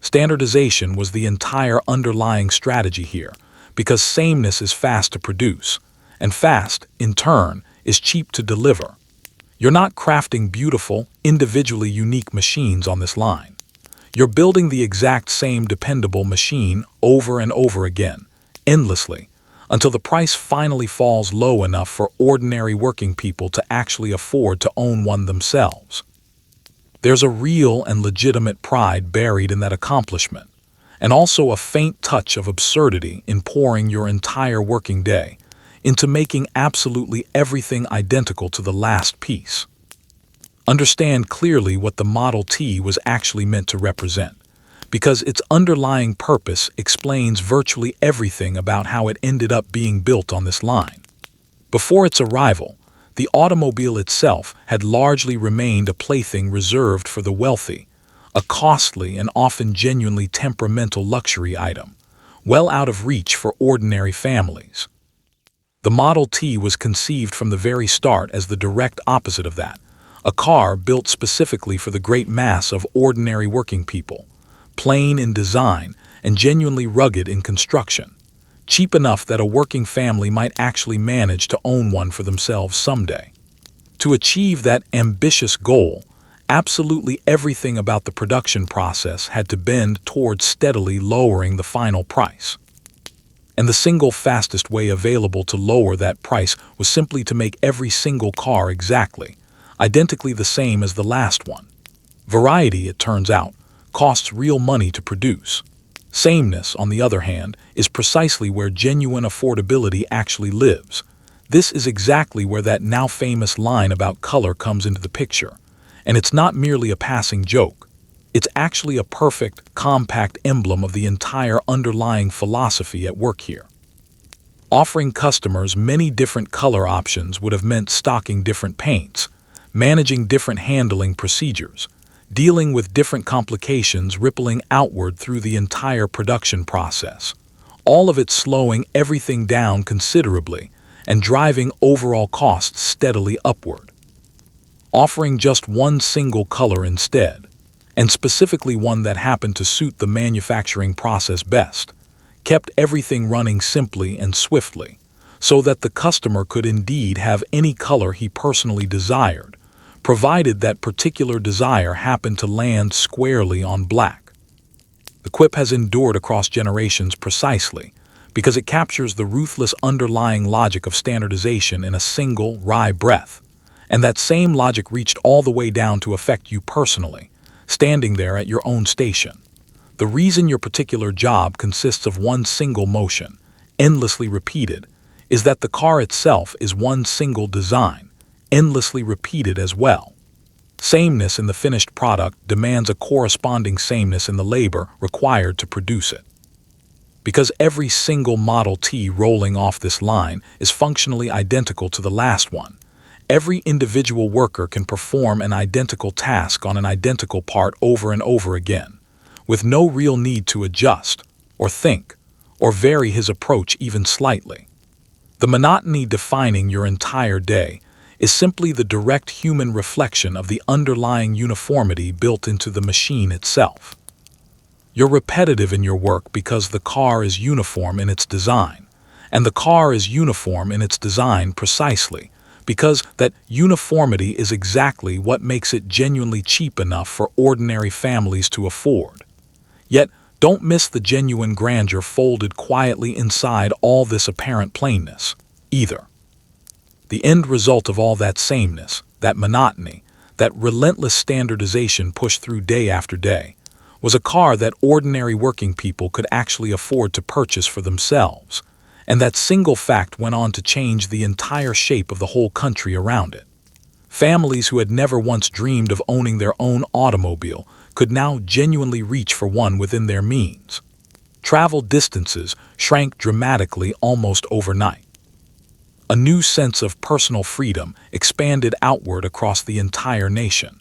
Standardization was the entire underlying strategy here, because sameness is fast to produce, and fast, in turn, is cheap to deliver. You're not crafting beautiful, individually unique machines on this line. You're building the exact same dependable machine over and over again, endlessly, until the price finally falls low enough for ordinary working people to actually afford to own one themselves. There's a real and legitimate pride buried in that accomplishment, and also a faint touch of absurdity in pouring your entire working day into making absolutely everything identical to the last piece. Understand clearly what the Model T was actually meant to represent, because its underlying purpose explains virtually everything about how it ended up being built on this line. Before its arrival, the automobile itself had largely remained a plaything reserved for the wealthy, a costly and often genuinely temperamental luxury item, well out of reach for ordinary families. The Model T was conceived from the very start as the direct opposite of that, a car built specifically for the great mass of ordinary working people, plain in design and genuinely rugged in construction, cheap enough that a working family might actually manage to own one for themselves someday. To achieve that ambitious goal, absolutely everything about the production process had to bend towards steadily lowering the final price. And the single fastest way available to lower that price was simply to make every single car identically the same as the last one. Variety, it turns out, costs real money to produce. Sameness, on the other hand, is precisely where genuine affordability actually lives. This is exactly where that now famous line about color comes into the picture. And it's not merely a passing joke. It's actually a perfect, compact emblem of the entire underlying philosophy at work here. Offering customers many different color options would have meant stocking different paints, managing different handling procedures, dealing with different complications rippling outward through the entire production process, all of it slowing everything down considerably and driving overall costs steadily upward. Offering just one single color instead, and specifically one that happened to suit the manufacturing process best, kept everything running simply and swiftly, so that the customer could indeed have any color he personally desired, provided that particular desire happened to land squarely on black. The quip has endured across generations precisely because it captures the ruthless underlying logic of standardization in a single, wry breath, and that same logic reached all the way down to affect you personally, standing there at your own station. The reason your particular job consists of one single motion, endlessly repeated, is that the car itself is one single design, endlessly repeated as well. Sameness in the finished product demands a corresponding sameness in the labor required to produce it. Because every single Model T rolling off this line is functionally identical to the last one, every individual worker can perform an identical task on an identical part over and over again, with no real need to adjust, or think, or vary his approach even slightly. The monotony defining your entire day is simply the direct human reflection of the underlying uniformity built into the machine itself. You're repetitive in your work because the car is uniform in its design, and the car is uniform in its design precisely because that uniformity is exactly what makes it genuinely cheap enough for ordinary families to afford. Yet, don't miss the genuine grandeur folded quietly inside all this apparent plainness, either. The end result of all that sameness, that monotony, that relentless standardization pushed through day after day, was a car that ordinary working people could actually afford to purchase for themselves, and that single fact went on to change the entire shape of the whole country around it. Families who had never once dreamed of owning their own automobile could now genuinely reach for one within their means. Travel distances shrank dramatically almost overnight. A new sense of personal freedom expanded outward across the entire nation.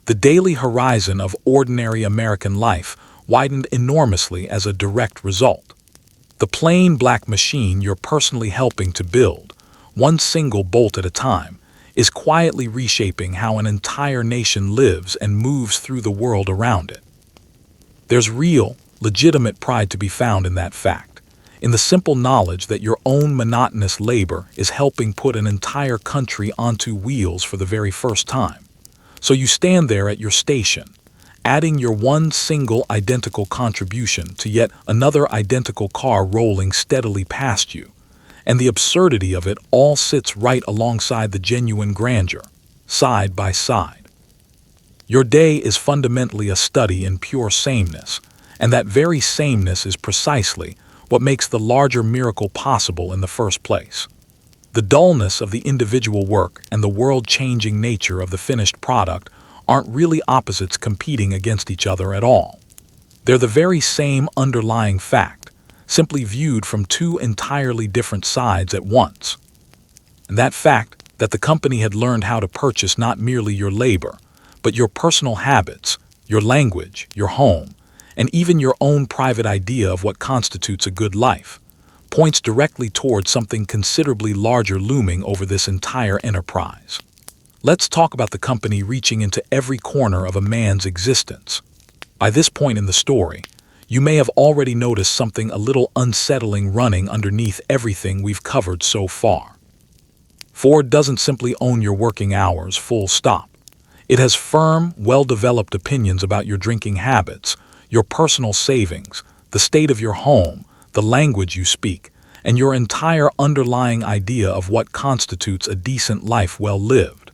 The daily horizon of ordinary American life widened enormously as a direct result. The plain black machine you're personally helping to build, one single bolt at a time, is quietly reshaping how an entire nation lives and moves through the world around it. There's real, legitimate pride to be found in that fact, in the simple knowledge that your own monotonous labor is helping put an entire country onto wheels for the very first time. So you stand there at your station, adding your one single identical contribution to yet another identical car rolling steadily past you, and the absurdity of it all sits right alongside the genuine grandeur, side by side. Your day is fundamentally a study in pure sameness, and that very sameness is precisely what makes the larger miracle possible in the first place. The dullness of the individual work and the world-changing nature of the finished product aren't really opposites competing against each other at all. They're the very same underlying fact, simply viewed from two entirely different sides at once. And that fact that the company had learned how to purchase not merely your labor, but your personal habits, your language, your home, and even your own private idea of what constitutes a good life, points directly towards something considerably larger looming over this entire enterprise. Let's talk about the company reaching into every corner of a man's existence. By this point in the story, you may have already noticed something a little unsettling running underneath everything we've covered so far. Ford doesn't simply own your working hours, full stop. It has firm, well-developed opinions about your drinking habits, your personal savings, the state of your home, the language you speak, and your entire underlying idea of what constitutes a decent life well lived.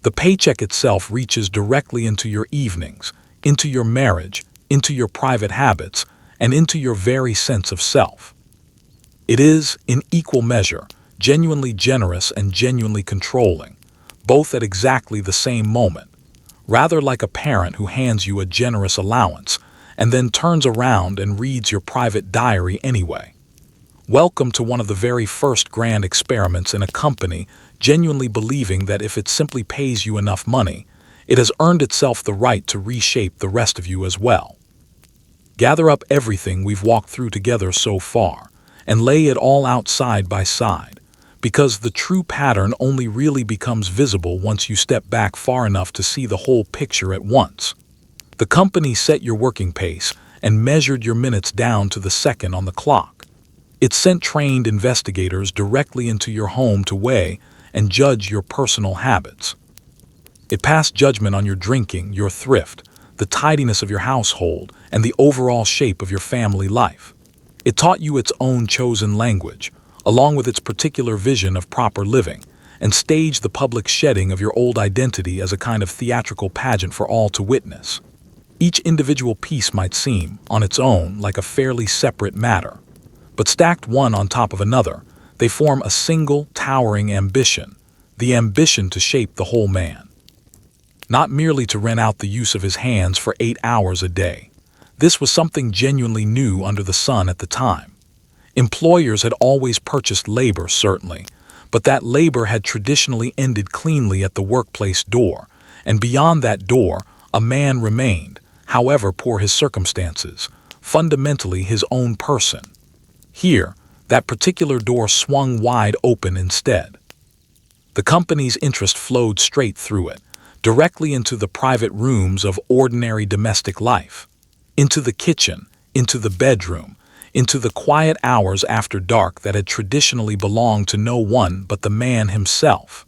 The paycheck itself reaches directly into your evenings, into your marriage, into your private habits, and into your very sense of self. It is, in equal measure, genuinely generous and genuinely controlling, both at exactly the same moment, rather like a parent who hands you a generous allowance and then turns around and reads your private diary anyway. Welcome to one of the very first grand experiments in a company genuinely believing that if it simply pays you enough money, it has earned itself the right to reshape the rest of you as well. Gather up everything we've walked through together so far and lay it all out side by side, because the true pattern only really becomes visible once you step back far enough to see the whole picture at once. The company set your working pace and measured your minutes down to the second on the clock. It sent trained investigators directly into your home to weigh and judge your personal habits. It passed judgment on your drinking, your thrift, the tidiness of your household, and the overall shape of your family life. It taught you its own chosen language, along with its particular vision of proper living, and staged the public shedding of your old identity as a kind of theatrical pageant for all to witness. Each individual piece might seem, on its own, like a fairly separate matter, but stacked one on top of another, they form a single, towering ambition, the ambition to shape the whole man. Not merely to rent out the use of his hands for 8 hours a day. This was something genuinely new under the sun at the time. Employers had always purchased labor, certainly, but that labor had traditionally ended cleanly at the workplace door, and beyond that door, a man remained, however poor his circumstances, fundamentally his own person. Here, that particular door swung wide open instead. The company's interest flowed straight through it, directly into the private rooms of ordinary domestic life, into the kitchen, into the bedroom, into the quiet hours after dark that had traditionally belonged to no one but the man himself.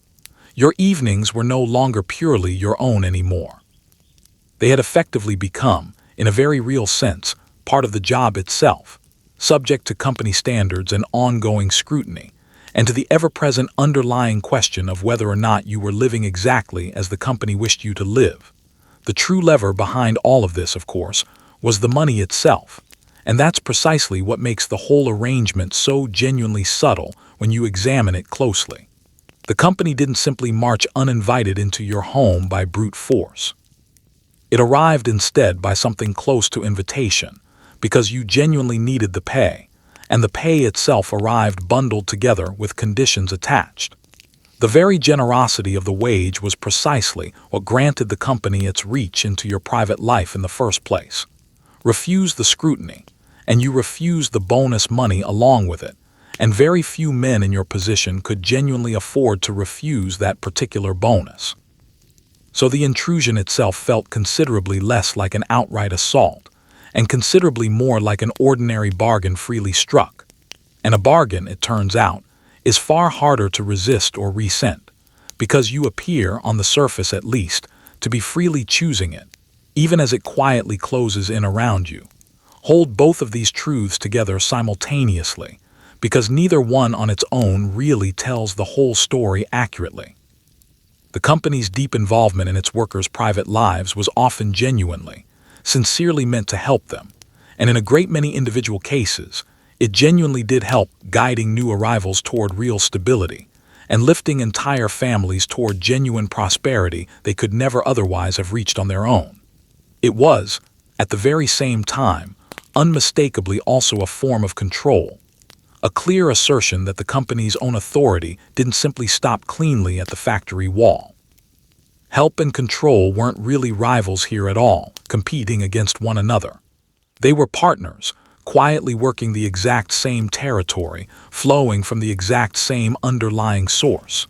Your evenings were no longer purely your own anymore. They had effectively become, in a very real sense, part of the job itself, subject to company standards and ongoing scrutiny, and to the ever-present underlying question of whether or not you were living exactly as the company wished you to live. The true lever behind all of this, of course, was the money itself, and that's precisely what makes the whole arrangement so genuinely subtle when you examine it closely. The company didn't simply march uninvited into your home by brute force. It arrived instead by something close to invitation, because you genuinely needed the pay, and the pay itself arrived bundled together with conditions attached. The very generosity of the wage was precisely what granted the company its reach into your private life in the first place. Refuse the scrutiny, and you refuse the bonus money along with it, and very few men in your position could genuinely afford to refuse that particular bonus. So the intrusion itself felt considerably less like an outright assault, and considerably more like an ordinary bargain freely struck. And a bargain, it turns out, is far harder to resist or resent, because you appear, on the surface at least, to be freely choosing it, even as it quietly closes in around you. Hold both of these truths together simultaneously, because neither one on its own really tells the whole story accurately. The company's deep involvement in its workers' private lives was often genuinely, sincerely meant to help them, and in a great many individual cases, it genuinely did help guiding new arrivals toward real stability and lifting entire families toward genuine prosperity they could never otherwise have reached on their own. It was, at the very same time, unmistakably also a form of control, a clear assertion that the company's own authority didn't simply stop cleanly at the factory wall. Help and control weren't really rivals here at all, competing against one another. They were partners, quietly working the exact same territory, flowing from the exact same underlying source.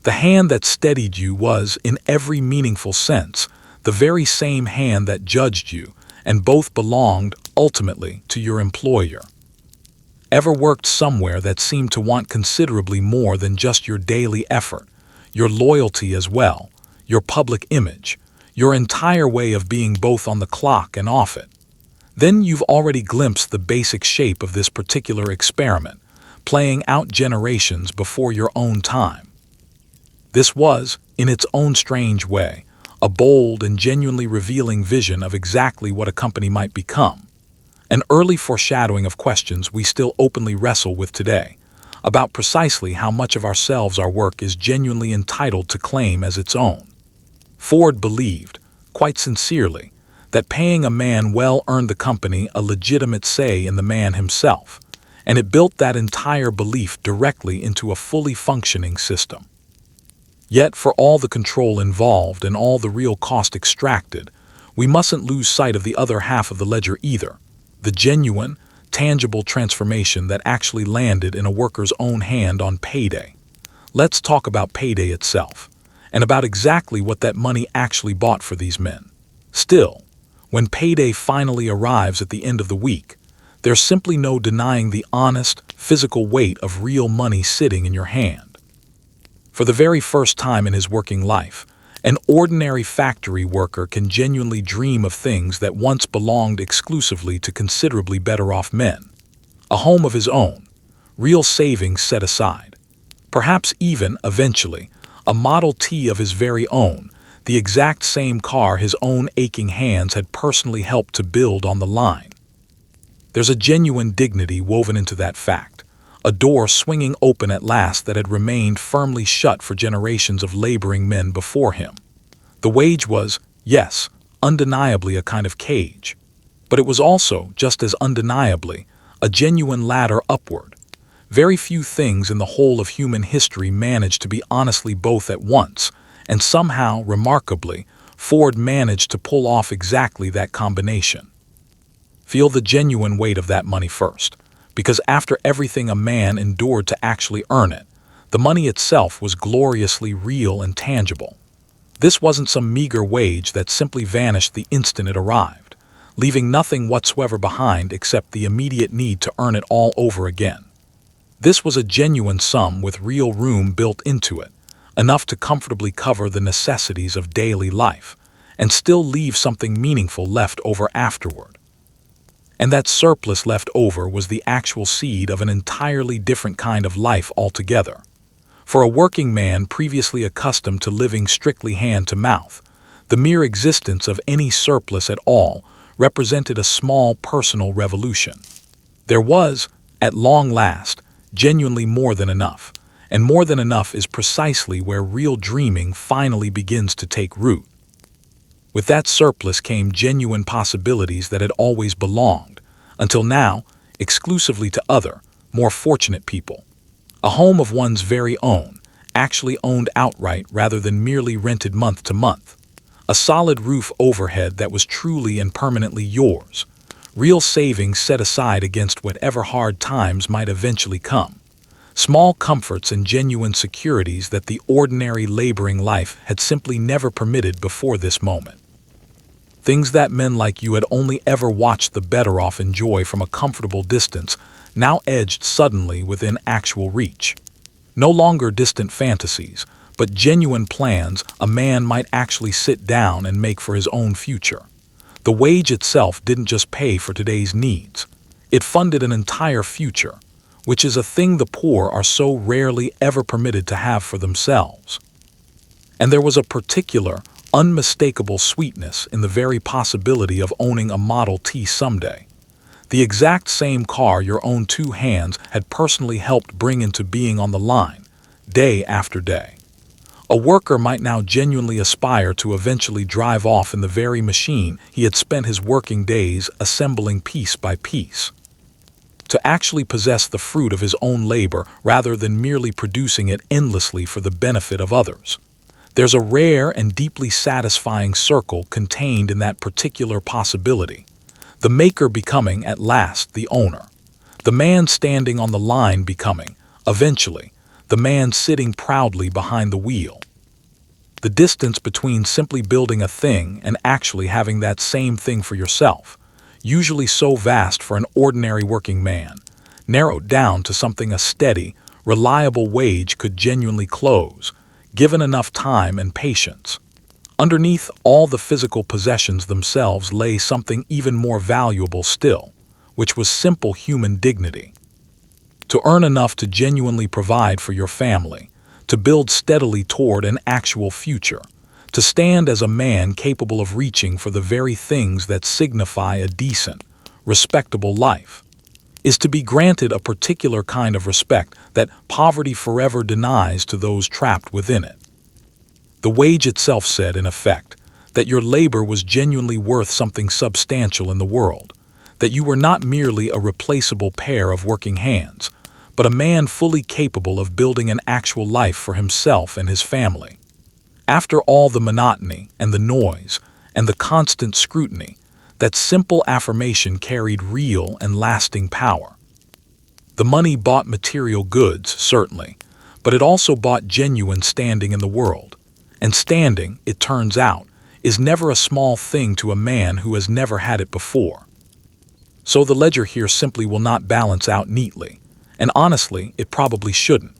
The hand that steadied you was, in every meaningful sense, the very same hand that judged you, and both belonged, ultimately, to your employer. Ever worked somewhere that seemed to want considerably more than just your daily effort, your loyalty as well, your public image, your entire way of being both on the clock and off it? Then you've already glimpsed the basic shape of this particular experiment, playing out generations before your own time. This was, in its own strange way, a bold and genuinely revealing vision of exactly what a company might become. an early foreshadowing of questions we still openly wrestle with today, about precisely how much of ourselves our work is genuinely entitled to claim as its own. Ford believed, quite sincerely, that paying a man well earned the company a legitimate say in the man himself, and it built that entire belief directly into a fully functioning system. Yet, for all the control involved and all the real cost extracted, we mustn't lose sight of the other half of the ledger either, the genuine, tangible transformation that actually landed in a worker's own hand on payday. Let's talk about payday itself, and about exactly what that money actually bought for these men. Still, when payday finally arrives at the end of the week, there's simply no denying the honest, physical weight of real money sitting in your hand. For the very first time in his working life, an ordinary factory worker can genuinely dream of things that once belonged exclusively to considerably better off men. A home of his own, real savings set aside, perhaps even, eventually, a Model T of his very own, the exact same car his own aching hands had personally helped to build on the line. There's a genuine dignity woven into that fact, a door swinging open at last that had remained firmly shut for generations of laboring men before him. The wage was, yes, undeniably a kind of cage, but it was also, just as undeniably, a genuine ladder upward. Very few things in the whole of human history managed to be honestly both at once, and somehow, remarkably, Ford managed to pull off exactly that combination. Feel the genuine weight of that money first, because after everything a man endured to actually earn it, the money itself was gloriously real and tangible. This wasn't some meager wage that simply vanished the instant it arrived, leaving nothing whatsoever behind except the immediate need to earn it all over again. This was a genuine sum with real room built into it, enough to comfortably cover the necessities of daily life, and still leave something meaningful left over afterward. And that surplus left over was the actual seed of an entirely different kind of life altogether. For a working man previously accustomed to living strictly hand to mouth, the mere existence of any surplus at all represented a small personal revolution. There was, at long last, genuinely more than enough, and more than enough is precisely where real dreaming finally begins to take root. With that surplus came genuine possibilities that had always belonged, until now, exclusively to other, more fortunate people. A home of one's very own, actually owned outright rather than merely rented month to month. A solid roof overhead that was truly and permanently yours. Real savings set aside against whatever hard times might eventually come. Small comforts and genuine securities that the ordinary laboring life had simply never permitted before this moment. Things that men like you had only ever watched the better off enjoy from a comfortable distance now edged suddenly within actual reach. No longer distant fantasies, but genuine plans a man might actually sit down and make for his own future. The wage itself didn't just pay for today's needs. It funded an entire future, which is a thing the poor are so rarely ever permitted to have for themselves. And there was a particular, unmistakable sweetness in the very possibility of owning a Model T someday. The exact same car your own two hands had personally helped bring into being on the line, day after day. A worker might now genuinely aspire to eventually drive off in the very machine he had spent his working days assembling piece by piece. To actually possess the fruit of his own labor rather than merely producing it endlessly for the benefit of others. There's a rare and deeply satisfying circle contained in that particular possibility. The maker becoming, at last, the owner. The man standing on the line becoming, eventually, the man sitting proudly behind the wheel. The distance between simply building a thing and actually having that same thing for yourself, usually so vast for an ordinary working man, narrowed down to something a steady, reliable wage could genuinely close, given enough time and patience. Underneath all the physical possessions themselves lay something even more valuable still, which was simple human dignity. To earn enough to genuinely provide for your family, to build steadily toward an actual future, to stand as a man capable of reaching for the very things that signify a decent, respectable life, is to be granted a particular kind of respect that poverty forever denies to those trapped within it. The wage itself said, in effect, that your labor was genuinely worth something substantial in the world, that you were not merely a replaceable pair of working hands, but a man fully capable of building an actual life for himself and his family. After all the monotony and the noise and the constant scrutiny, that simple affirmation carried real and lasting power. The money bought material goods, certainly, but it also bought genuine standing in the world. And standing, it turns out, is never a small thing to a man who has never had it before. So the ledger here simply will not balance out neatly, and honestly, it probably shouldn't.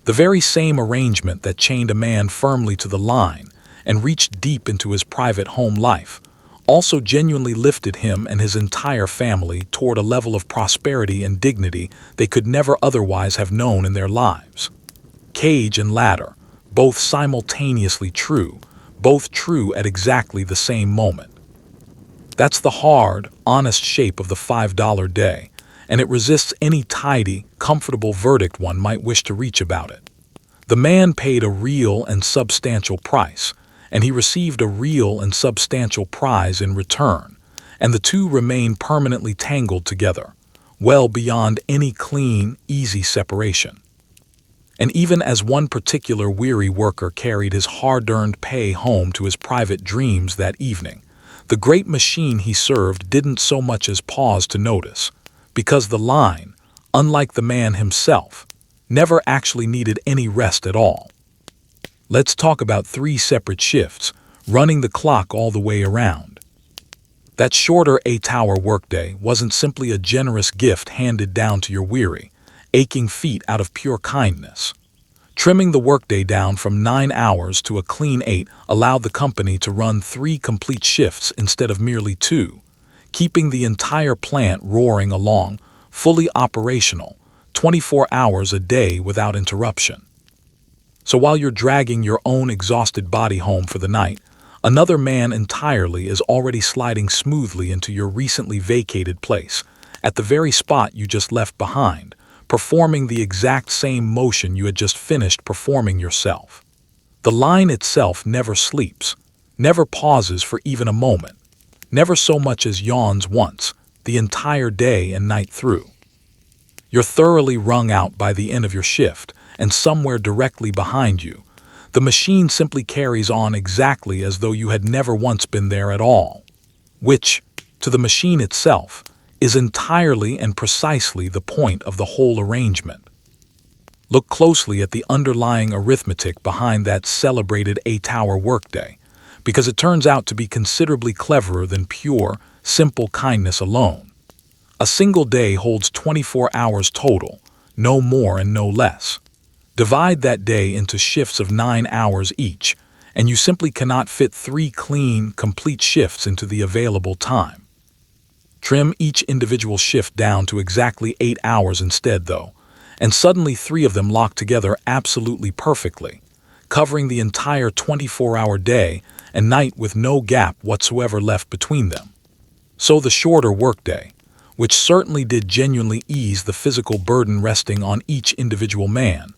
The very same arrangement that chained a man firmly to the line and reached deep into his private home life also genuinely lifted him and his entire family toward a level of prosperity and dignity they could never otherwise have known in their lives. Cage and ladder, both simultaneously true, both true at exactly the same moment. That's the hard, honest shape of the $5 day, and it resists any tidy, comfortable verdict one might wish to reach about it. The man paid a real and substantial price, and he received a real and substantial prize in return, and the two remain permanently tangled together, well beyond any clean, easy separation. And even as one particular weary worker carried his hard-earned pay home to his private dreams that evening, the great machine he served didn't so much as pause to notice, because the line, unlike the man himself, never actually needed any rest at all. Let's talk about 3 separate shifts, running the clock all the way around. That shorter 8-hour workday wasn't simply a generous gift handed down to your weary, aching feet out of pure kindness. Trimming the workday down from 9 hours to a clean 8 allowed the company to run 3 complete shifts instead of merely 2, keeping the entire plant roaring along, fully operational, 24 hours a day without interruption. So while you're dragging your own exhausted body home for the night, another man entirely is already sliding smoothly into your recently vacated place, at the very spot you just left behind, performing the exact same motion you had just finished performing yourself. The line itself never sleeps, never pauses for even a moment, never so much as yawns once, the entire day and night through. You're thoroughly wrung out by the end of your shift, and somewhere directly behind you, the machine simply carries on exactly as though you had never once been there at all, which, to the machine itself, is entirely and precisely the point of the whole arrangement. Look closely at the underlying arithmetic behind that celebrated 8-hour workday, because it turns out to be considerably cleverer than pure, simple kindness alone. A single day holds 24 hours total, no more and no less. Divide that day into shifts of 9 hours each, and you simply cannot fit 3 clean, complete shifts into the available time. Trim each individual shift down to exactly 8 hours instead, though, and suddenly 3 of them lock together absolutely perfectly, covering the entire 24-hour day and night with no gap whatsoever left between them. So the shorter workday, which certainly did genuinely ease the physical burden resting on each individual man,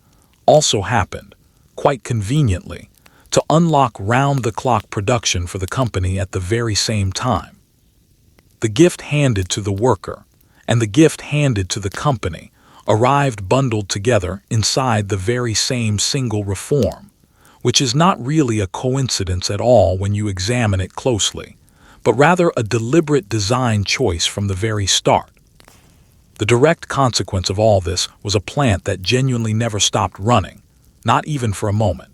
also happened, quite conveniently, to unlock round-the-clock production for the company at the very same time. The gift handed to the worker and the gift handed to the company arrived bundled together inside the very same single reform, which is not really a coincidence at all when you examine it closely, but rather a deliberate design choice from the very start. The direct consequence of all this was a plant that genuinely never stopped running, not even for a moment.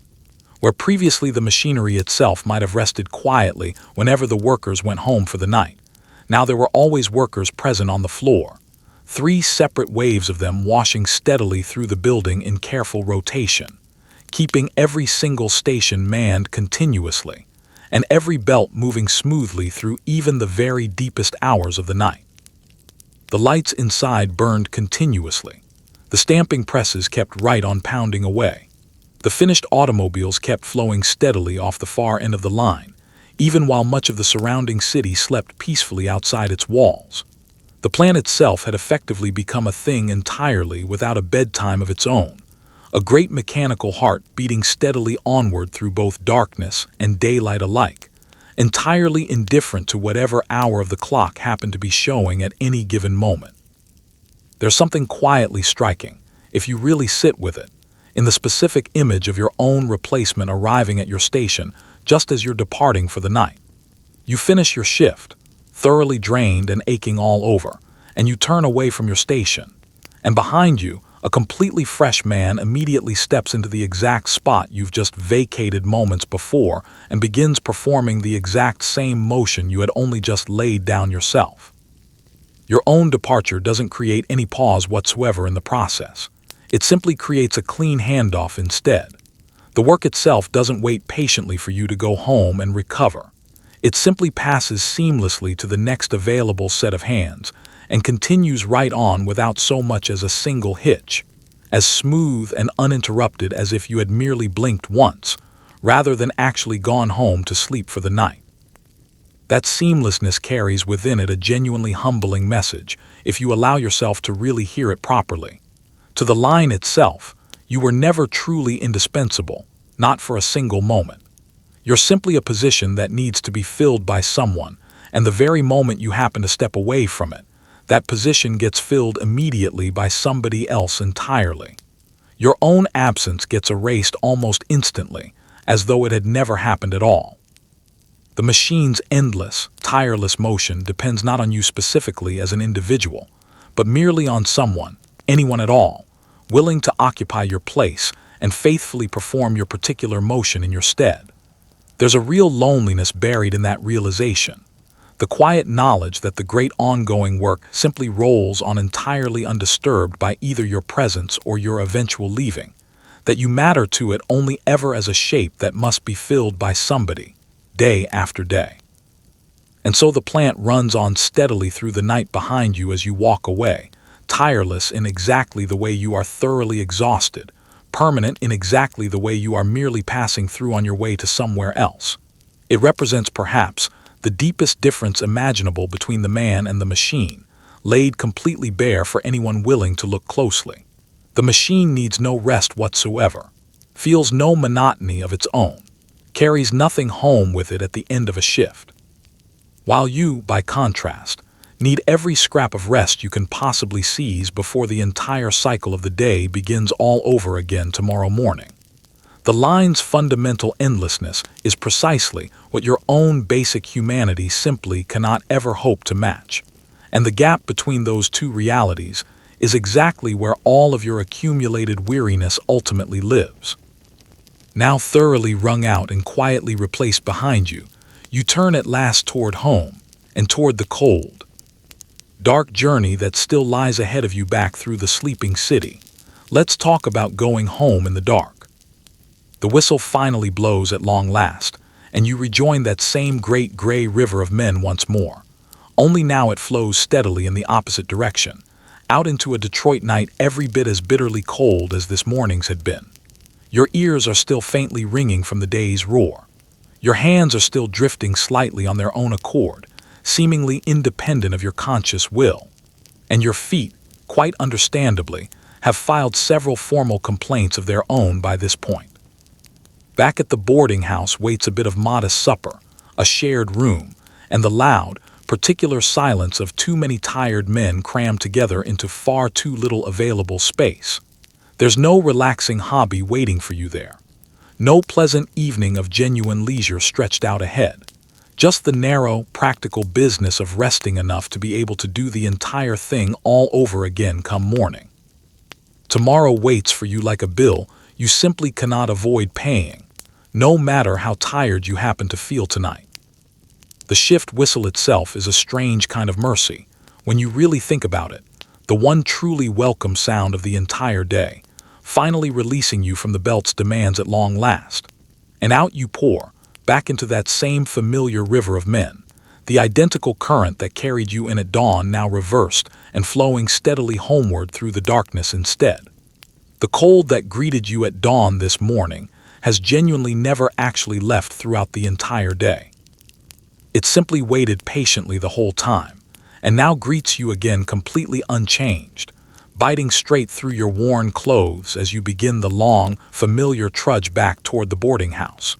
Where previously the machinery itself might have rested quietly whenever the workers went home for the night, now there were always workers present on the floor, 3 separate waves of them washing steadily through the building in careful rotation, keeping every single station manned continuously, and every belt moving smoothly through even the very deepest hours of the night. The lights inside burned continuously. The stamping presses kept right on pounding away. The finished automobiles kept flowing steadily off the far end of the line, even while much of the surrounding city slept peacefully outside its walls. The plant itself had effectively become a thing entirely without a bedtime of its own, a great mechanical heart beating steadily onward through both darkness and daylight alike, entirely indifferent to whatever hour of the clock happened to be showing at any given moment. There's something quietly striking, if you really sit with it, in the specific image of your own replacement arriving at your station just as you're departing for the night. You finish your shift, thoroughly drained and aching all over, and you turn away from your station. And behind you, a completely fresh man immediately steps into the exact spot you've just vacated moments before and begins performing the exact same motion you had only just laid down yourself. Your own departure doesn't create any pause whatsoever in the process. It simply creates a clean handoff instead. The work itself doesn't wait patiently for you to go home and recover. It simply passes seamlessly to the next available set of hands and continues right on without so much as a single hitch, as smooth and uninterrupted as if you had merely blinked once, rather than actually gone home to sleep for the night. That seamlessness carries within it a genuinely humbling message, if you allow yourself to really hear it properly. To the line itself, you were never truly indispensable, not for a single moment. You're simply a position that needs to be filled by someone, and the very moment you happen to step away from it, that position gets filled immediately by somebody else entirely. Your own absence gets erased almost instantly, as though it had never happened at all. The machine's endless, tireless motion depends not on you specifically as an individual, but merely on someone, anyone at all, willing to occupy your place and faithfully perform your particular motion in your stead. There's a real loneliness buried in that realization, the quiet knowledge that the great ongoing work simply rolls on entirely undisturbed by either your presence or your eventual leaving, that you matter to it only ever as a shape that must be filled by somebody, day after day. And so the plant runs on steadily through the night behind you as you walk away, tireless in exactly the way you are thoroughly exhausted, permanent in exactly the way you are merely passing through on your way to somewhere else. It represents perhaps the deepest difference imaginable between the man and the machine, laid completely bare for anyone willing to look closely. The machine needs no rest whatsoever, feels no monotony of its own, carries nothing home with it at the end of a shift. While you, by contrast, need every scrap of rest you can possibly seize before the entire cycle of the day begins all over again tomorrow morning. The line's fundamental endlessness is precisely what your own basic humanity simply cannot ever hope to match, and the gap between those two realities is exactly where all of your accumulated weariness ultimately lives. Now thoroughly wrung out and quietly replaced behind you, you turn at last toward home and toward the cold, dark journey that still lies ahead of you back through the sleeping city. Let's talk about going home in the dark. The whistle finally blows at long last, and you rejoin that same great gray river of men once more. Only now it flows steadily in the opposite direction, out into a Detroit night every bit as bitterly cold as this morning's had been. Your ears are still faintly ringing from the day's roar. Your hands are still drifting slightly on their own accord, seemingly independent of your conscious will. And your feet, quite understandably, have filed several formal complaints of their own by this point. Back at the boarding house waits a bit of modest supper, a shared room, and the loud, particular silence of too many tired men crammed together into far too little available space. There's no relaxing hobby waiting for you there. No pleasant evening of genuine leisure stretched out ahead. Just the narrow, practical business of resting enough to be able to do the entire thing all over again come morning. Tomorrow waits for you like a bill you simply cannot avoid paying, no matter how tired you happen to feel tonight. The shift whistle itself is a strange kind of mercy, when you really think about it, the one truly welcome sound of the entire day, finally releasing you from the belt's demands at long last. And out you pour, back into that same familiar river of men, the identical current that carried you in at dawn now reversed and flowing steadily homeward through the darkness instead. The cold that greeted you at dawn this morning has genuinely never actually left throughout the entire day. It simply waited patiently the whole time, and now greets you again completely unchanged, biting straight through your worn clothes as you begin the long, familiar trudge back toward the boarding house.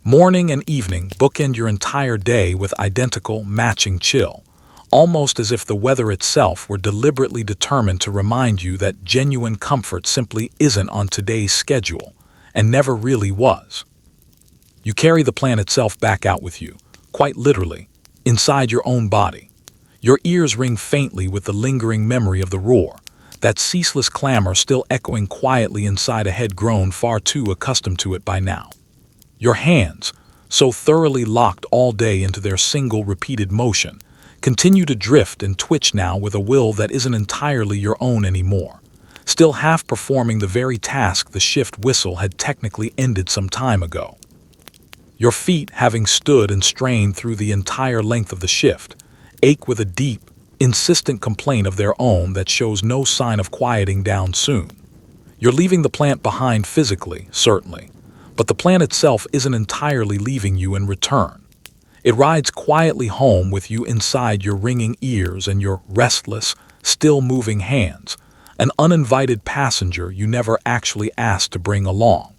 Morning and evening bookend your entire day with identical, matching chill, almost as if the weather itself were deliberately determined to remind you that genuine comfort simply isn't on today's schedule, and never really was. You carry the plan itself back out with you, quite literally, inside your own body. Your ears ring faintly with the lingering memory of the roar, that ceaseless clamor still echoing quietly inside a head grown far too accustomed to it by now. Your hands, so thoroughly locked all day into their single repeated motion, continue to drift and twitch now with a will that isn't entirely your own anymore, still half performing the very task the shift whistle had technically ended some time ago. Your feet, having stood and strained through the entire length of the shift, ache with a deep, insistent complaint of their own that shows no sign of quieting down soon. You're leaving the plant behind physically, certainly, but the plant itself isn't entirely leaving you in return. It rides quietly home with you inside your ringing ears and your restless, still-moving hands, an uninvited passenger you never actually asked to bring along.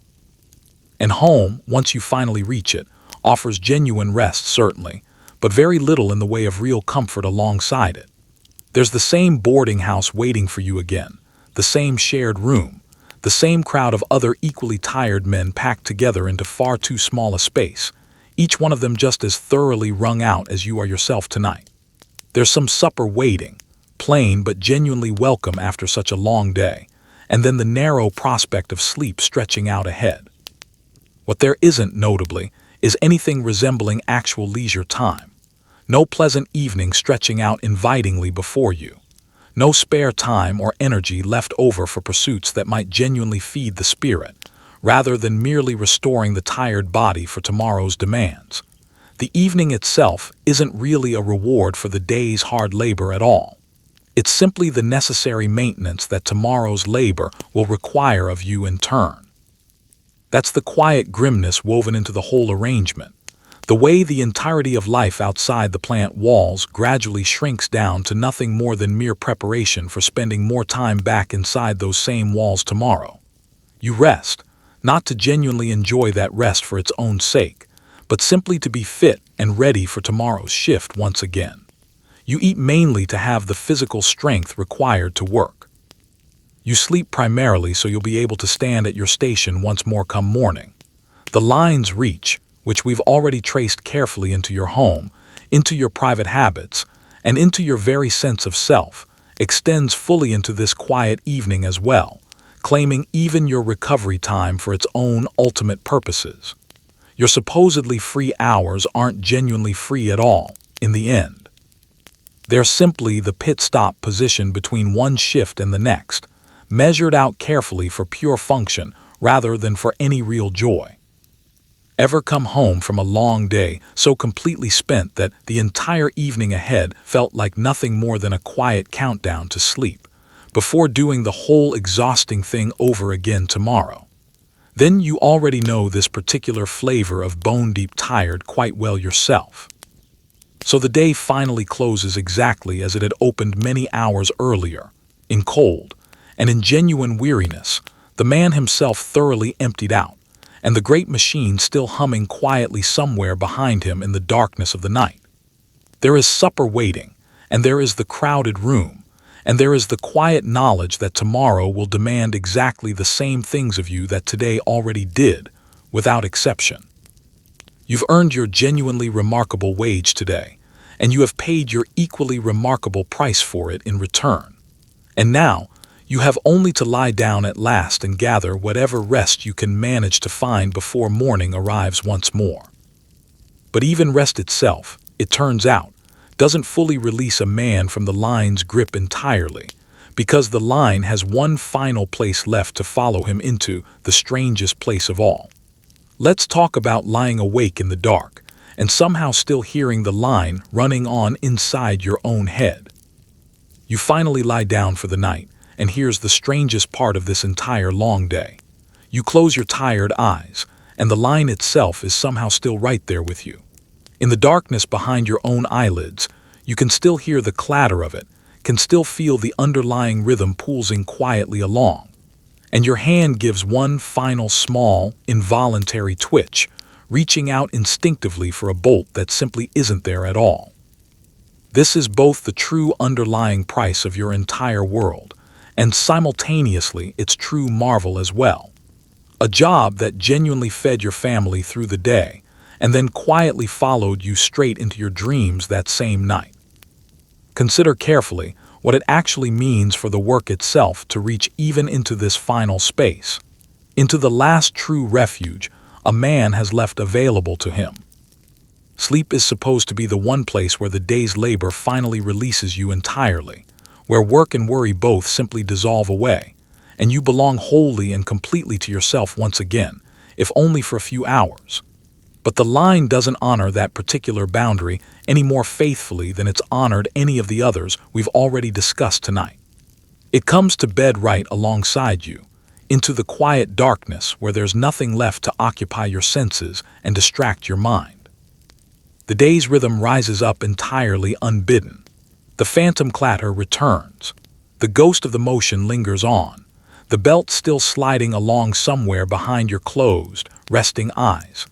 And home, once you finally reach it, offers genuine rest, certainly, but very little in the way of real comfort alongside it. There's the same boarding house waiting for you again, the same shared room, the same crowd of other equally tired men packed together into far too small a space, each one of them just as thoroughly wrung out as you are yourself tonight. There's some supper waiting, plain but genuinely welcome after such a long day, and then the narrow prospect of sleep stretching out ahead. What there isn't, notably, is anything resembling actual leisure time. No pleasant evening stretching out invitingly before you. No spare time or energy left over for pursuits that might genuinely feed the spirit, rather than merely restoring the tired body for tomorrow's demands. The evening itself isn't really a reward for the day's hard labor at all. It's simply the necessary maintenance that tomorrow's labor will require of you in turn. That's the quiet grimness woven into the whole arrangement. The way the entirety of life outside the plant walls gradually shrinks down to nothing more than mere preparation for spending more time back inside those same walls tomorrow. You rest, not to genuinely enjoy that rest for its own sake, but simply to be fit and ready for tomorrow's shift once again. You eat mainly to have the physical strength required to work. You sleep primarily so you'll be able to stand at your station once more come morning. The line's reach, which we've already traced carefully into your home, into your private habits, and into your very sense of self, extends fully into this quiet evening as well, claiming even your recovery time for its own ultimate purposes. Your supposedly free hours aren't genuinely free at all, in the end. They're simply the pit stop position between one shift and the next, measured out carefully for pure function rather than for any real joy. Ever come home from a long day so completely spent that the entire evening ahead felt like nothing more than a quiet countdown to sleep, before doing the whole exhausting thing over again tomorrow? Then you already know this particular flavor of bone-deep tired quite well yourself. So the day finally closes exactly as it had opened many hours earlier, in cold, and in genuine weariness, the man himself thoroughly emptied out, and the great machine still humming quietly somewhere behind him in the darkness of the night. There is supper waiting, and there is the crowded room, and there is the quiet knowledge that tomorrow will demand exactly the same things of you that today already did, without exception. You've earned your genuinely remarkable wage today, and you have paid your equally remarkable price for it in return. And now, you have only to lie down at last and gather whatever rest you can manage to find before morning arrives once more. But even rest itself, it turns out, doesn't fully release a man from the line's grip entirely, because the line has one final place left to follow him into, the strangest place of all. Let's talk about lying awake in the dark, and somehow still hearing the line running on inside your own head. You finally lie down for the night, and here's the strangest part of this entire long day. You close your tired eyes, and the line itself is somehow still right there with you. In the darkness behind your own eyelids, You can still hear the clatter of it, can still feel the underlying rhythm pulsing quietly along. And your hand gives one final small, involuntary twitch, reaching out instinctively for a bolt that simply isn't there at all. This is both the true underlying price of your entire world, and simultaneously its true marvel as well. A job that genuinely fed your family through the day, and then quietly followed you straight into your dreams that same night. Consider carefully what it actually means for the work itself to reach even into this final space, into the last true refuge a man has left available to him. Sleep is supposed to be the one place where the day's labor finally releases you entirely, where work and worry both simply dissolve away, and you belong wholly and completely to yourself once again, if only for a few hours. But the line doesn't honor that particular boundary any more faithfully than it's honored any of the others we've already discussed tonight. It comes to bed right alongside you, into the quiet darkness where there's nothing left to occupy your senses and distract your mind. The day's rhythm rises up entirely unbidden. The phantom clatter returns. The ghost of the motion lingers on, the belt still sliding along somewhere behind your closed, resting eyes.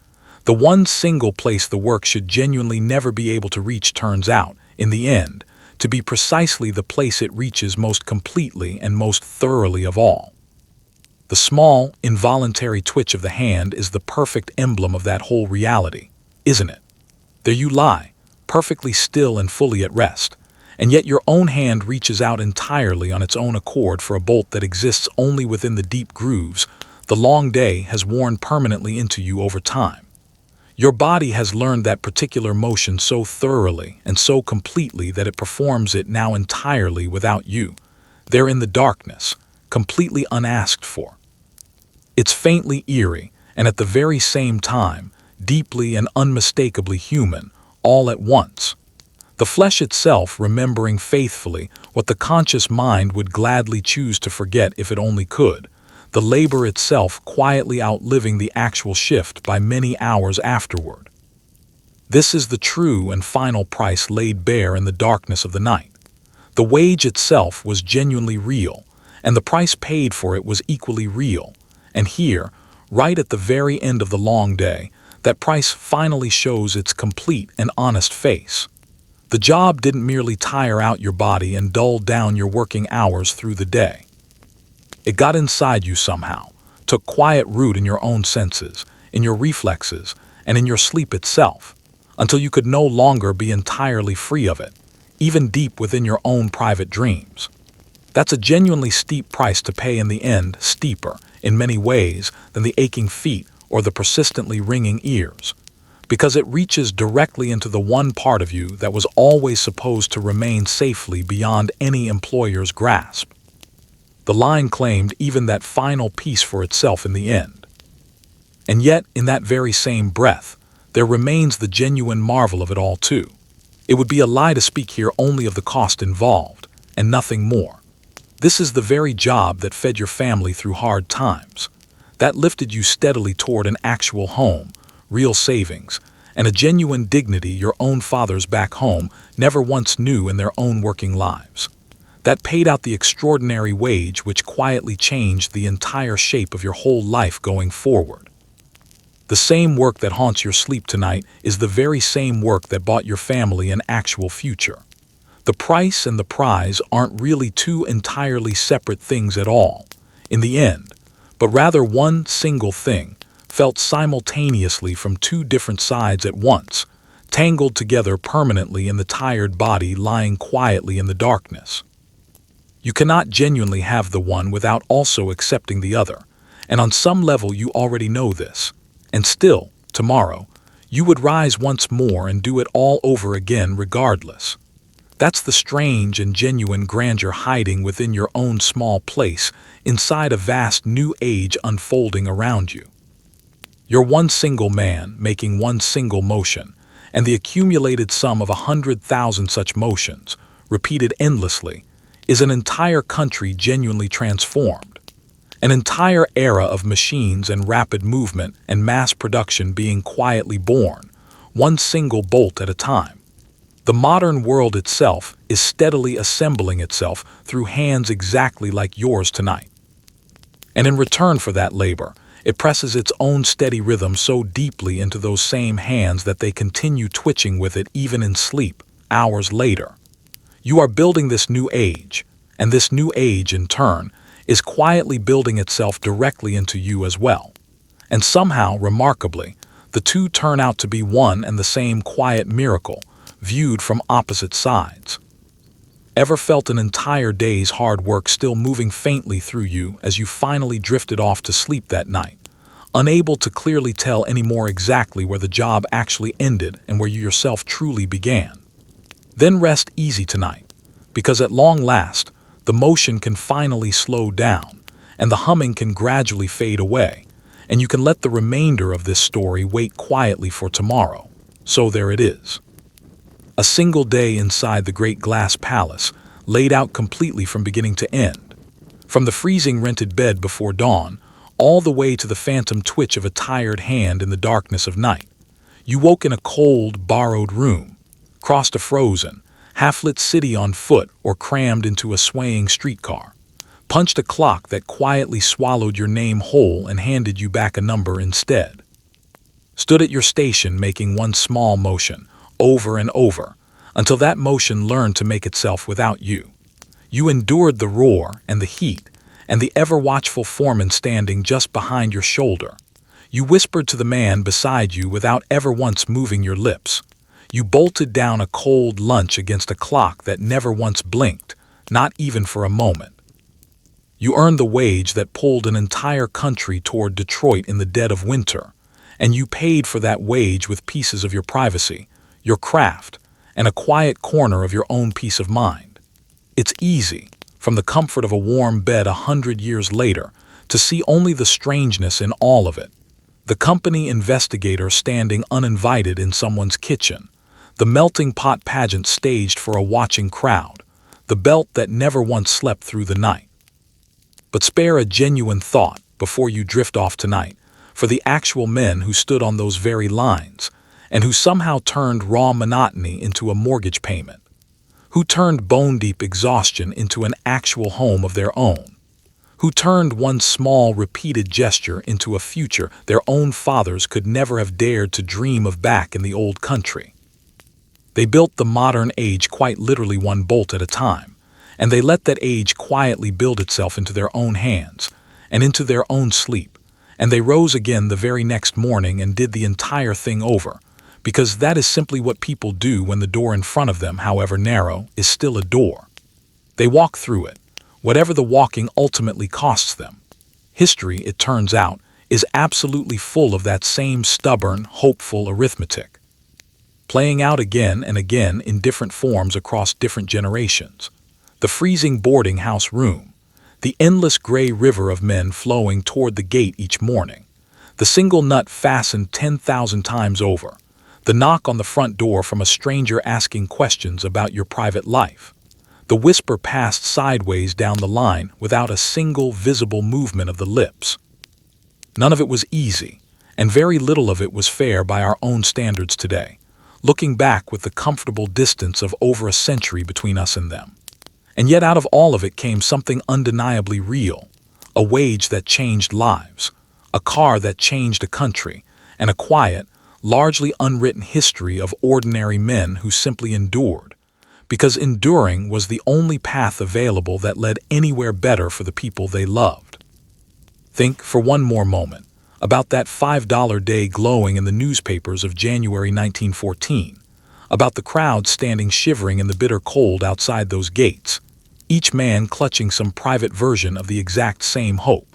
The one single place the work should genuinely never be able to reach turns out, in the end, to be precisely the place it reaches most completely and most thoroughly of all. The small, involuntary twitch of the hand is the perfect emblem of that whole reality, isn't it? There you lie, perfectly still and fully at rest, and yet your own hand reaches out entirely on its own accord for a bolt that exists only within the deep grooves the long day has worn permanently into you over time. Your body has learned that particular motion so thoroughly and so completely that it performs it now entirely without you, there in the darkness, completely unasked for. It's faintly eerie, and at the very same time, deeply and unmistakably human, all at once. The flesh itself remembering faithfully what the conscious mind would gladly choose to forget if it only could, the labor itself quietly outliving the actual shift by many hours afterward. This is the true and final price laid bare in the darkness of the night. The wage itself was genuinely real, and the price paid for it was equally real. And here, right at the very end of the long day, that price finally shows its complete and honest face. The job didn't merely tire out your body and dull down your working hours through the day. It got inside you somehow, took quiet root in your own senses, in your reflexes, and in your sleep itself, until you could no longer be entirely free of it, even deep within your own private dreams. That's a genuinely steep price to pay in the end, steeper, in many ways, than the aching feet or the persistently ringing ears, because it reaches directly into the one part of you that was always supposed to remain safely beyond any employer's grasp. The line claimed even that final piece for itself in the end. And yet, in that very same breath, there remains the genuine marvel of it all too. It would be a lie to speak here only of the cost involved, and nothing more. This is the very job that fed your family through hard times, that lifted you steadily toward an actual home, real savings, and a genuine dignity your own fathers back home never once knew in their own working lives. That paid out the extraordinary wage which quietly changed the entire shape of your whole life going forward. The same work that haunts your sleep tonight is the very same work that bought your family an actual future. The price and the prize aren't really two entirely separate things at all, in the end, but rather one single thing, felt simultaneously from two different sides at once, tangled together permanently in the tired body lying quietly in the darkness. You cannot genuinely have the one without also accepting the other, and on some level you already know this. And still, tomorrow, you would rise once more and do it all over again regardless. That's the strange and genuine grandeur hiding within your own small place inside a vast new age unfolding around you. You're one single man making one single motion, and the accumulated sum of 100,000 such motions, repeated endlessly, is an entire country genuinely transformed. An entire era of machines and rapid movement and mass production being quietly born, one single bolt at a time. The modern world itself is steadily assembling itself through hands exactly like yours tonight. And in return for that labor, it presses its own steady rhythm so deeply into those same hands that they continue twitching with it even in sleep, hours later. You are building this new age, and this new age, in turn, is quietly building itself directly into you as well. And somehow, remarkably, the two turn out to be one and the same quiet miracle, viewed from opposite sides. Ever felt an entire day's hard work still moving faintly through you as you finally drifted off to sleep that night, unable to clearly tell any more exactly where the job actually ended and where you yourself truly began? Then rest easy tonight, because at long last, the motion can finally slow down, and the humming can gradually fade away, and you can let the remainder of this story wait quietly for tomorrow. So there it is. A single day inside the great glass palace, laid out completely from beginning to end. From the freezing rented bed before dawn, all the way to the phantom twitch of a tired hand in the darkness of night. You woke in a cold, borrowed room, crossed a frozen, half-lit city on foot or crammed into a swaying streetcar, punched a clock that quietly swallowed your name whole and handed you back a number instead. Stood at your station making one small motion, over and over, until that motion learned to make itself without you. You endured the roar and the heat, and the ever-watchful foreman standing just behind your shoulder. You whispered to the man beside you without ever once moving your lips. You bolted down a cold lunch against a clock that never once blinked, not even for a moment. You earned the wage that pulled an entire country toward Detroit in the dead of winter, and you paid for that wage with pieces of your privacy, your craft, and a quiet corner of your own peace of mind. It's easy, from the comfort of a warm bed 100 years later, to see only the strangeness in all of it. The company investigator standing uninvited in someone's kitchen, the melting pot pageant staged for a watching crowd, the belt that never once slept through the night. But spare a genuine thought, before you drift off tonight, for the actual men who stood on those very lines, and who somehow turned raw monotony into a mortgage payment, who turned bone-deep exhaustion into an actual home of their own, who turned one small, repeated gesture into a future their own fathers could never have dared to dream of back in the old country. They built the modern age quite literally one bolt at a time, and they let that age quietly build itself into their own hands, and into their own sleep, and they rose again the very next morning and did the entire thing over, because that is simply what people do when the door in front of them, however narrow, is still a door. They walk through it, whatever the walking ultimately costs them. History, it turns out, is absolutely full of that same stubborn, hopeful arithmetic, playing out again and again in different forms across different generations. The freezing boarding house room, the endless gray river of men flowing toward the gate each morning, the single nut fastened 10,000 times over, the knock on the front door from a stranger asking questions about your private life, the whisper passed sideways down the line without a single visible movement of the lips. None of it was easy, and very little of it was fair by our own standards today, looking back with the comfortable distance of over a century between us and them. And yet out of all of it came something undeniably real, a wage that changed lives, a car that changed a country, and a quiet, largely unwritten history of ordinary men who simply endured, because enduring was the only path available that led anywhere better for the people they loved. Think, for one more moment, about that $5 day glowing in the newspapers of January 1914, about the crowd standing shivering in the bitter cold outside those gates, each man clutching some private version of the exact same hope.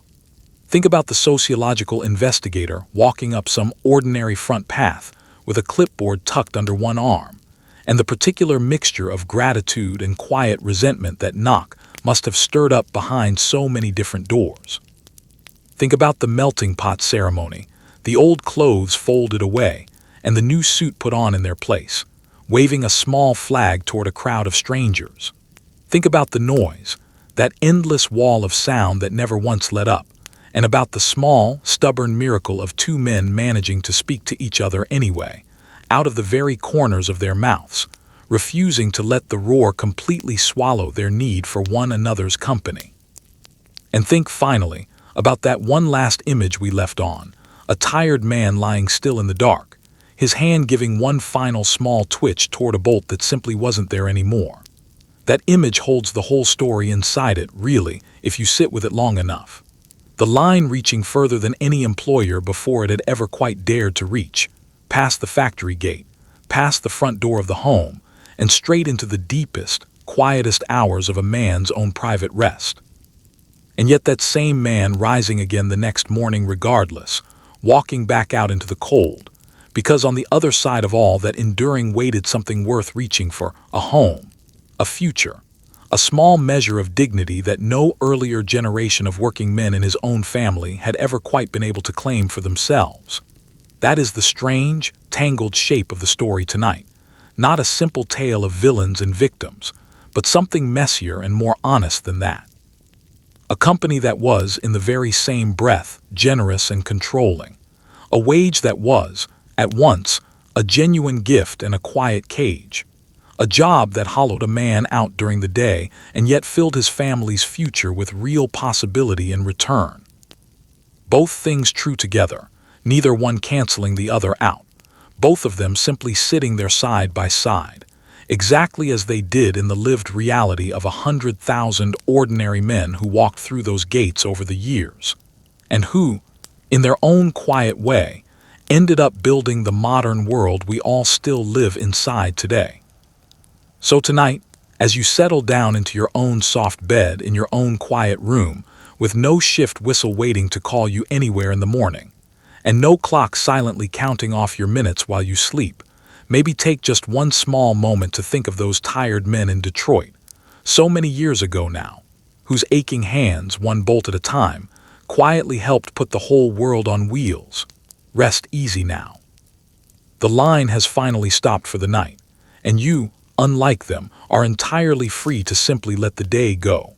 Think about the sociological investigator walking up some ordinary front path with a clipboard tucked under one arm, and the particular mixture of gratitude and quiet resentment that knock must have stirred up behind so many different doors. Think about the melting pot ceremony, the old clothes folded away, and the new suit put on in their place, waving a small flag toward a crowd of strangers. Think about the noise, that endless wall of sound that never once let up, and about the small, stubborn miracle of two men managing to speak to each other anyway, out of the very corners of their mouths, refusing to let the roar completely swallow their need for one another's company. And think finally about that one last image we left on, a tired man lying still in the dark, his hand giving one final small twitch toward a bolt that simply wasn't there anymore. That image holds the whole story inside it, really, if you sit with it long enough. The line reaching further than any employer before it had ever quite dared to reach, past the factory gate, past the front door of the home, and straight into the deepest, quietest hours of a man's own private rest. And yet that same man rising again the next morning regardless, walking back out into the cold, because on the other side of all that enduring waited something worth reaching for, a home, a future, a small measure of dignity that no earlier generation of working men in his own family had ever quite been able to claim for themselves. That is the strange, tangled shape of the story tonight. Not a simple tale of villains and victims, but something messier and more honest than that. A company that was, in the very same breath, generous and controlling. A wage that was, at once, a genuine gift and a quiet cage. A job that hollowed a man out during the day and yet filled his family's future with real possibility in return. Both things true together, neither one canceling the other out. Both of them simply sitting there side by side, exactly as they did in the lived reality of 100,000 ordinary men who walked through those gates over the years, and who, in their own quiet way, ended up building the modern world we all still live inside today. So tonight, as you settle down into your own soft bed in your own quiet room, with no shift whistle waiting to call you anywhere in the morning, and no clock silently counting off your minutes while you sleep, maybe take just one small moment to think of those tired men in Detroit, so many years ago now, whose aching hands, one bolt at a time, quietly helped put the whole world on wheels. Rest easy now. The line has finally stopped for the night, and you, unlike them, are entirely free to simply let the day go.